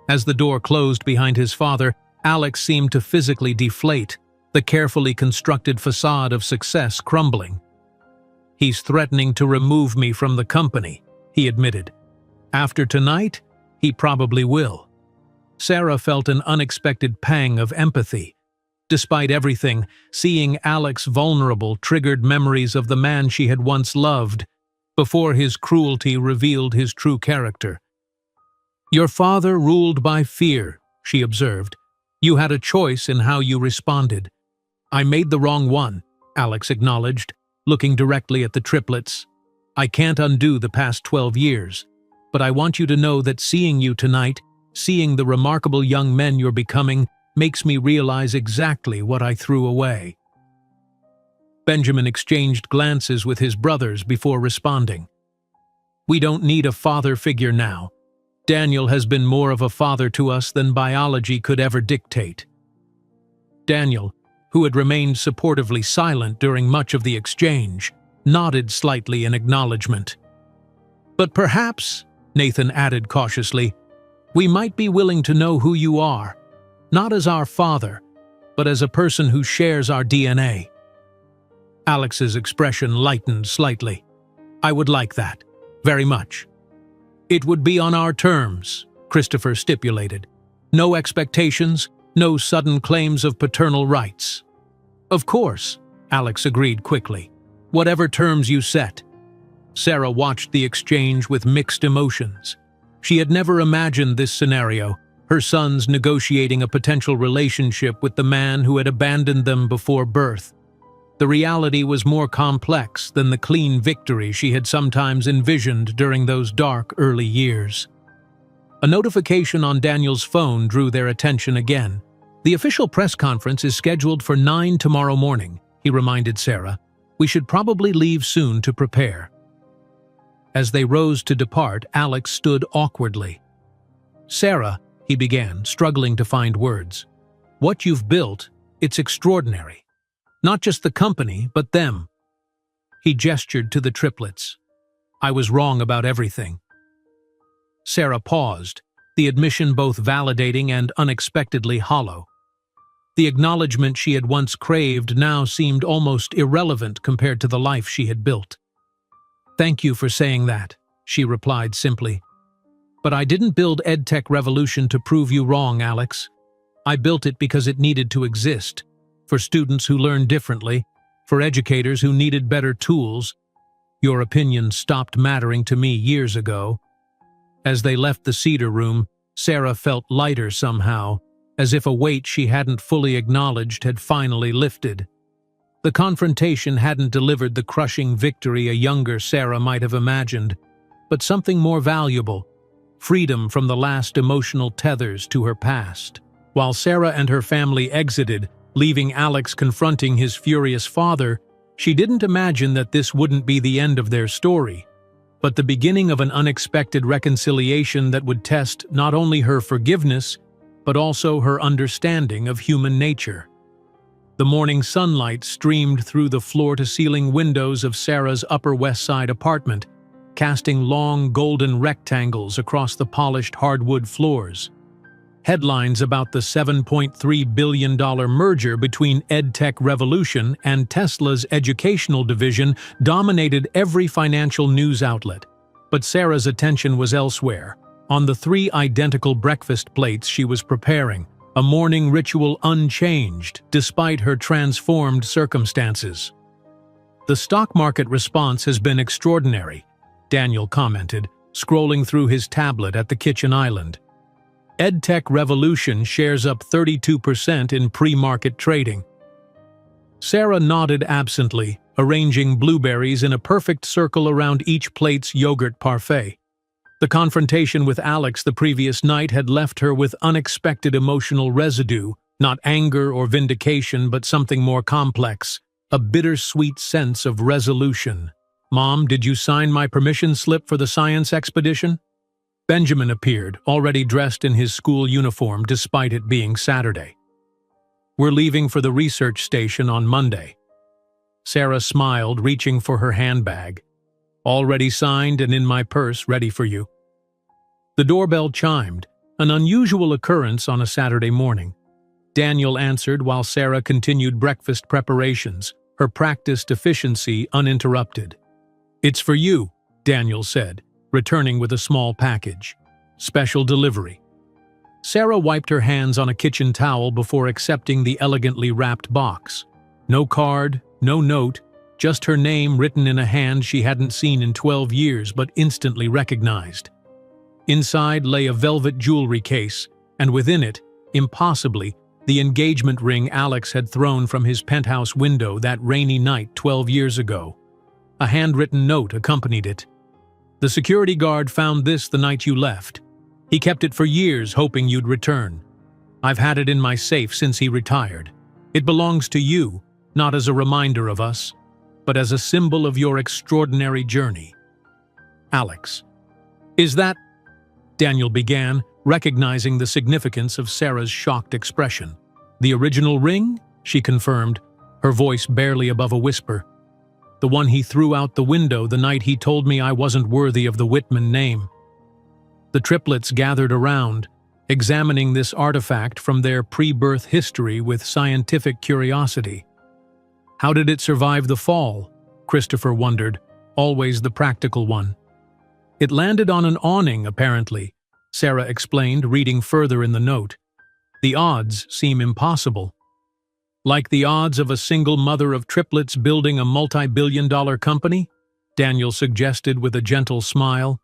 As the door closed behind his father, Alex seemed to physically deflate, the carefully constructed facade of success crumbling. "He's threatening to remove me from the company," he admitted. "After tonight, he probably will." Sarah felt an unexpected pang of empathy. Despite everything, seeing Alex vulnerable triggered memories of the man she had once loved, before his cruelty revealed his true character. "Your father ruled by fear," she observed. "You had a choice in how you responded." "I made the wrong one," Alex acknowledged, looking directly at the triplets. "I can't undo the past 12 years, but I want you to know that seeing you tonight, seeing the remarkable young men you're becoming, makes me realize exactly what I threw away." Benjamin exchanged glances with his brothers before responding. "We don't need a father figure now. Daniel has been more of a father to us than biology could ever dictate." Daniel, who had remained supportively silent during much of the exchange, nodded slightly in acknowledgement. "But perhaps," Nathan added cautiously, "we might be willing to know who you are, not as our father, but as a person who shares our DNA." Alex's expression lightened slightly. "I would like that, very much." "It would be on our terms," Christopher stipulated. "No expectations, no sudden claims of paternal rights." "Of course," Alex agreed quickly. "Whatever terms you set." Sarah watched the exchange with mixed emotions. She had never imagined this scenario, her sons negotiating a potential relationship with the man who had abandoned them before birth. The reality was more complex than the clean victory she had sometimes envisioned during those dark early years. A notification on Daniel's phone drew their attention again. "The official press conference is scheduled for 9 tomorrow morning," he reminded Sarah. "We should probably leave soon to prepare." As they rose to depart, Alex stood awkwardly. "Sarah," he began, struggling to find words. "What you've built, it's extraordinary. Not just the company, but them." He gestured to the triplets. "I was wrong about everything." Sarah paused, the admission both validating and unexpectedly hollow. The acknowledgement she had once craved now seemed almost irrelevant compared to the life she had built. "Thank you for saying that," she replied simply. "But I didn't build EdTech Revolution to prove you wrong, Alex. I built it because it needed to exist, for students who learn differently, for educators who needed better tools. Your opinion stopped mattering to me years ago." As they left the Cedar Room, Sarah felt lighter somehow, as if a weight she hadn't fully acknowledged had finally lifted. The confrontation hadn't delivered the crushing victory a younger Sarah might have imagined, but something more valuable: freedom from the last emotional tethers to her past. While Sarah and her family exited, leaving Alex confronting his furious father, she didn't imagine that this wouldn't be the end of their story, but the beginning of an unexpected reconciliation that would test not only her forgiveness, but also her understanding of human nature. The morning sunlight streamed through the floor-to-ceiling windows of Sarah's Upper West Side apartment, casting long golden rectangles across the polished hardwood floors. Headlines about the $7.3 billion merger between EdTech Revolution and Tesla's educational division dominated every financial news outlet. But Sarah's attention was elsewhere, on the 3 identical breakfast plates she was preparing, a morning ritual unchanged despite her transformed circumstances. "The stock market response has been extraordinary," Daniel commented, scrolling through his tablet at the kitchen island. "EdTech Revolution shares up 32% in pre-market trading." Sarah nodded absently, arranging blueberries in a perfect circle around each plate's yogurt parfait. The confrontation with Alex the previous night had left her with unexpected emotional residue, not anger or vindication, but something more complex, a bittersweet sense of resolution. "Mom, did you sign my permission slip for the science expedition?" Benjamin appeared, already dressed in his school uniform despite it being Saturday. "We're leaving for the research station on Monday." Sarah smiled, reaching for her handbag. "Already signed and in my purse, ready for you." The doorbell chimed, an unusual occurrence on a Saturday morning. Daniel answered while Sarah continued breakfast preparations, her practiced efficiency uninterrupted. "It's for you," Daniel said, returning with a small package. "Special delivery." Sarah wiped her hands on a kitchen towel before accepting the elegantly wrapped box. No card, no note, just her name written in a hand she hadn't seen in 12 years but instantly recognized. Inside lay a velvet jewelry case, and within it, impossibly, the engagement ring Alex had thrown from his penthouse window that rainy night 12 years ago. A handwritten note accompanied it. "The security guard found this the night you left. He kept it for years hoping you'd return. I've had it in my safe since he retired. It belongs to you, not as a reminder of us, but as a symbol of your extraordinary journey. Alex." "Is that—" Daniel began, recognizing the significance of Sarah's shocked expression. "The original ring?" she confirmed, her voice barely above a whisper. "The one he threw out the window the night he told me I wasn't worthy of the Whitman name." The triplets gathered around, examining this artifact from their pre-birth history with scientific curiosity. "How did it survive the fall?" Christopher wondered, always the practical one. "It landed on an awning, apparently," Sarah explained, reading further in the note. "The odds seem impossible." "Like the odds of a single mother of triplets building a multi-billion-dollar company?" Daniel suggested with a gentle smile.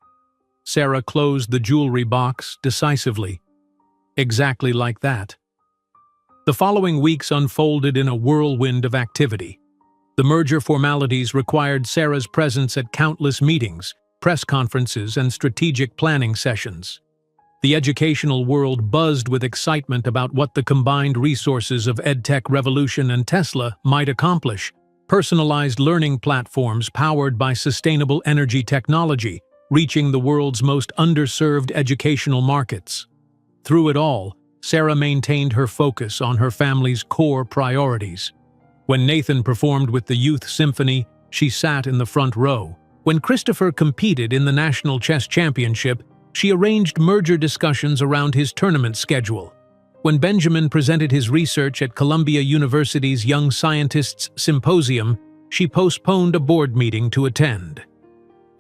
Sarah closed the jewelry box decisively. "Exactly like that." The following weeks unfolded in a whirlwind of activity. The merger formalities required Sarah's presence at countless meetings, press conferences, and strategic planning sessions. The educational world buzzed with excitement about what the combined resources of EdTech Revolution and Tesla might accomplish: personalized learning platforms powered by sustainable energy technology, reaching the world's most underserved educational markets. Through it all, Sarah maintained her focus on her family's core priorities. When Nathan performed with the Youth Symphony, she sat in the front row. When Christopher competed in the National Chess Championship, she arranged merger discussions around his tournament schedule. When Benjamin presented his research at Columbia University's Young Scientists Symposium, she postponed a board meeting to attend.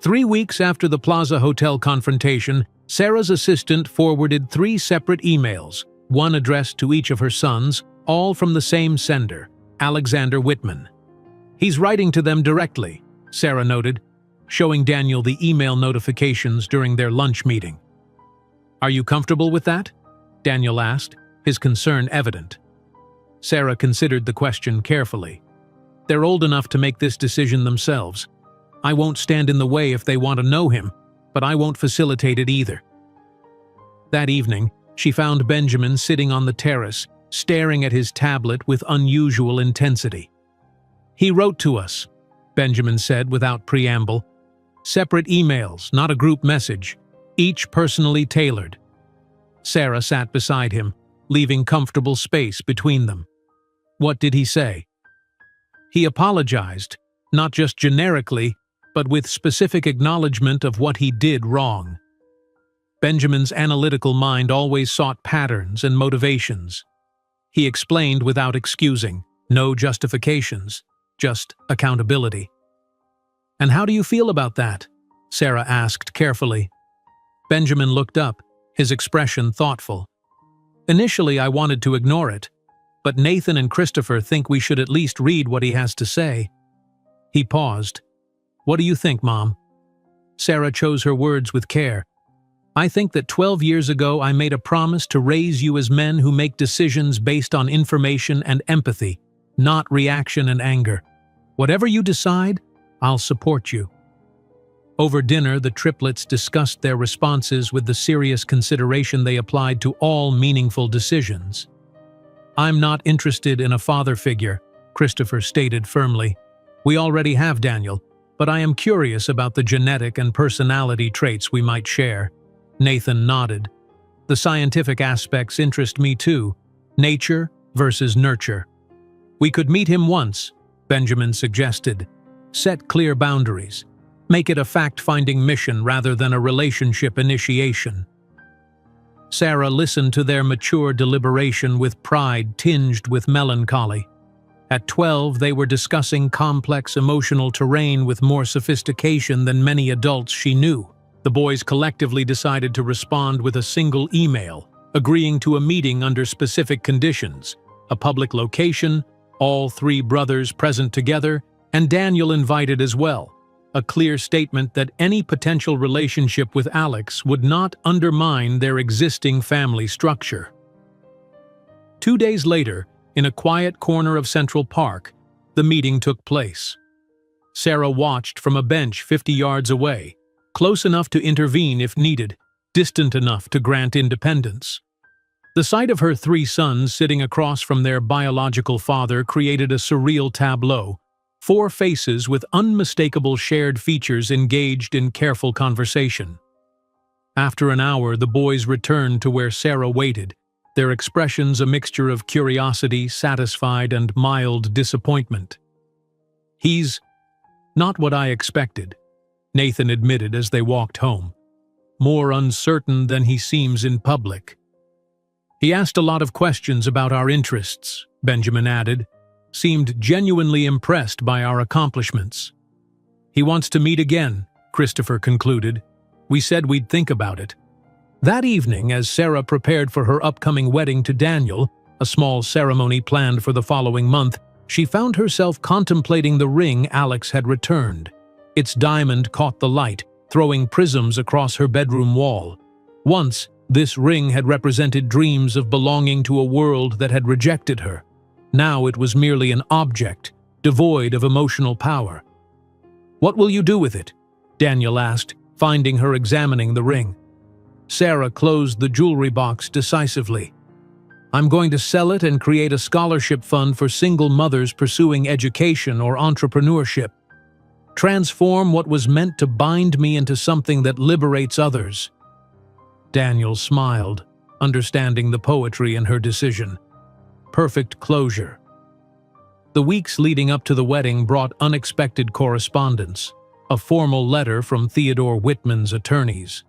3 weeks after the Plaza Hotel confrontation, Sarah's assistant forwarded 3 separate emails, one addressed to each of her sons, all from the same sender, Alexander Whitman. "He's writing to them directly," Sarah noted, showing Daniel the email notifications during their lunch meeting. "Are you comfortable with that?" Daniel asked, his concern evident. Sarah considered the question carefully. "They're old enough to make this decision themselves. I won't stand in the way if they want to know him, but I won't facilitate it either." That evening, She found Benjamin sitting on the terrace, staring at his tablet with unusual intensity. "He wrote to us," Benjamin said without preamble. "Separate emails, not a group message, each personally tailored." Sarah sat beside him, leaving comfortable space between them. "What did he say?" "He apologized, not just generically, but with specific acknowledgement of what he did wrong." Benjamin's analytical mind always sought patterns and motivations. He explained without excusing, no justifications, just accountability. "And how do you feel about that?" Sarah asked carefully. Benjamin looked up, his expression thoughtful. "Initially, I wanted to ignore it, but Nathan and Christopher think we should at least read what he has to say." He paused. "What do you think, Mom?" Sarah chose her words with care. "I think that 12 years ago I made a promise to raise you as men who make decisions based on information and empathy, not reaction and anger. Whatever you decide, I'll support you." Over dinner, the triplets discussed their responses with the serious consideration they applied to all meaningful decisions. "I'm not interested in a father figure," Christopher stated firmly. "We already have Daniel, but I am curious about the genetic and personality traits we might share." Nathan nodded. "The scientific aspects interest me too. Nature versus nurture." "We could meet him once," Benjamin suggested. "Set clear boundaries. Make it a fact-finding mission rather than a relationship initiation." Sarah listened to their mature deliberation with pride tinged with melancholy. At 12, they were discussing complex emotional terrain with more sophistication than many adults she knew. The boys collectively decided to respond with a single email, agreeing to a meeting under specific conditions, a public location, all three brothers present together, and Daniel invited as well, a clear statement that any potential relationship with Alex would not undermine their existing family structure. 2 days later, in a quiet corner of Central Park, the meeting took place. Sarah watched from a bench 50 yards away, close enough to intervene if needed, distant enough to grant independence. The sight of her 3 sons sitting across from their biological father created a surreal tableau, 4 faces with unmistakable shared features engaged in careful conversation. After an hour, the boys returned to where Sarah waited, their expressions a mixture of curiosity, satisfied, and mild disappointment. "He's not what I expected," Nathan admitted as they walked home. "More uncertain than he seems in public." "He asked a lot of questions about our interests," Benjamin added. "Seemed genuinely impressed by our accomplishments." "He wants to meet again," Christopher concluded. "We said we'd think about it." That evening, as Sarah prepared for her upcoming wedding to Daniel, a small ceremony planned for the following month, she found herself contemplating the ring Alex had returned. Its diamond caught the light, throwing prisms across her bedroom wall. Once, this ring had represented dreams of belonging to a world that had rejected her. Now it was merely an object, devoid of emotional power. "What will you do with it?" Daniel asked, finding her examining the ring. Sarah closed the jewelry box decisively. "I'm going to sell it and create a scholarship fund for single mothers pursuing education or entrepreneurship. Transform what was meant to bind me into something that liberates others." Daniel smiled, understanding the poetry in her decision. Perfect closure. The weeks leading up to the wedding brought unexpected correspondence, a formal letter from Theodore Whitman's attorneys.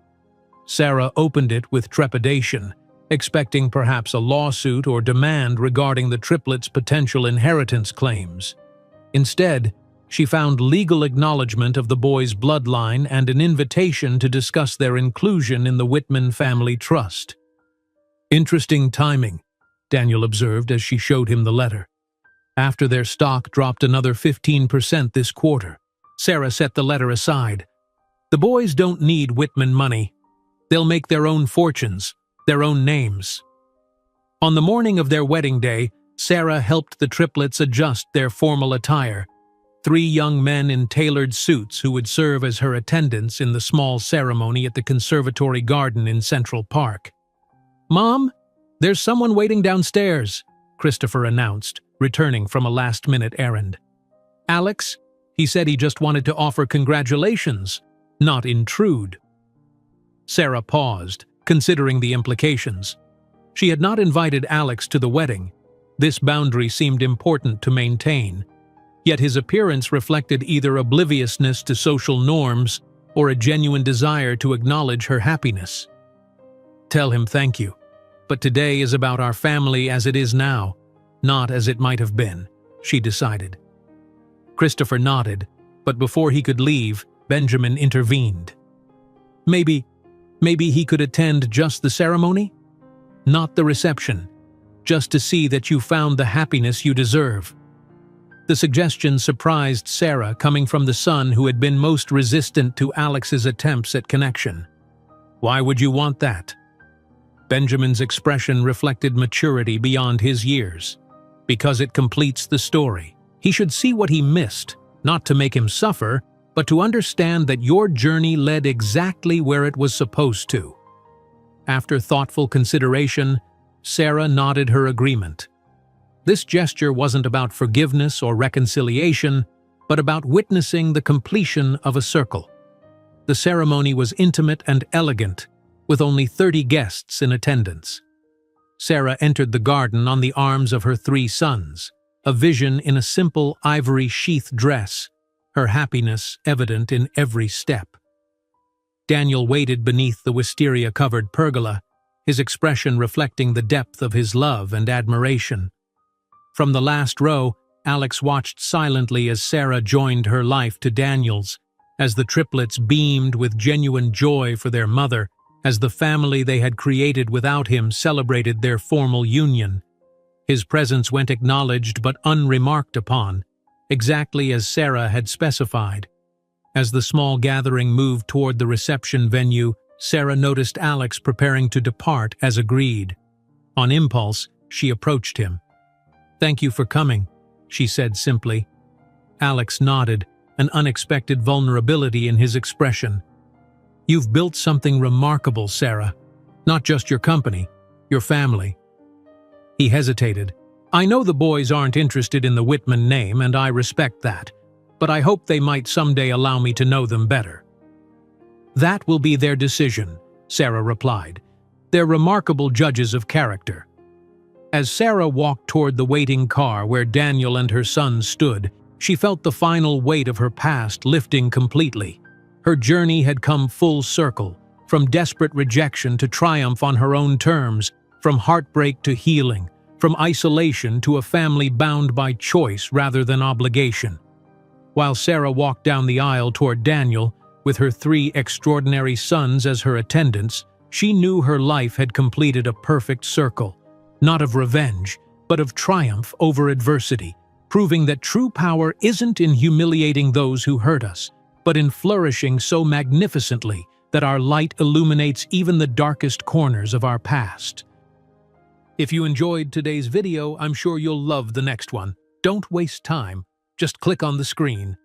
Sarah opened it with trepidation, expecting perhaps a lawsuit or demand regarding the triplets' potential inheritance claims. Instead, she found legal acknowledgement of the boys' bloodline and an invitation to discuss their inclusion in the Whitman family trust. "Interesting timing," Daniel observed as she showed him the letter. "After their stock dropped another 15% this quarter." Sarah set the letter aside. "The boys don't need Whitman money. They'll make their own fortunes, their own names." On the morning of their wedding day, Sarah helped the triplets adjust their formal attire. 3 young men in tailored suits who would serve as her attendants in the small ceremony at the conservatory garden in Central Park. "Mom, there's someone waiting downstairs," Christopher announced, returning from a last-minute errand. "Alex, he said he just wanted to offer congratulations, not intrude." Sarah paused, considering the implications. She had not invited Alex to the wedding. This boundary seemed important to maintain. Yet his appearance reflected either obliviousness to social norms or a genuine desire to acknowledge her happiness. "Tell him thank you. But today is about our family as it is now, not as it might have been," she decided. Christopher nodded, but before he could leave, Benjamin intervened. Maybe he could attend just the ceremony? Not the reception, just to see that you found the happiness you deserve. The suggestion surprised Sarah, coming from the son who had been most resistant to Alex's attempts at connection. "Why would you want that?" Benjamin's expression reflected maturity beyond his years. "Because it completes the story. He should see what he missed, not to make him suffer, but to understand that your journey led exactly where it was supposed to." After thoughtful consideration, Sarah nodded her agreement. This gesture wasn't about forgiveness or reconciliation, but about witnessing the completion of a circle. The ceremony was intimate and elegant, with only 30 guests in attendance. Sarah entered the garden on the arms of her 3 sons, a vision in a simple ivory sheath dress, her happiness evident in every step. Daniel waited beneath the wisteria-covered pergola, his expression reflecting the depth of his love and admiration. From the last row, Alex watched silently as Sarah joined her life to Daniel's, as the triplets beamed with genuine joy for their mother, as the family they had created without him celebrated their formal union. His presence went acknowledged but unremarked upon, exactly as Sarah had specified. As the small gathering moved toward the reception venue, Sarah noticed Alex preparing to depart as agreed. On impulse, she approached him. "Thank you for coming," she said simply. Alex nodded, an unexpected vulnerability in his expression. "You've built something remarkable, Sarah. Not just your company, your family." He hesitated. "I know the boys aren't interested in the Whitman name, and I respect that, but I hope they might someday allow me to know them better." "That will be their decision," Sarah replied. "They're remarkable judges of character." As Sarah walked toward the waiting car where Daniel and her sons stood, she felt the final weight of her past lifting completely. Her journey had come full circle, from desperate rejection to triumph on her own terms, from heartbreak to healing, from isolation to a family bound by choice rather than obligation. While Sarah walked down the aisle toward Daniel, with her 3 extraordinary sons as her attendants, she knew her life had completed a perfect circle. Not of revenge, but of triumph over adversity, proving that true power isn't in humiliating those who hurt us, but in flourishing so magnificently that our light illuminates even the darkest corners of our past. If you enjoyed today's video, I'm sure you'll love the next one. Don't waste time. Just click on the screen.